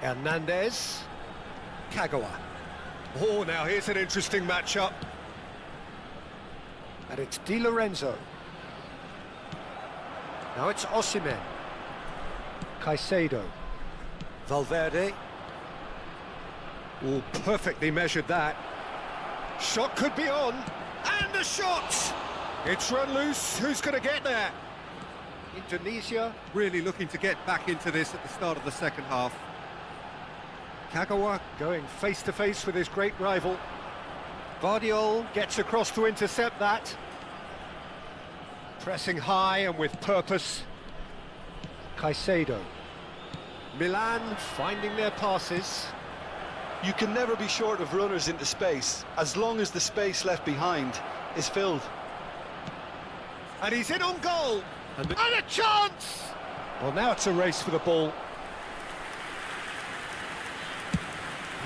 Speaker 2: Hernandez. Kagawa. Oh, now here's an interesting matchup. And it's Di Lorenzo. Now it's Osimhen. Caicedo. Valverde. Oh, perfectly measured that. Shot could be on. And the shot! It's run loose. Who's going to get there? Indonesia really looking to get back into this at the start of the second half. Kagawa going face-to-face with his great rival. Guardiola gets across to intercept that. Pressing high and with purpose. Caicedo. Milan finding their passes.
Speaker 3: You can never be short of runners into space, as long as the space left behind is filled.
Speaker 2: And he's in on goal! And a chance! Well, now it's a race for the ball.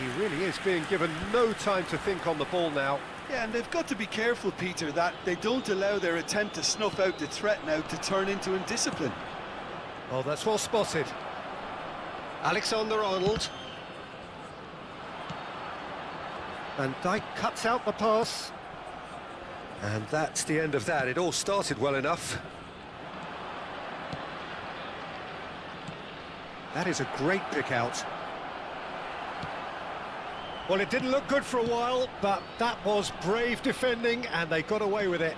Speaker 2: He really is being given no time to think on the ball now.
Speaker 3: Yeah, and they've got to be careful, Peter, that they don't allow their attempt to snuff out the threat now to turn into indiscipline.
Speaker 2: Oh, that's well spotted. Alexander-Arnold. Van Dijk cuts out the pass. And that's the end of that. It all started well enough. That is a great pick out. Well, it didn't look good for a while, but that was brave defending, and they got away with it.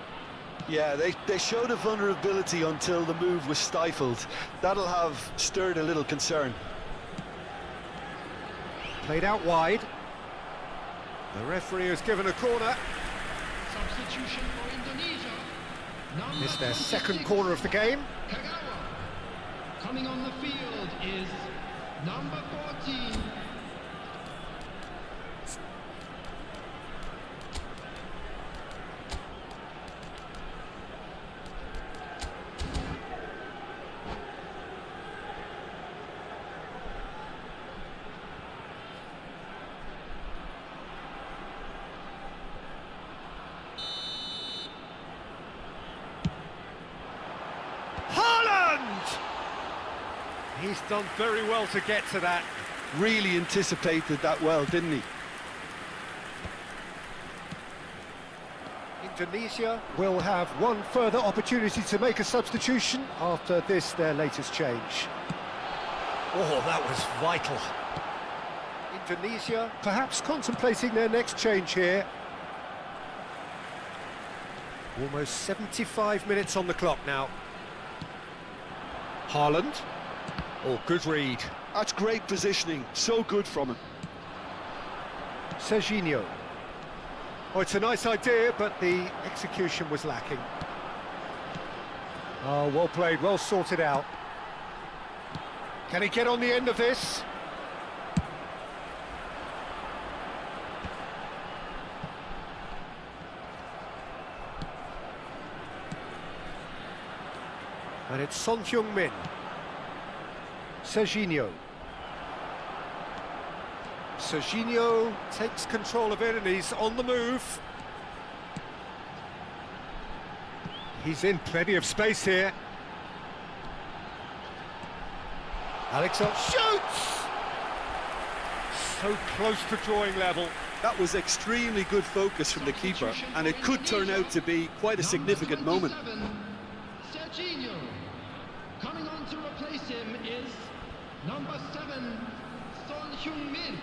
Speaker 3: Yeah, they showed a vulnerability until the move was stifled. That'll have stirred a little concern.
Speaker 2: Played out wide. The referee has given a corner.
Speaker 4: Substitution for Indonesia.
Speaker 2: It's their
Speaker 4: 26,
Speaker 2: second corner of the game.
Speaker 4: Kagawa. Coming on the field is number 14.
Speaker 2: He's done very well to get to that.
Speaker 3: Really anticipated that well, didn't he?
Speaker 2: Indonesia will have one further opportunity to make a substitution after this, their latest change. Oh, that was vital. Indonesia perhaps contemplating their next change here. Almost 75 minutes on the clock now. Haaland. Oh, good read.
Speaker 3: That's great positioning, so good from him.
Speaker 2: Serginho. Oh, it's a nice idea, but the execution was lacking. Oh, well played, well sorted out. Can he get on the end of this? And it's Son Heung-min. Serginho. Serginho takes control of it and he's on the move. He's in plenty of space here. Alexander shoots! So close to drawing level.
Speaker 3: That was extremely good focus from the keeper, and it could turn out to be quite a significant moment.
Speaker 4: Serginho. Coming on to replace him is number 7, Son Heung-min.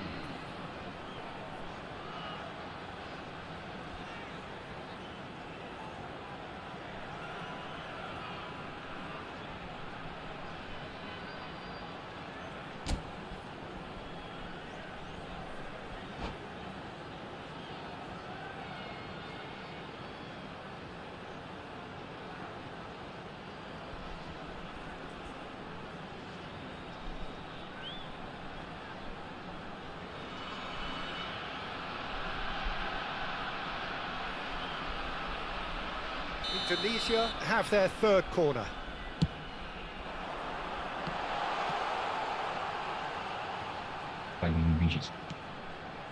Speaker 2: Indonesia have their third corner.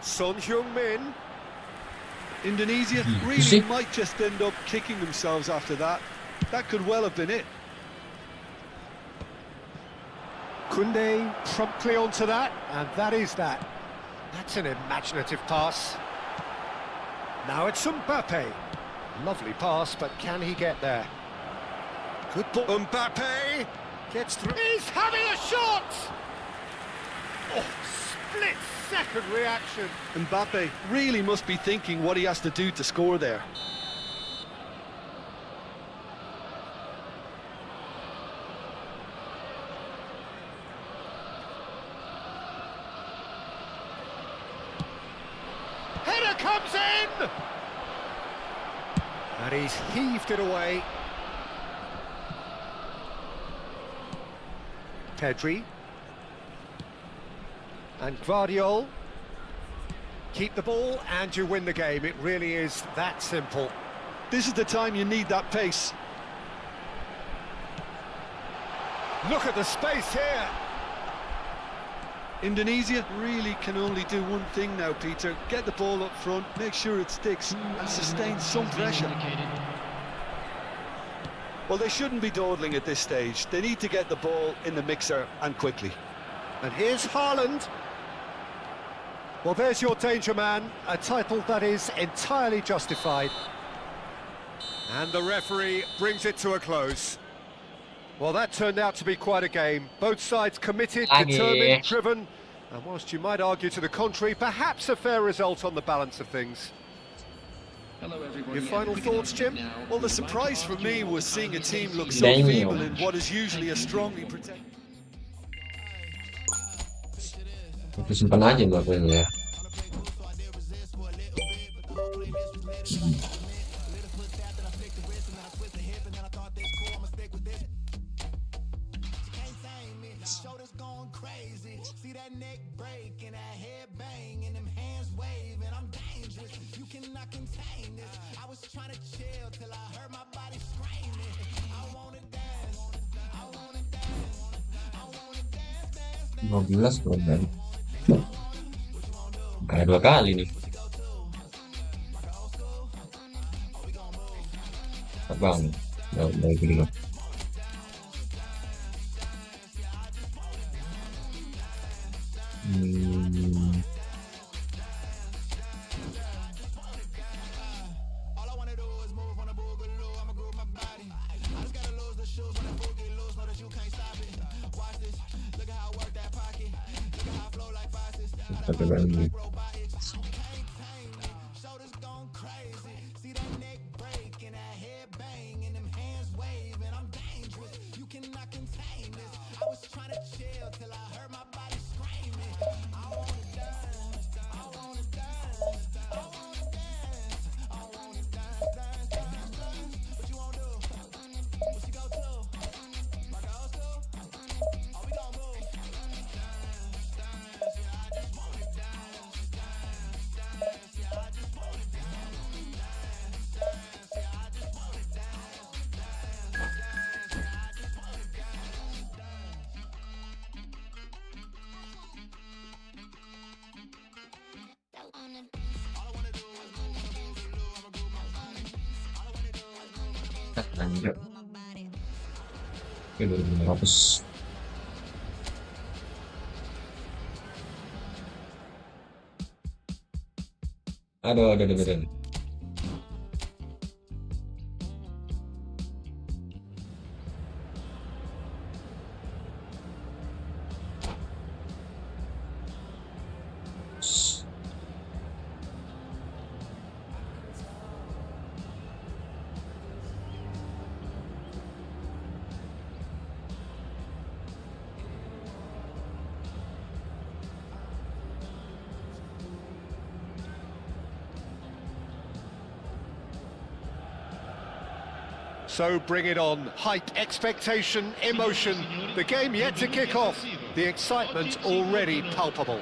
Speaker 2: Son Heung-min.
Speaker 3: Indonesia
Speaker 1: You
Speaker 3: really
Speaker 1: see?
Speaker 3: might just end up kicking themselves after that. That could well have been it.
Speaker 2: Koundé promptly onto that, and that is that. That's an imaginative pass. Now it's Mbappe. Lovely pass, but can he get there? Good ball. Mbappe gets through. He's having a shot! Oh, split-second reaction.
Speaker 3: Mbappe really must be thinking what he has to do to score there.
Speaker 2: Header comes in! And he's heaved it away. Pedri. And Guardiol. Keep the ball and you win the game. It really is that simple.
Speaker 3: This is the time you need that pace.
Speaker 2: Look at the space here.
Speaker 3: Indonesia really can only do one thing now, Peter. Get the ball up front, make sure it sticks, and sustain some pressure. Well, they shouldn't be dawdling at this stage. They need to get the ball in the mixer, and quickly.
Speaker 2: And here's Haaland. Well, there's your danger man, a title that is entirely justified. And the referee brings it to a close. Well, that turned out to be quite a game. Both sides committed, determined, driven. And whilst you might argue to the contrary, perhaps a fair result on the balance of things.
Speaker 4: Hello, everybody.
Speaker 2: Your final thoughts, Jim?
Speaker 3: Well, the surprise for me was seeing a team look so feeble in what is usually a strongly protected...
Speaker 1: Aku simpan aja ya. Belas program. Kayak 2 kali nih. Abang, udah gini loh. Hmm. Tapi lagi. Lanjut ke 2500. Aduh.
Speaker 2: So bring it on. Hype, expectation, emotion. The game yet to kick off. The excitement already palpable.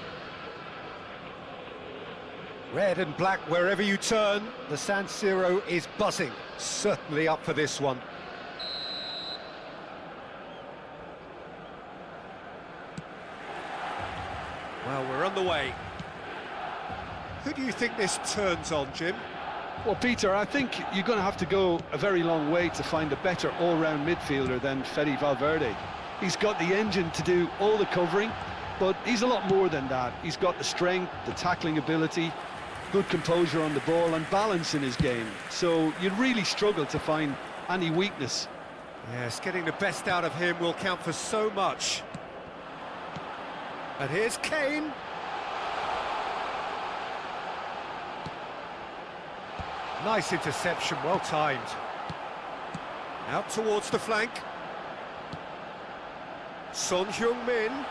Speaker 2: Red and black wherever you turn. The San Siro is buzzing. Certainly up for this one. Well, we're on the way. Who do you think this turns on, Jim?
Speaker 3: Well, Peter, I think you're going to have to go a very long way to find a better all-round midfielder than Fede Valverde. He's got the engine to do all the covering, but he's a lot more than that. He's got the strength, the tackling ability, good composure on the ball and balance in his game. So you'd really struggle to find any weakness.
Speaker 2: Yes, getting the best out of him will count for so much. And here's Kane. Nice interception, well timed. Out towards the flank. Son Heung-min.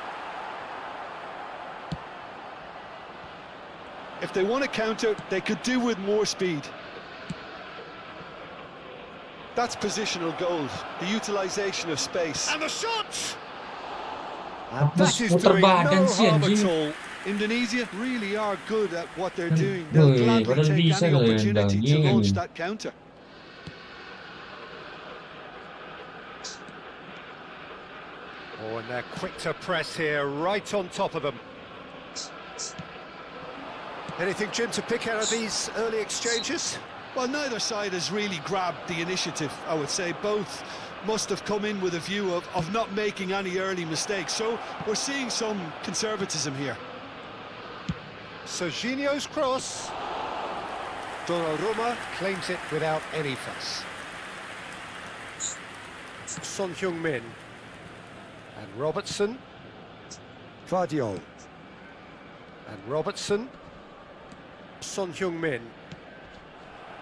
Speaker 3: If they want to counter, they could do with more speed. That's positional goals, the utilisation of space.
Speaker 2: And the shot!
Speaker 1: Apa
Speaker 2: That is
Speaker 1: muter
Speaker 2: doing no
Speaker 1: badan sih
Speaker 2: harm at
Speaker 1: anjing.
Speaker 2: all.
Speaker 3: Indonesia really are good at what they're doing. They'll
Speaker 1: Woi,
Speaker 3: gladly
Speaker 1: padahal
Speaker 3: take
Speaker 1: bisa
Speaker 3: any
Speaker 1: loh yang
Speaker 3: opportunity to
Speaker 1: daging.
Speaker 3: launch that counter.
Speaker 2: Oh, and they're quick to press here, right on top of them. Anything, Jim, to pick out of these early exchanges?
Speaker 3: Well, neither side has really grabbed the initiative, I would say. Both must have come in with a view of not making any early mistakes. So we're seeing some conservatism here.
Speaker 2: Serginho's cross. Donnarumma claims it without any fuss. Son Heung-min. And Robertson. Vardiol. And Robertson. Son Heung-min.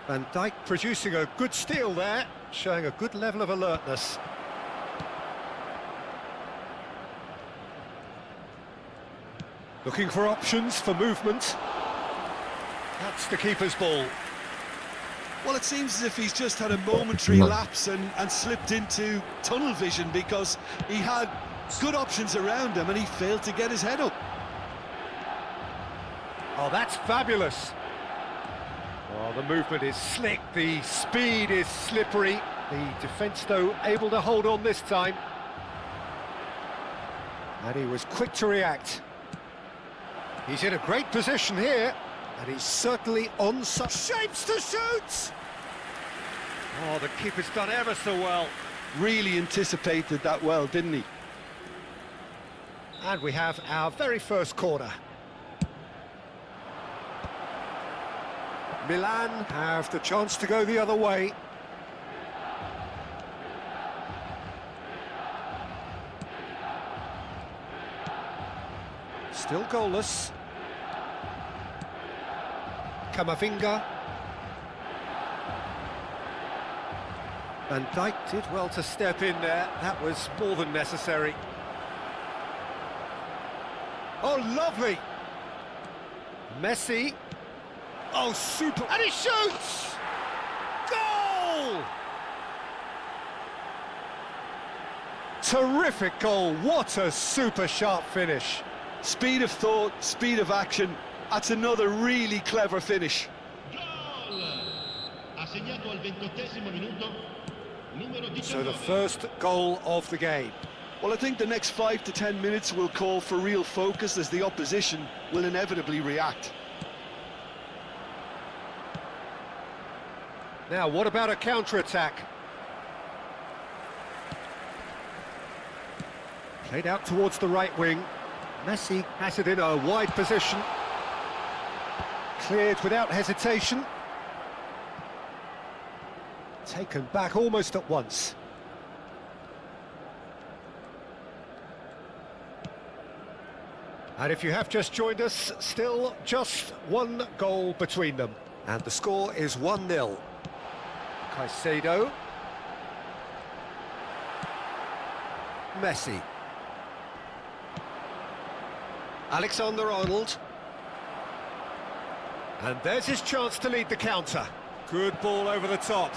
Speaker 2: Van Dijk producing a good steal there, showing a good level of alertness. Looking for options for movement. That's the keeper's ball.
Speaker 3: Well, it seems as if he's just had a momentary lapse and slipped into tunnel vision, because he had good options around him and he failed to get his head up.
Speaker 2: Oh, that's fabulous. Well, the movement is slick, the speed is slippery. The defence, though, able to hold on this time. And he was quick to react. He's in a great position here, and he's certainly on such shapes to shoot! Oh, the keeper's done ever so well.
Speaker 3: Really anticipated that well, didn't he?
Speaker 2: And we have our very first corner. Milan have the chance to go the other way. Still goalless. Camavinga. Van Dijk did well to step in there. That was more than necessary. Oh, lovely! Messi. Oh, super! And he shoots! Goal! Terrific goal. What a super sharp finish.
Speaker 3: Speed of thought, speed of action. That's another really clever finish.
Speaker 4: Gol! Ha segnato al 28esimo minuto, numero 19.
Speaker 2: So the first goal of the game.
Speaker 3: Well, I think the next 5 to 10 minutes will call for real focus as the opposition will inevitably react.
Speaker 2: Now, what about a counter-attack? Played out towards the right wing. Messi has it in a wide position. Cleared without hesitation. Taken back almost at once. And if you have just joined us, still just one goal between them. And the score is 1-0. Caicedo. Messi. Alexander-Arnold. And there's his chance to lead the counter. Good ball over the top.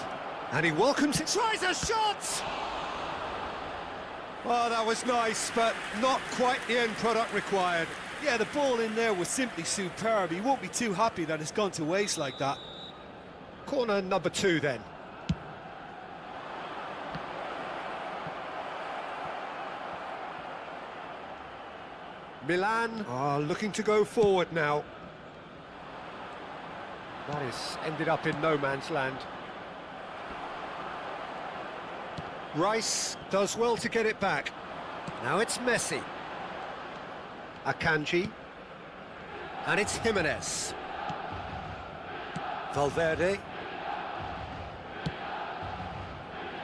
Speaker 2: And he welcomes it. Tries a shot! Oh, that was nice, but not quite the end product required.
Speaker 3: Yeah, the ball in there was simply superb. He won't be too happy that it's gone to waste like that.
Speaker 2: Corner number 2 then. Milan are looking to go forward now. That is ended up in no man's land. Rice does well to get it back. Now it's Messi. Akanji. And it's Jimenez. Valverde.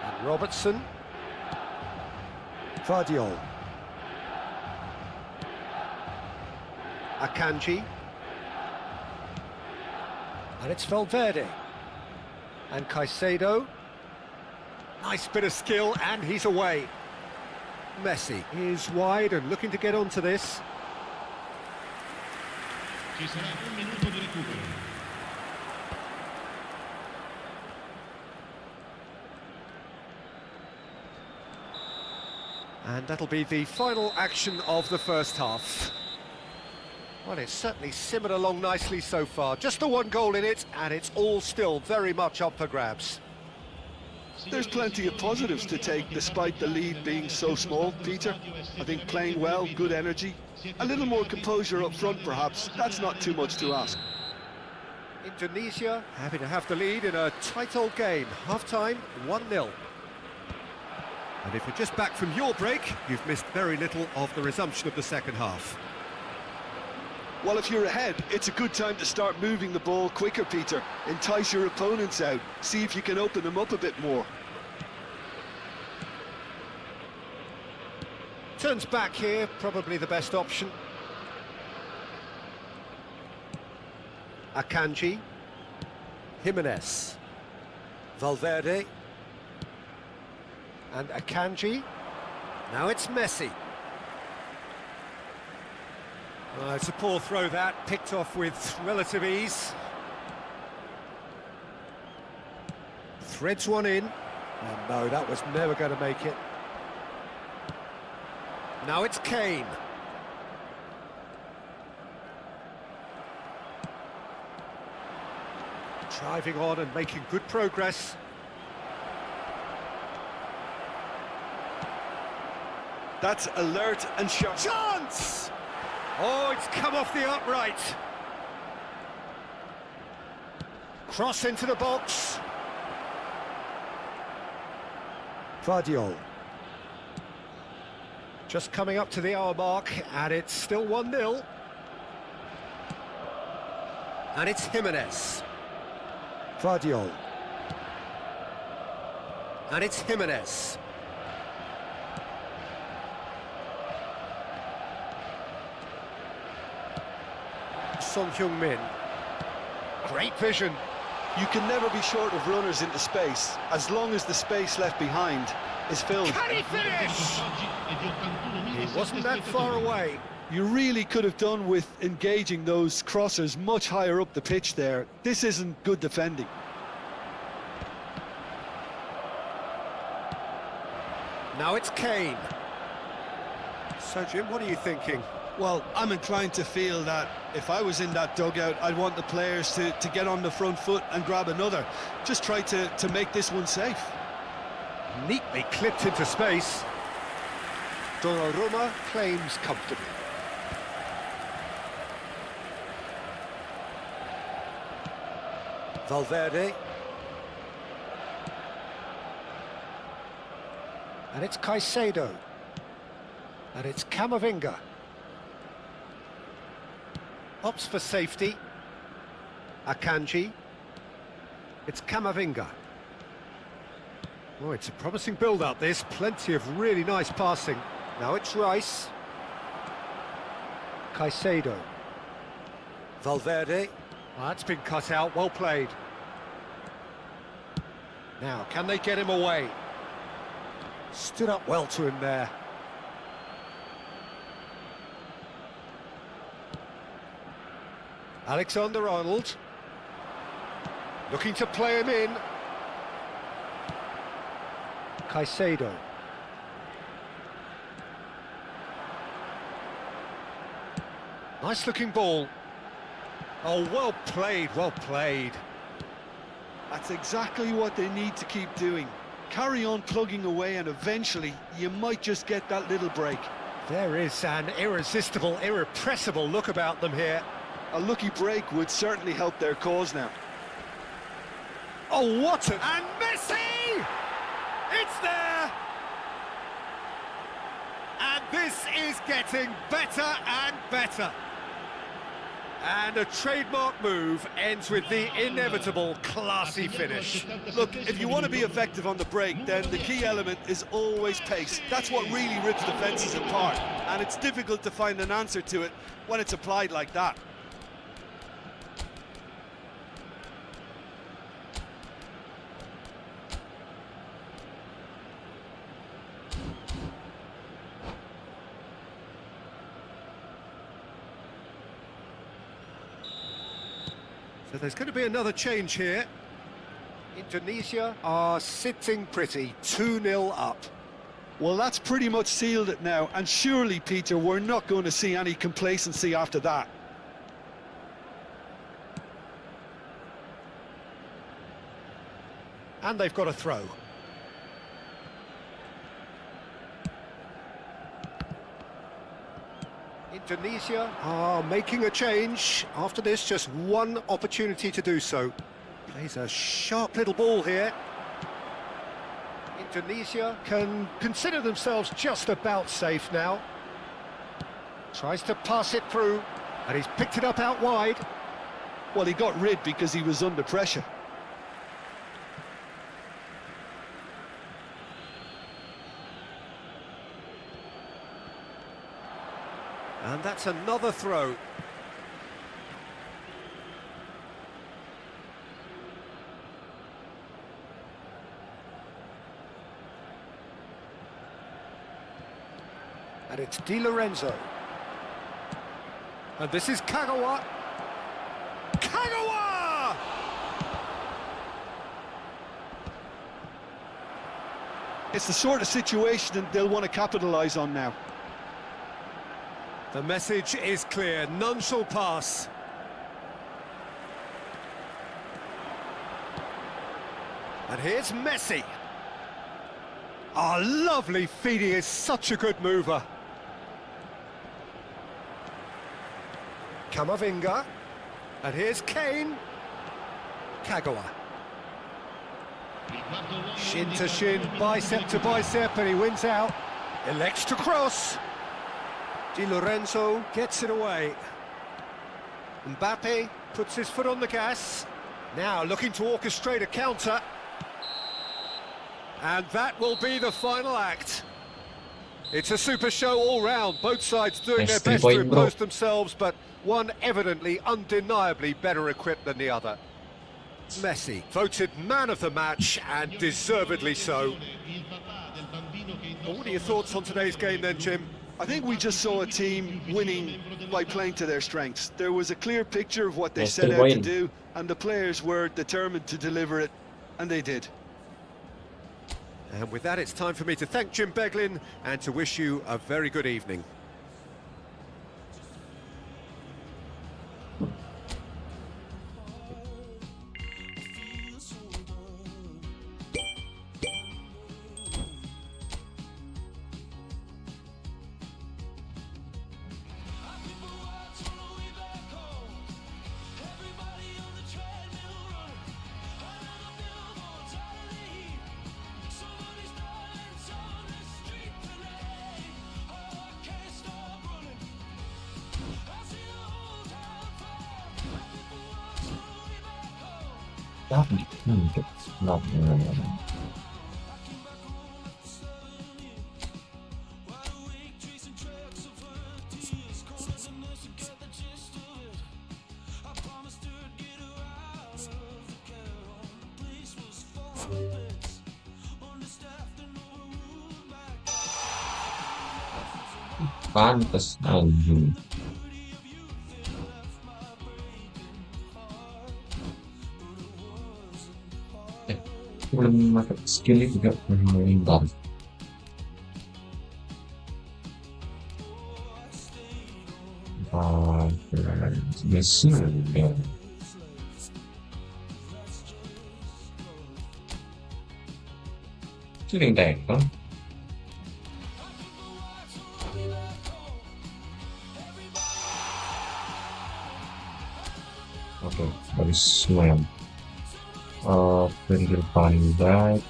Speaker 2: And Robertson. Vardiol. Akanji. And it's Valverde. And Caicedo. Nice bit of skill, and he's away. Messi is wide and looking to get onto this.
Speaker 4: Ci sarà un minuto di recupero.
Speaker 2: And that'll be the final action of the first half. Well, it's certainly simmered along nicely so far. Just the one goal in it, and it's all still very much up for grabs.
Speaker 3: There's plenty of positives to take despite the lead being so small, Peter. I think playing well, good energy, a little more composure up front perhaps, that's not too much to ask.
Speaker 2: Indonesia happy to have the lead in a tight old game. Half-time, 1-0. And if you're just back from your break, you've missed very little of the resumption of the second half.
Speaker 3: Well, if you're ahead, it's a good time to start moving the ball quicker, Peter. Entice your opponents out, see if you can open them up a bit more.
Speaker 2: Turns back here, probably the best option. Akanji. Jimenez. Valverde. And Akanji. Now it's Messi. It's a poor throw that, picked off with relative ease. Threads one in. Oh no, that was never going to make it. Now it's Kane. Driving on and making good progress.
Speaker 3: That's alert and sharp.
Speaker 2: Chance! Oh, it's come off the upright. Cross into the box. Vardiol. Just coming up to the hour mark, and it's still 1-0. And it's Jimenez. Vardiol. And it's Jimenez. Son Heung-min. Great vision.
Speaker 3: You can never be short of runners into space, as long as the space left behind is filled.
Speaker 2: Can he finish? He wasn't that far away.
Speaker 3: You really could have done with engaging those crossers much higher up the pitch there. This isn't good defending.
Speaker 2: Now it's Kane. So, Jim, what are you thinking?
Speaker 3: Well, I'm inclined to feel that if I was in that dugout, I'd want the players to get on the front foot and grab another. Just try to make this one safe.
Speaker 2: Neatly clipped into space. Donnarumma claims comfortably. Valverde. And it's Caicedo. And it's Camavinga. Opts for safety. Akanji. It's Camavinga. Oh, it's a promising build-up, this. Plenty of really nice passing. Now it's Rice. Caicedo. Valverde. Oh, that's been cut out, well played. Now, can they get him away? Stood up well to him there. Alexander-Arnold. Looking to play him in. Caicedo. Nice looking ball. Oh, well played, well played.
Speaker 3: That's exactly what they need to keep doing. Carry on plugging away, and eventually you might just get that little break.
Speaker 2: There is an irresistible, irrepressible look about them here.
Speaker 3: A lucky break would certainly help their cause now.
Speaker 2: Oh, what a... And Messi! It's there! And this is getting better and better. And a trademark move ends with the inevitable classy finish.
Speaker 3: Look, if you want to be effective on the break, then the key element is always pace. That's what really rips defences apart, and it's difficult to find an answer to it when it's applied like that.
Speaker 2: So there's going to be another change here. Indonesia are sitting pretty, 2-0 up.
Speaker 3: Well, that's pretty much sealed it now, and surely, Peter, we're not going to see any complacency after that.
Speaker 2: And they've got a throw. Indonesia are making a change. After this, just one opportunity to do so. Plays a sharp little ball here. Indonesia can consider themselves just about safe now. Tries to pass it through, and he's picked it up out wide.
Speaker 3: Well, he got rid because he was under pressure.
Speaker 2: And that's another throw. And it's Di Lorenzo. And this is Kagawa. Kagawa!
Speaker 3: It's the sort of situation that they'll want to capitalise on now.
Speaker 2: The message is clear, none shall pass. And here's Messi. Oh, lovely feed, he is such a good mover. Camavinga. And here's Kane. Kagawa. Shin to shin, bicep to bicep, and he wins out. Elects to cross. Di Lorenzo gets it away. Mbappe puts his foot on the gas. Now looking to orchestrate a counter. And that will be the final act. It's a super show all round, both sides doing their
Speaker 1: Nice
Speaker 2: best to
Speaker 1: 3-point, bro.
Speaker 2: impose themselves, but one evidently, undeniably better equipped than the other. Messi, voted man of the match, and deservedly so. Well, what are your thoughts on today's game then, Jim?
Speaker 3: I think we just saw a team winning by playing to their strengths. There was a clear picture of what they
Speaker 1: Nice
Speaker 3: set out to
Speaker 1: 3-point.
Speaker 3: do, and the players were determined to deliver it, and they did.
Speaker 2: And with that, it's time for me to thank Jim Beglin and to wish you a very good evening.
Speaker 1: Not pantas anjing. Belum pakai skill juga bermain bal. Messi ya. Sering tackle. Oke, bagus lumayan. Pinggir pandai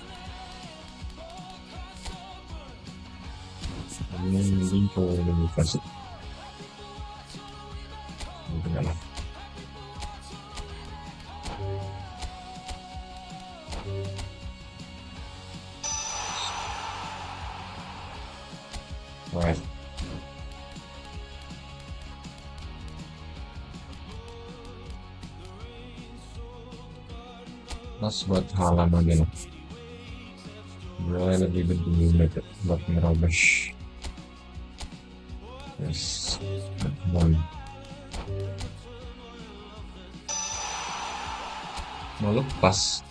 Speaker 1: ini mungkin komunikasi mungkin lah. Alright. Mas buat halaman ini gue lebih begini buat ngerobos. Yes, mau lepas.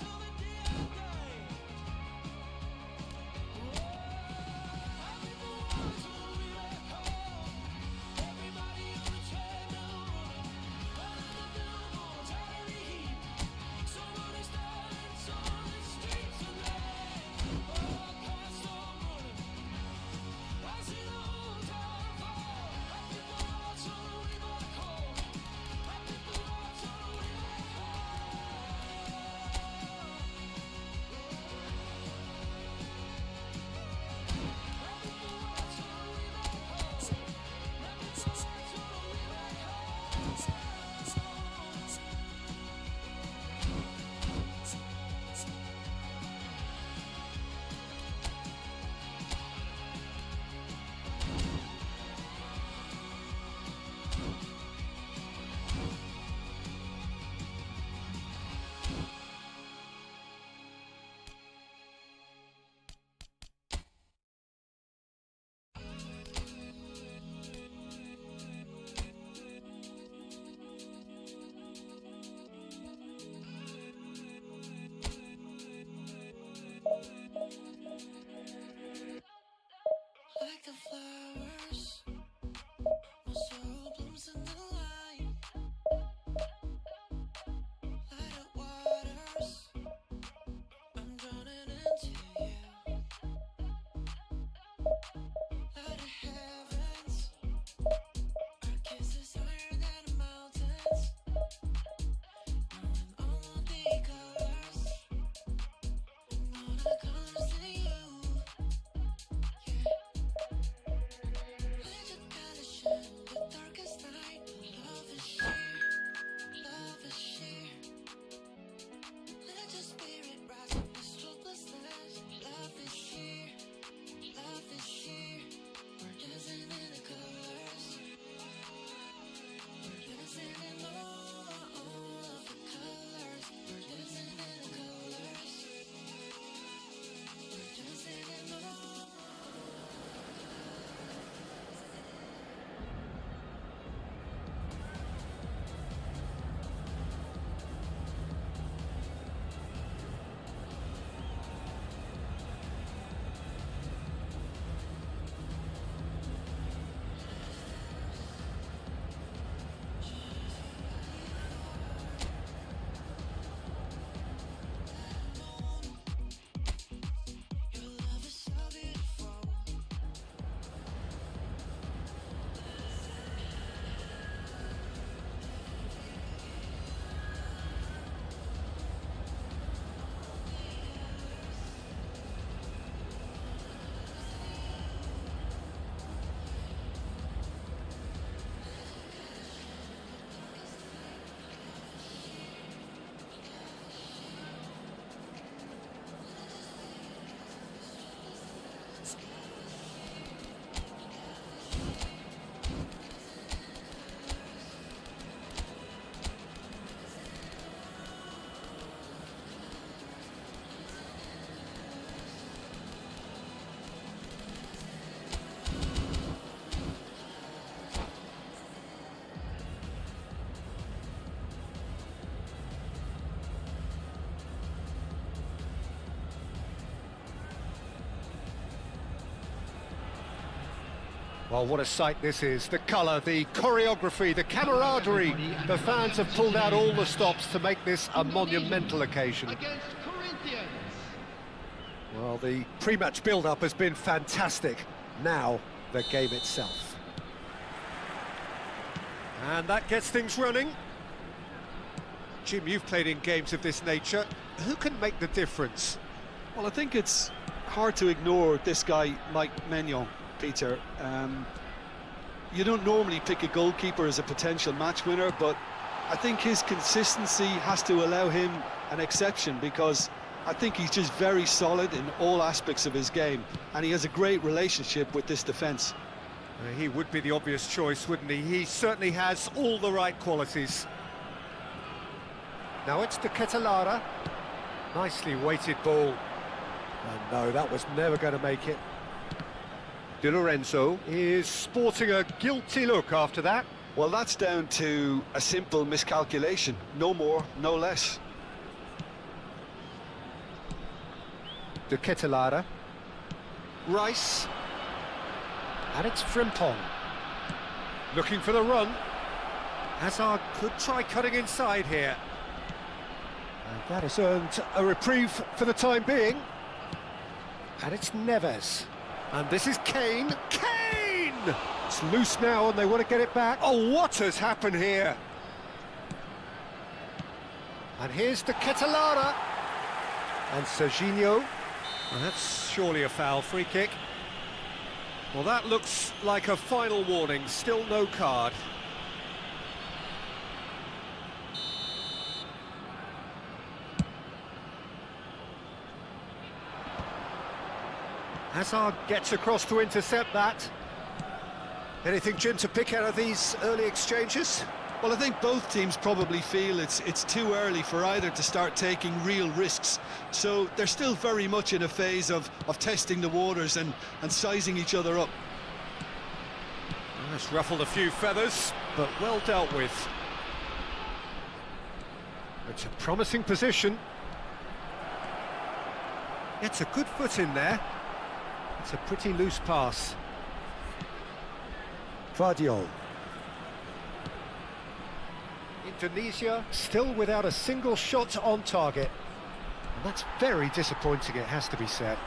Speaker 2: Well, what a sight this is. The colour, the choreography, the camaraderie. The fans have pulled out all the stops to make this a monumental occasion.
Speaker 4: Against Corinthians.
Speaker 2: Well, the pre-match build-up has been fantastic. Now, the game itself. And that gets things running. Jim, you've played in games of this nature. Who can make the difference?
Speaker 3: Well, I think it's hard to ignore this guy, Mike Maignan, Peter. You don't normally pick a goalkeeper as a potential match winner, but I think his consistency has to allow him an exception, because I think he's just very solid in all aspects of his game, and he has a great relationship with this defence.
Speaker 2: He would be the obvious choice, wouldn't he? He certainly has all the right qualities. Now it's to Ketelara. Nicely weighted ball. And no, that was never going to make it. Di Lorenzo is sporting a guilty look after that.
Speaker 3: Well, that's down to a simple miscalculation. No more, no less.
Speaker 2: De Ketelara. Rice. And it's Frimpong. Looking for the run. Hazard could try cutting inside here. And that has earned a reprieve for the time being. And it's Neves. And this is Kane. Kane! It's loose now and they want to get it back. Oh, what has happened here? And here's the Ketelara. And Serginho. And that's surely a foul, free kick. Well, that looks like a final warning. Still no card. Hazard gets across to intercept that. Anything, Jim, to pick out of these early exchanges?
Speaker 3: Well, I think both teams probably feel it's too early for either to start taking real risks. So they're still very much in a phase of testing the waters and sizing each other up.
Speaker 2: It's ruffled a few feathers, but well dealt with. It's a promising position. It's a good foot in there. It's a pretty loose pass. Vardiol. Indonesia still without a single shot on target. And that's very disappointing, it has to be said.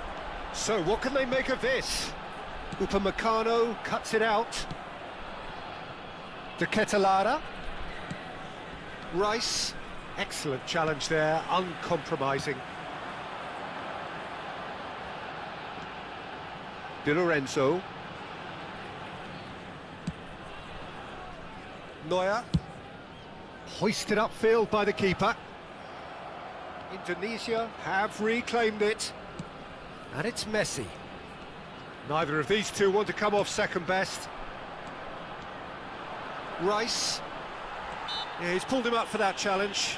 Speaker 2: So what can they make of this? Upamecano cuts it out. De Ketelara. Rice. Excellent challenge there, uncompromising. Di Lorenzo. Neuer. Hoisted upfield by the keeper. Indonesia have reclaimed it. And it's Messi. Neither of these two want to come off second best. Rice. Yeah, he's pulled him up for that challenge.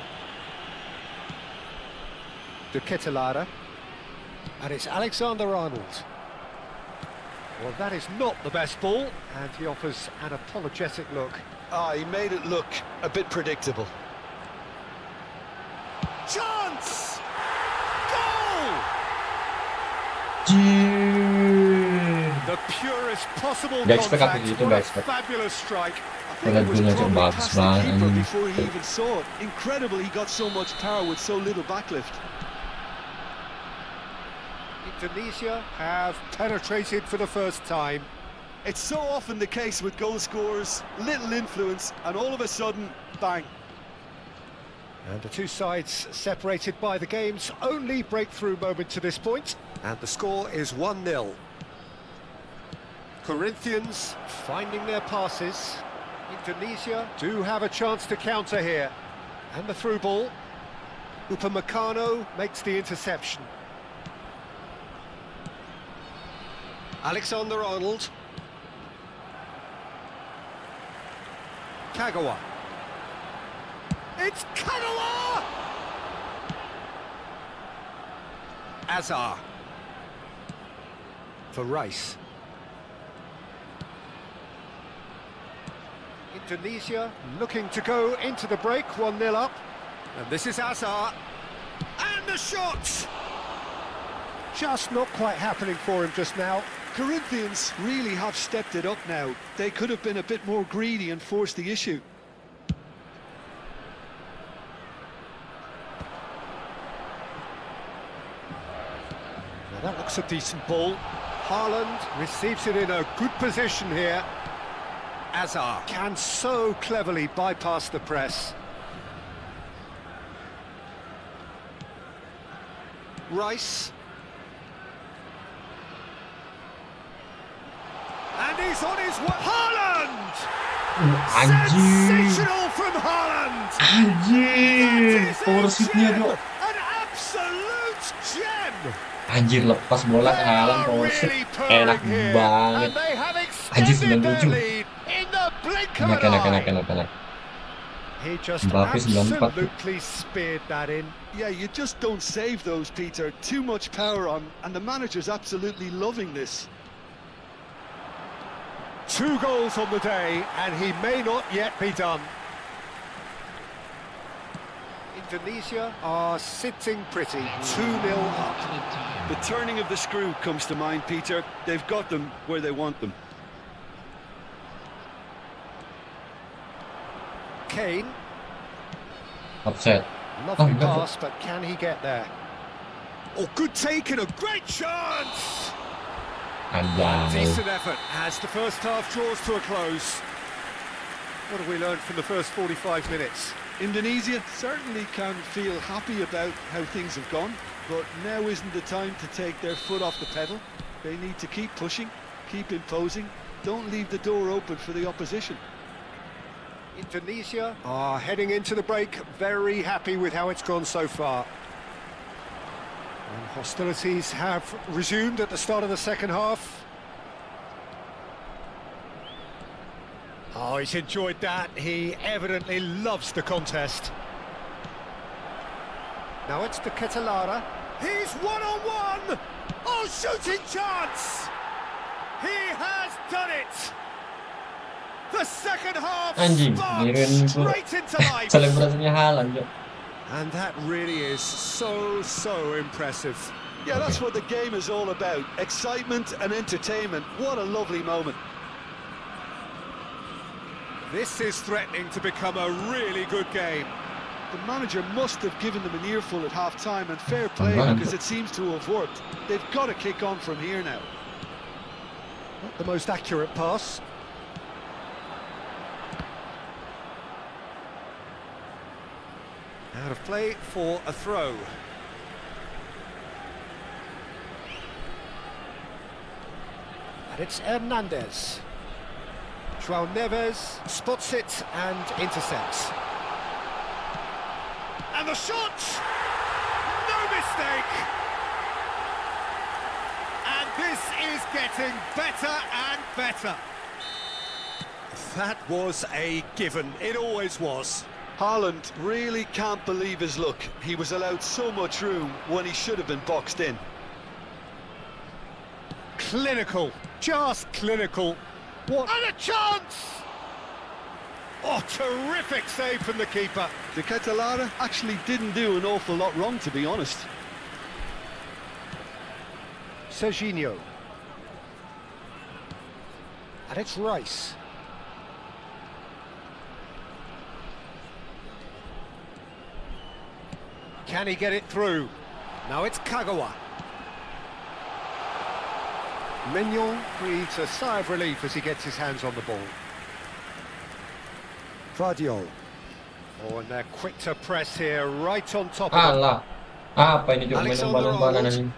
Speaker 2: De Ketelara. And it's Alexander-Arnold. Well, that is not the best ball, and he offers an apologetic look.
Speaker 3: He made it look a bit predictable.
Speaker 2: Chance! Goal! The purest possible
Speaker 1: Gak expect aku
Speaker 2: contact.
Speaker 1: gitu,
Speaker 2: What
Speaker 1: gak
Speaker 2: a
Speaker 1: expect.
Speaker 2: fabulous strike.
Speaker 3: I think it was
Speaker 1: Gula
Speaker 3: probably
Speaker 1: coba
Speaker 3: past the
Speaker 1: banget,
Speaker 3: keeper
Speaker 1: anjing.
Speaker 3: before he even saw it. Incredible he got so much power with so little backlift.
Speaker 2: Indonesia have penetrated for the first time.
Speaker 3: It's so often the case with goal scorers, little influence, and all of a sudden, bang.
Speaker 2: And the two sides separated by the game's only breakthrough moment to this point. And the score is 1-0. Corinthians finding their passes. Indonesia do have a chance to counter here. And the through ball. Upamecano makes the interception. Alexander-Arnold. Kagawa. It's Kagawa! Azar. For Rice. Indonesia looking to go into the break, 1-0 up. And this is Azar. And the shot! Just not quite happening for him just now.
Speaker 3: Corinthians really have stepped it up now. They could have been a bit more greedy and forced the issue.
Speaker 2: Now that looks a decent ball. Haaland receives it in a good position here. Azar can so cleverly bypass the press. Rice. And he's on his way. Haaland!
Speaker 1: Anjir.
Speaker 2: Sensational from Haaland!
Speaker 1: Anjir. Power shoot-nya tuh.
Speaker 2: An absolute gem!
Speaker 1: Anjir, lepas bola ke Haaland power shoot. Enak banget.
Speaker 2: And they have
Speaker 1: Anjir,
Speaker 2: extended their
Speaker 1: 97.
Speaker 2: lead in the blink of
Speaker 1: Enak,
Speaker 2: an
Speaker 1: enak,
Speaker 2: eye.
Speaker 1: enak, enak, enak.
Speaker 2: He just
Speaker 1: Mbappe 94.
Speaker 2: absolutely speared that in.
Speaker 3: Yeah, you just don't save those, Peter. Too much power on, and the manager's absolutely loving this.
Speaker 2: 2 goals on the day, and he may not yet be done. Indonesia are sitting pretty, 2-0 up.
Speaker 3: The turning of the screw comes to mind, Peter. They've got them where they want them.
Speaker 2: Kane,
Speaker 1: Offset.
Speaker 2: lovely
Speaker 1: enggak,
Speaker 2: pass, but can he get there? Oh, good take and a great chance!
Speaker 1: Anjay.
Speaker 2: Decent effort as the first half draws to a close. What have we learned from the first 45 minutes?
Speaker 3: Indonesia certainly can feel happy about how things have gone, but now isn't the time to take their foot off the pedal. They need to keep pushing, keep imposing, don't leave the door open for the opposition.
Speaker 2: Indonesia are heading into the break, very happy with how it's gone so far. And hostilities have resumed at the start of the second half. Oh, he's enjoyed that. He evidently loves the contest. Now it's to Ketelara. He's one-on-one! Oh, shooting chance! He has done it! The second half
Speaker 1: Anjing,
Speaker 2: sparked
Speaker 1: niruin
Speaker 2: straight into life.
Speaker 1: selebrasinya Haaland, Cok.
Speaker 2: And that really is so impressive.
Speaker 3: Yeah, that's what the game is all about. Excitement and entertainment. What a lovely moment.
Speaker 2: This is threatening to become a really good game.
Speaker 3: The manager must have given them an earful at half-time, and fair play
Speaker 1: Right.
Speaker 3: because it seems to have worked. They've got to kick on from here now.
Speaker 2: Not the most accurate pass. Out of play for a throw. And it's Hernandez. João Neves spots it and intercepts. And the shot! No mistake! And this is getting better and better. That was a given. It always was.
Speaker 3: Haaland really can't believe his luck. He was allowed so much room when he should have been boxed in.
Speaker 2: Clinical, just clinical. What? And a chance! Oh, terrific save from the keeper.
Speaker 3: The Ketelara actually didn't do an awful lot wrong, to be honest.
Speaker 2: Serginho. And it's Rice. Can he get it through? Now it's Kagawa. Mignon breathes a sigh of relief as he gets his hands on the ball. Vardiol. Oh, and they're quick to press here, right on top of him.
Speaker 1: Alah. Apa ini, Cok? Main
Speaker 2: Alexander
Speaker 1: balan-balan
Speaker 2: Arnold.
Speaker 1: ini.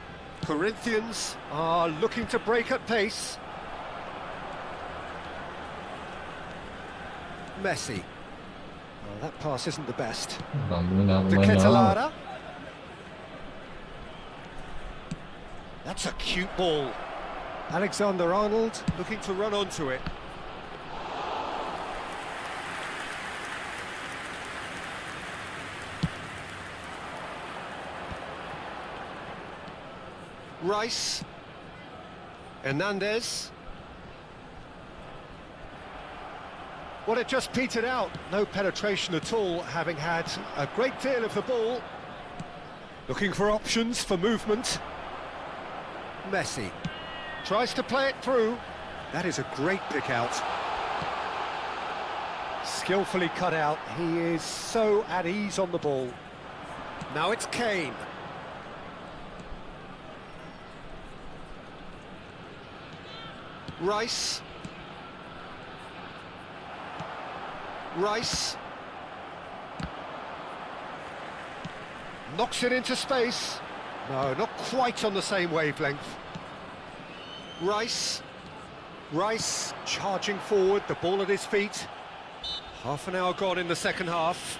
Speaker 2: Corinthians are looking to break at pace. Messi. Oh, that pass isn't the best.
Speaker 1: Bangunan
Speaker 2: De
Speaker 1: main amat.
Speaker 2: Ketelara. That's a cute ball. Alexander Arnold looking to run onto it. Rice. Hernandez. Well, it just petered out. No penetration at all, having had a great deal of the ball. Looking for options for movement. Messi. Tries to play it through. That is a great pick out. Skillfully cut out. He is so at ease on the ball. Now it's Kane. Rice. Rice. Knocks it into space. No, not quite on the same wavelength. Rice. Rice charging forward, the ball at his feet. Half an hour gone in the second half.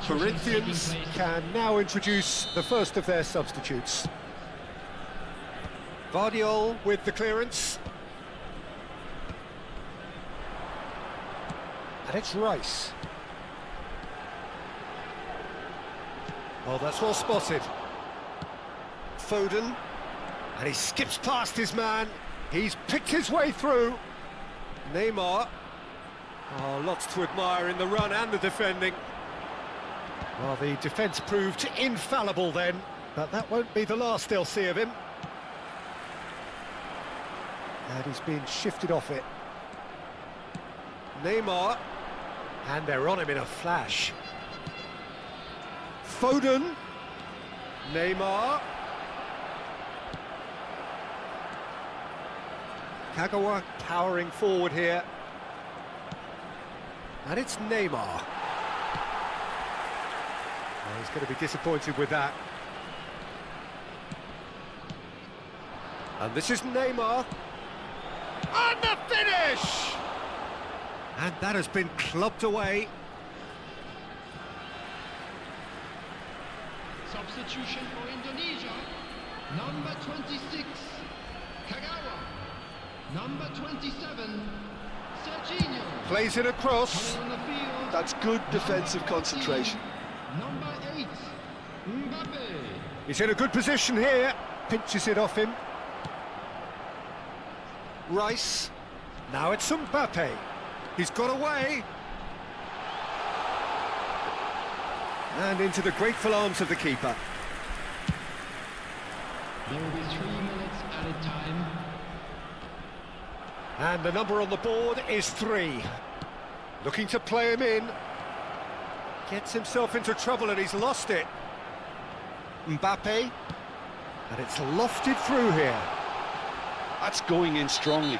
Speaker 2: Corinthians can now introduce the first of their substitutes. Vardiol with the clearance. And it's Rice. Oh, that's well spotted. Foden. And he skips past his man. He's picked his way through. Neymar. Oh, lots to admire in the run and the defending. Well, the defence proved infallible then, but that won't be the last they'll see of him. And he's been shifted off it. Neymar, and they're on him in a flash. Foden, Neymar. Kagawa powering forward here. And it's Neymar. Oh, he's going to be disappointed with that. And this is Neymar. And the finish! And that has been clubbed away.
Speaker 4: Substitution for Indonesia. Number 26, Kagawa. Number 27, Serginho.
Speaker 2: Plays it across.
Speaker 4: Coming on the field.
Speaker 3: That's good defensive concentration.
Speaker 4: Number 8, Mbappe.
Speaker 2: He's in a good position here. Pinches it off him. Rice. Now it's Mbappe. He's got away. And into the grateful arms of the keeper.
Speaker 4: There will be 3 minutes added time.
Speaker 2: And the number on the board is 3. Looking to play him in. Gets himself into trouble and he's lost it. Mbappe. And it's lofted through here.
Speaker 3: That's going in strongly.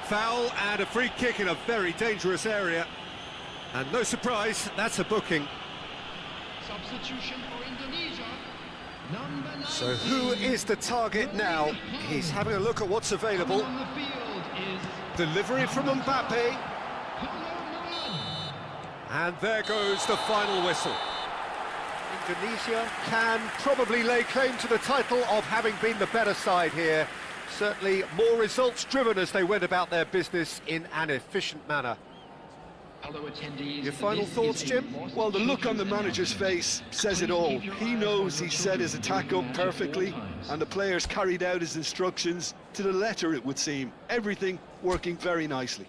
Speaker 2: Foul and a free kick in a very dangerous area. And no surprise, that's a booking.
Speaker 4: Substitution for Indonesia. Number 19.
Speaker 2: So who is the target now? He's having a look at what's available.
Speaker 4: On the field is
Speaker 2: Delivery from Mbappe.
Speaker 4: Malam.
Speaker 2: And there goes the final whistle. Indonesia can probably lay claim to the title of having been the better side here. Certainly more results driven as they went about their business in an efficient manner. Your final thoughts, Jim?
Speaker 3: Well, the look on the manager's face says it all. He knows he set his attack up perfectly, and the players carried out his instructions to the letter, it would seem. Everything working very nicely.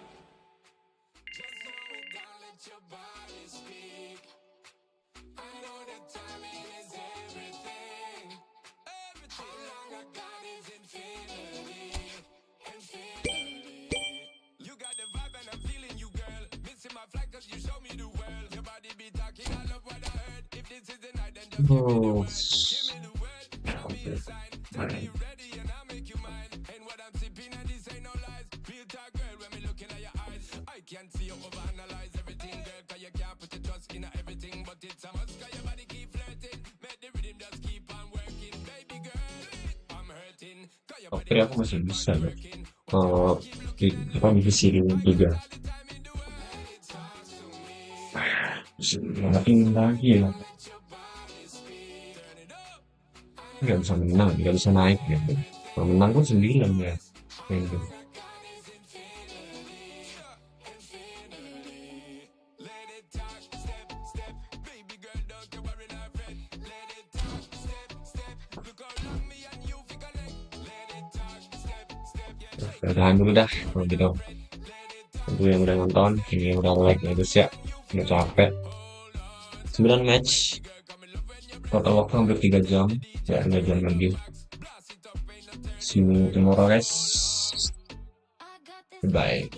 Speaker 1: Oh. Oke, aku masih bisa ya. Di sini 3. Makin lagi ya. nggak bisa menang, nggak bisa naik gitu. Kalau menang pun 9 ya. Gitu. Udahan dulu dah kalau gitu. Untuk yang udah nonton, ini udah like ya guys ya. Udah capek. 9 match. Total waktu hampir 3 jam. Ya, 3 jam lagi. See you tomorrow guys. Goodbye.